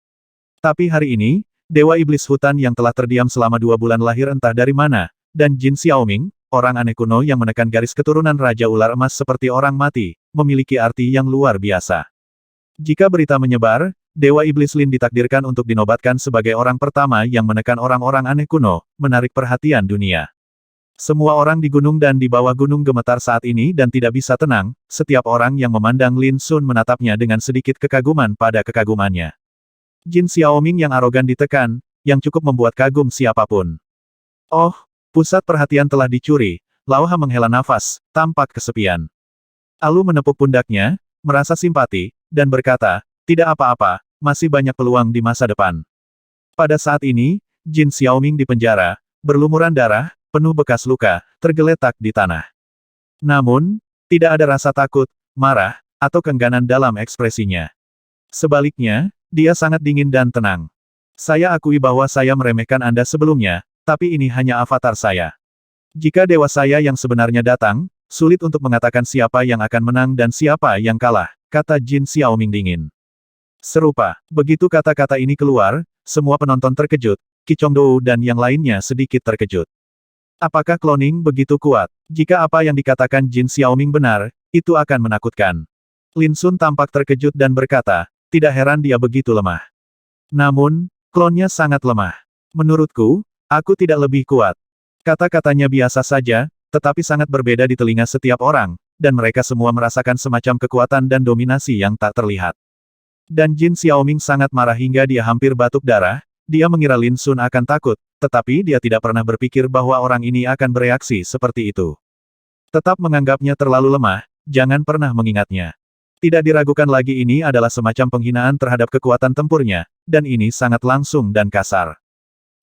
Tapi hari ini, Dewa Iblis Hutan yang telah terdiam selama 2 bulan lahir entah dari mana, dan Jin Xiaoming, orang aneh kuno yang menekan garis keturunan Raja Ular Emas seperti orang mati, memiliki arti yang luar biasa. Jika berita menyebar, Dewa Iblis Lin ditakdirkan untuk dinobatkan sebagai orang pertama yang menekan orang-orang aneh kuno, menarik perhatian dunia. Semua orang di gunung dan di bawah gunung gemetar saat ini dan tidak bisa tenang, setiap orang yang memandang Lin Sun menatapnya dengan sedikit kekaguman pada kekagumannya. Jin Xiaoming yang arogan ditekan, yang cukup membuat kagum siapapun. Oh, pusat perhatian telah dicuri, Lao Ha menghela nafas, tampak kesepian. Alu menepuk pundaknya, merasa simpati, dan berkata, tidak apa-apa, masih banyak peluang di masa depan. Pada saat ini, Jin Xiaoming di penjara, berlumuran darah, penuh bekas luka, tergeletak di tanah. Namun, tidak ada rasa takut, marah, atau keengganan dalam ekspresinya. Sebaliknya, dia sangat dingin dan tenang. Saya akui bahwa saya meremehkan Anda sebelumnya, tapi ini hanya avatar saya. Jika dewa saya yang sebenarnya datang, sulit untuk mengatakan siapa yang akan menang dan siapa yang kalah, kata Jin Xiaoming dingin. Serupa, begitu kata-kata ini keluar, semua penonton terkejut, Qi Chongdou dan yang lainnya sedikit terkejut. Apakah cloning begitu kuat? Jika apa yang dikatakan Jin Xiaoming benar, itu akan menakutkan. Lin Sun tampak terkejut dan berkata, tidak heran dia begitu lemah. Namun, klonnya sangat lemah. Menurutku, aku tidak lebih kuat. Kata-katanya biasa saja, tetapi sangat berbeda di telinga setiap orang, dan mereka semua merasakan semacam kekuatan dan dominasi yang tak terlihat. Dan Jin Xiaoming sangat marah hingga dia hampir batuk darah, dia mengira Lin Sun akan takut, tetapi dia tidak pernah berpikir bahwa orang ini akan bereaksi seperti itu. Tetap menganggapnya terlalu lemah, jangan pernah mengingatnya. Tidak diragukan lagi ini adalah semacam penghinaan terhadap kekuatan tempurnya, dan ini sangat langsung dan kasar.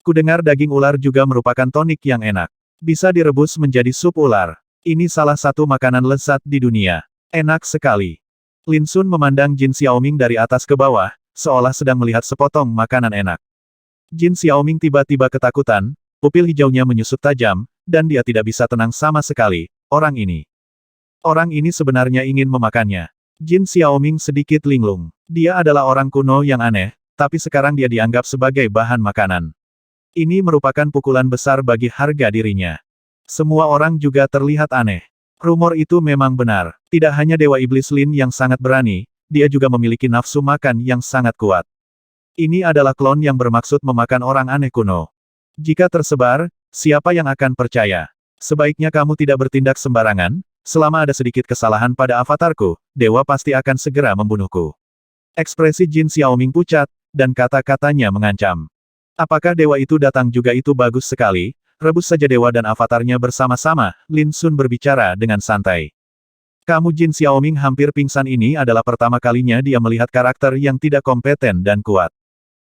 Kudengar daging ular juga merupakan tonik yang enak. Bisa direbus menjadi sup ular. Ini salah satu makanan lezat di dunia. Enak sekali. Lin Sun memandang Jin Xiaoming dari atas ke bawah, seolah sedang melihat sepotong makanan enak. Jin Xiaoming tiba-tiba ketakutan, pupil hijaunya menyusut tajam, dan dia tidak bisa tenang sama sekali. Orang ini sebenarnya ingin memakannya. Jin Xiaoming sedikit linglung. Dia adalah orang kuno yang aneh, tapi sekarang dia dianggap sebagai bahan makanan. Ini merupakan pukulan besar bagi harga dirinya. Semua orang juga terlihat aneh. Rumor itu memang benar. Tidak hanya Dewa Iblis Lin yang sangat berani, dia juga memiliki nafsu makan yang sangat kuat. Ini adalah klon yang bermaksud memakan orang aneh kuno. Jika tersebar, siapa yang akan percaya? Sebaiknya kamu tidak bertindak sembarangan, selama ada sedikit kesalahan pada avatarku, dewa pasti akan segera membunuhku. Ekspresi Jin Xiaoming pucat, dan kata-katanya mengancam. Apakah dewa itu datang juga? Itu bagus sekali, rebus saja dewa dan avatarnya bersama-sama, Lin Sun berbicara dengan santai. Kamu Jin Xiaoming hampir pingsan. Ini adalah pertama kalinya dia melihat karakter yang tidak kompeten dan kuat.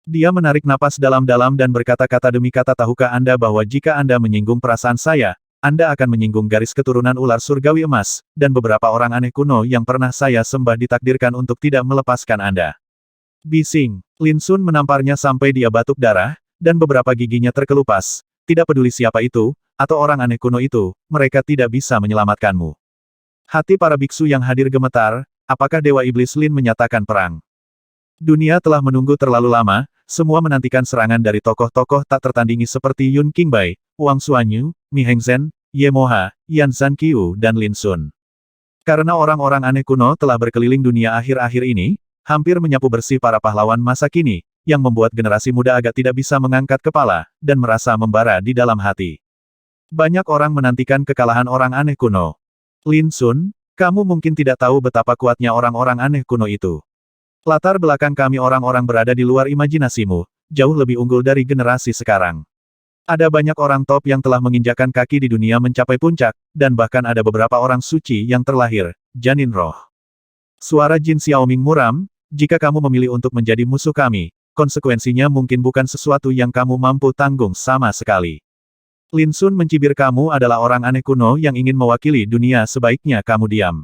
Dia menarik napas dalam-dalam dan berkata-kata demi kata, tahukah Anda bahwa jika Anda menyinggung perasaan saya, Anda akan menyinggung garis keturunan ular surgawi emas, dan beberapa orang aneh kuno yang pernah saya sembah ditakdirkan untuk tidak melepaskan Anda. Bising. Lin Sun menamparnya sampai dia batuk darah, dan beberapa giginya terkelupas. Tidak peduli siapa itu, atau orang aneh kuno itu, mereka tidak bisa menyelamatkanmu. Hati para biksu yang hadir gemetar, apakah Dewa Iblis Lin menyatakan perang? Dunia telah menunggu terlalu lama, semua menantikan serangan dari tokoh-tokoh tak tertandingi seperti Yun Qingbai, Wang Xuanyu, Mi Hengzhen, Ye Moha, Yan Zhanqiu dan Lin Sun. Karena orang-orang aneh kuno telah berkeliling dunia akhir-akhir ini, hampir menyapu bersih para pahlawan masa kini, yang membuat generasi muda agak tidak bisa mengangkat kepala, dan merasa membara di dalam hati. Banyak orang menantikan kekalahan orang aneh kuno. Lin Sun, kamu mungkin tidak tahu betapa kuatnya orang-orang aneh kuno itu. Latar belakang kami orang-orang berada di luar imajinasimu, jauh lebih unggul dari generasi sekarang. Ada banyak orang top yang telah menginjakan kaki di dunia mencapai puncak, dan bahkan ada beberapa orang suci yang terlahir, janin roh. Suara Jin Xiaoming muram, jika kamu memilih untuk menjadi musuh kami, konsekuensinya mungkin bukan sesuatu yang kamu mampu tanggung sama sekali. Lin Sun mencibir, kamu adalah orang aneh kuno yang ingin mewakili dunia, sebaiknya kamu diam.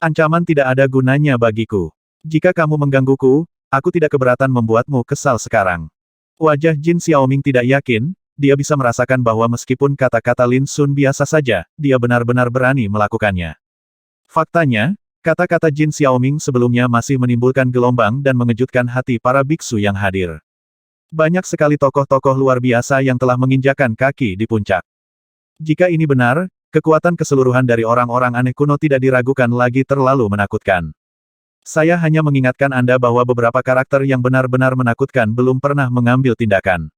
Ancaman tidak ada gunanya bagiku. Jika kamu menggangguku, aku tidak keberatan membuatmu kesal sekarang. Wajah Jin Xiaoming tidak yakin, dia bisa merasakan bahwa meskipun kata-kata Lin Sun biasa saja, dia benar-benar berani melakukannya. Faktanya, kata-kata Jin Xiaoming sebelumnya masih menimbulkan gelombang dan mengejutkan hati para biksu yang hadir. Banyak sekali tokoh-tokoh luar biasa yang telah menginjakan kaki di puncak. Jika ini benar, kekuatan keseluruhan dari orang-orang aneh kuno tidak diragukan lagi, terlalu menakutkan. Saya hanya mengingatkan Anda bahwa beberapa karakter yang benar-benar menakutkan belum pernah mengambil tindakan.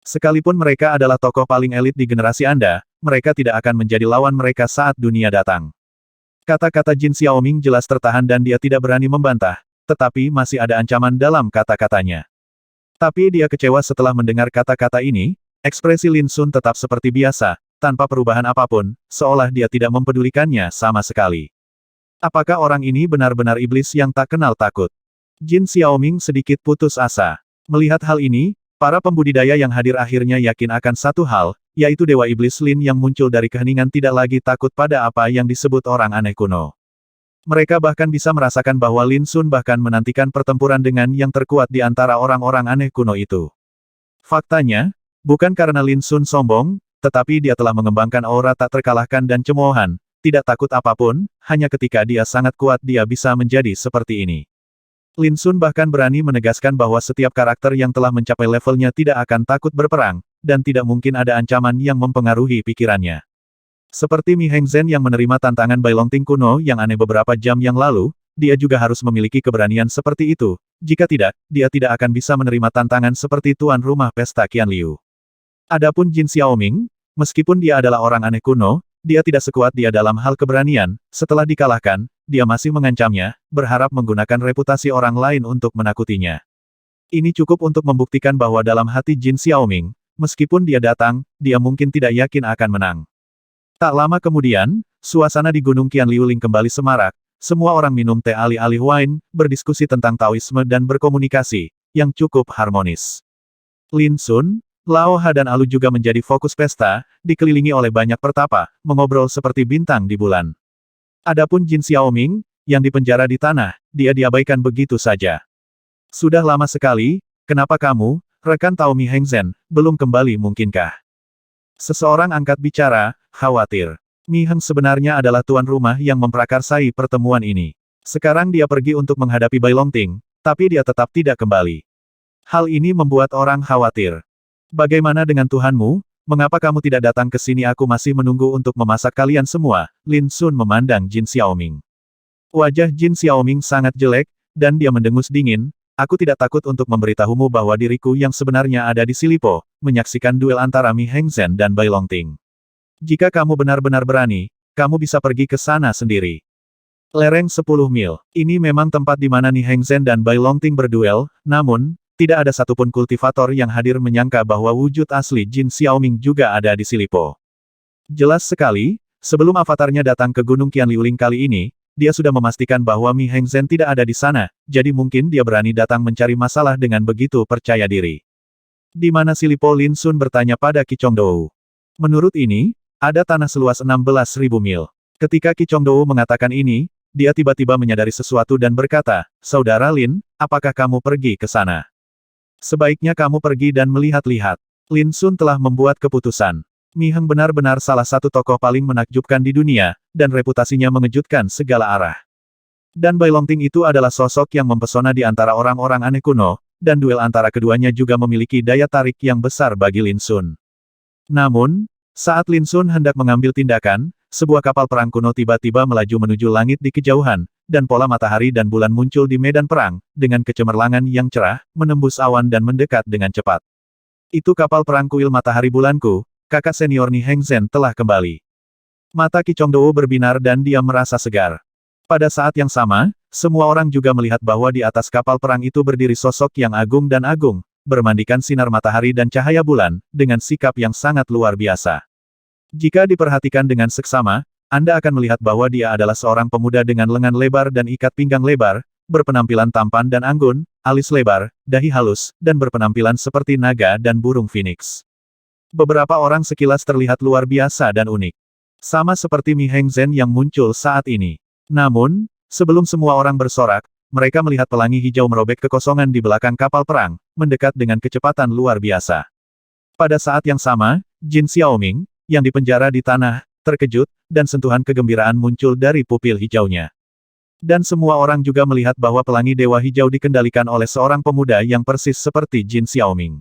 Sekalipun mereka adalah tokoh paling elit di generasi Anda, mereka tidak akan menjadi lawan mereka saat dunia datang. Kata-kata Jin Xiaoming jelas tertahan dan dia tidak berani membantah, tetapi masih ada ancaman dalam kata-katanya. Tapi dia kecewa setelah mendengar kata-kata ini, ekspresi Lin Sun tetap seperti biasa, tanpa perubahan apapun, seolah dia tidak mempedulikannya sama sekali. Apakah orang ini benar-benar iblis yang tak kenal takut? Jin Xiaoming sedikit putus asa. Melihat hal ini, para pembudidaya yang hadir akhirnya yakin akan satu hal, yaitu Dewa Iblis Lin yang muncul dari keheningan tidak lagi takut pada apa yang disebut orang aneh kuno. Mereka bahkan bisa merasakan bahwa Lin Sun bahkan menantikan pertempuran dengan yang terkuat di antara orang-orang aneh kuno itu. Faktanya, bukan karena Lin Sun sombong, tetapi dia telah mengembangkan aura tak terkalahkan dan cemoohan, tidak takut apapun, hanya ketika dia sangat kuat dia bisa menjadi seperti ini. Lin Sun bahkan berani menegaskan bahwa setiap karakter yang telah mencapai levelnya tidak akan takut berperang, dan tidak mungkin ada ancaman yang mempengaruhi pikirannya. Seperti Mi Hengzhen yang menerima tantangan Bai Longting kuno yang aneh beberapa jam yang lalu, dia juga harus memiliki keberanian seperti itu, jika tidak, dia tidak akan bisa menerima tantangan seperti tuan rumah pesta Qian Liu. Adapun Jin Xiaoming, meskipun dia adalah orang aneh kuno, dia tidak sekuat dia dalam hal keberanian, setelah dikalahkan, dia masih mengancamnya, berharap menggunakan reputasi orang lain untuk menakutinya. Ini cukup untuk membuktikan bahwa dalam hati Jin Xiaoming, meskipun dia datang, dia mungkin tidak yakin akan menang. Tak lama kemudian, suasana di Gunung Qian Liuling kembali semarak, semua orang minum teh alih-alih wine, berdiskusi tentang Taoisme dan berkomunikasi, yang cukup harmonis. Lin Sun, Lao Ha dan Alu juga menjadi fokus pesta, dikelilingi oleh banyak pertapa, mengobrol seperti bintang di bulan. Adapun Jin Xiaoming, yang dipenjara di tanah, dia diabaikan begitu saja. Sudah lama sekali, kenapa kamu, rekan Tao Mi Hengzhen, belum kembali mungkinkah? Seseorang angkat bicara, khawatir. Mi Heng sebenarnya adalah tuan rumah yang memprakarsai pertemuan ini. Sekarang dia pergi untuk menghadapi Bai Longting, tapi dia tetap tidak kembali. Hal ini membuat orang khawatir. Bagaimana dengan Tuhanmu? Mengapa kamu tidak datang ke sini? Aku masih menunggu untuk memasak kalian semua. Lin Sun memandang Jin Xiaoming. Wajah Jin Xiaoming sangat jelek, dan dia mendengus dingin. Aku tidak takut untuk memberitahumu bahwa diriku yang sebenarnya ada di Silipo, menyaksikan duel antara Mi Hengzhen dan Bai Longting. Jika kamu benar-benar berani, kamu bisa pergi ke sana sendiri. Lereng 10 mil. Ini memang tempat di mana Ni Hengzhen dan Bai Longting berduel, namun, tidak ada satupun kultivator yang hadir menyangka bahwa wujud asli Jin Xiaoming juga ada di Silipo. Jelas sekali, sebelum avatarnya datang ke Gunung Qianliuling kali ini, dia sudah memastikan bahwa Mi Hengzhen tidak ada di sana, jadi mungkin dia berani datang mencari masalah dengan begitu percaya diri. Di mana Silipo? Lin Sun bertanya pada Qi Chongdou. Menurut ini, ada tanah seluas 16.000 mil. Ketika Qi Chongdou mengatakan ini, dia tiba-tiba menyadari sesuatu dan berkata, Saudara Lin, apakah kamu pergi ke sana? Sebaiknya kamu pergi dan melihat-lihat. Lin Sun telah membuat keputusan. Mi Heng benar-benar salah satu tokoh paling menakjubkan di dunia, dan reputasinya mengejutkan segala arah. Dan Bai Longting itu adalah sosok yang mempesona di antara orang-orang aneh kuno, dan duel antara keduanya juga memiliki daya tarik yang besar bagi Lin Sun. Namun, saat Lin Sun hendak mengambil tindakan, sebuah kapal perang kuno tiba-tiba melaju menuju langit di kejauhan, dan pola matahari dan bulan muncul di medan perang, dengan kecemerlangan yang cerah, menembus awan dan mendekat dengan cepat. Itu kapal perang kuil matahari bulanku. Kakak senior Ni Hengzhen telah kembali. Mata Qi Chongdou berbinar dan dia merasa segar. Pada saat yang sama, semua orang juga melihat bahwa di atas kapal perang itu berdiri sosok yang agung dan agung, bermandikan sinar matahari dan cahaya bulan, dengan sikap yang sangat luar biasa. Jika diperhatikan dengan seksama, Anda akan melihat bahwa dia adalah seorang pemuda dengan lengan lebar dan ikat pinggang lebar, berpenampilan tampan dan anggun, alis lebar, dahi halus, dan berpenampilan seperti naga dan burung phoenix. Beberapa orang sekilas terlihat luar biasa dan unik. Sama seperti Mi Hengzhen yang muncul saat ini. Namun, sebelum semua orang bersorak, mereka melihat pelangi hijau merobek kekosongan di belakang kapal perang, mendekat dengan kecepatan luar biasa. Pada saat yang sama, Jin Xiaoming, yang dipenjara di tanah, terkejut, dan sentuhan kegembiraan muncul dari pupil hijaunya. Dan semua orang juga melihat bahwa pelangi Dewa Hijau dikendalikan oleh seorang pemuda yang persis seperti Jin Xiaoming.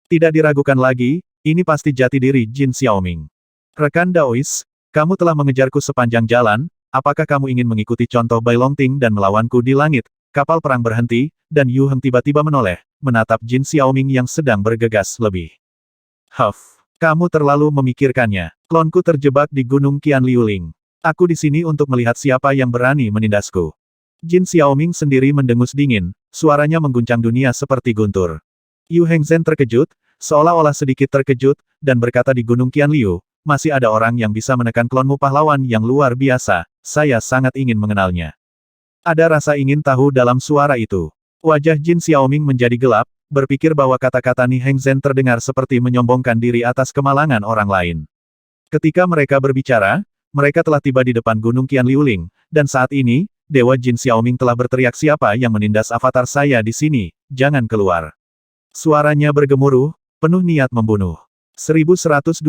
Tidak diragukan lagi, ini pasti jati diri Jin Xiaoming. Rekan Daois, kamu telah mengejarku sepanjang jalan, apakah kamu ingin mengikuti contoh Bai Longting dan melawanku di langit? Kapal perang berhenti, dan Yu Heng tiba-tiba menoleh, menatap Jin Xiaoming yang sedang bergegas lebih. Huff, kamu terlalu memikirkannya. Klonku terjebak di Gunung Qianliuling. Aku di sini untuk melihat siapa yang berani menindasku. Jin Xiaoming sendiri mendengus dingin, suaranya mengguncang dunia seperti guntur. Yu Hengzhen terkejut, seolah-olah sedikit terkejut, dan berkata di Gunung Qianliu, masih ada orang yang bisa menekan klonmu pahlawan yang luar biasa, saya sangat ingin mengenalnya. Ada rasa ingin tahu dalam suara itu. Wajah Jin Xiaoming menjadi gelap, berpikir bahwa kata-kata Ni Hengzhen terdengar seperti menyombongkan diri atas kemalangan orang lain. Ketika mereka berbicara, mereka telah tiba di depan Gunung Qianliuling, dan saat ini, Dewa Jin Xiaoming telah berteriak siapa yang menindas avatar saya di sini, jangan keluar. Suaranya bergemuruh, penuh niat membunuh. 1120.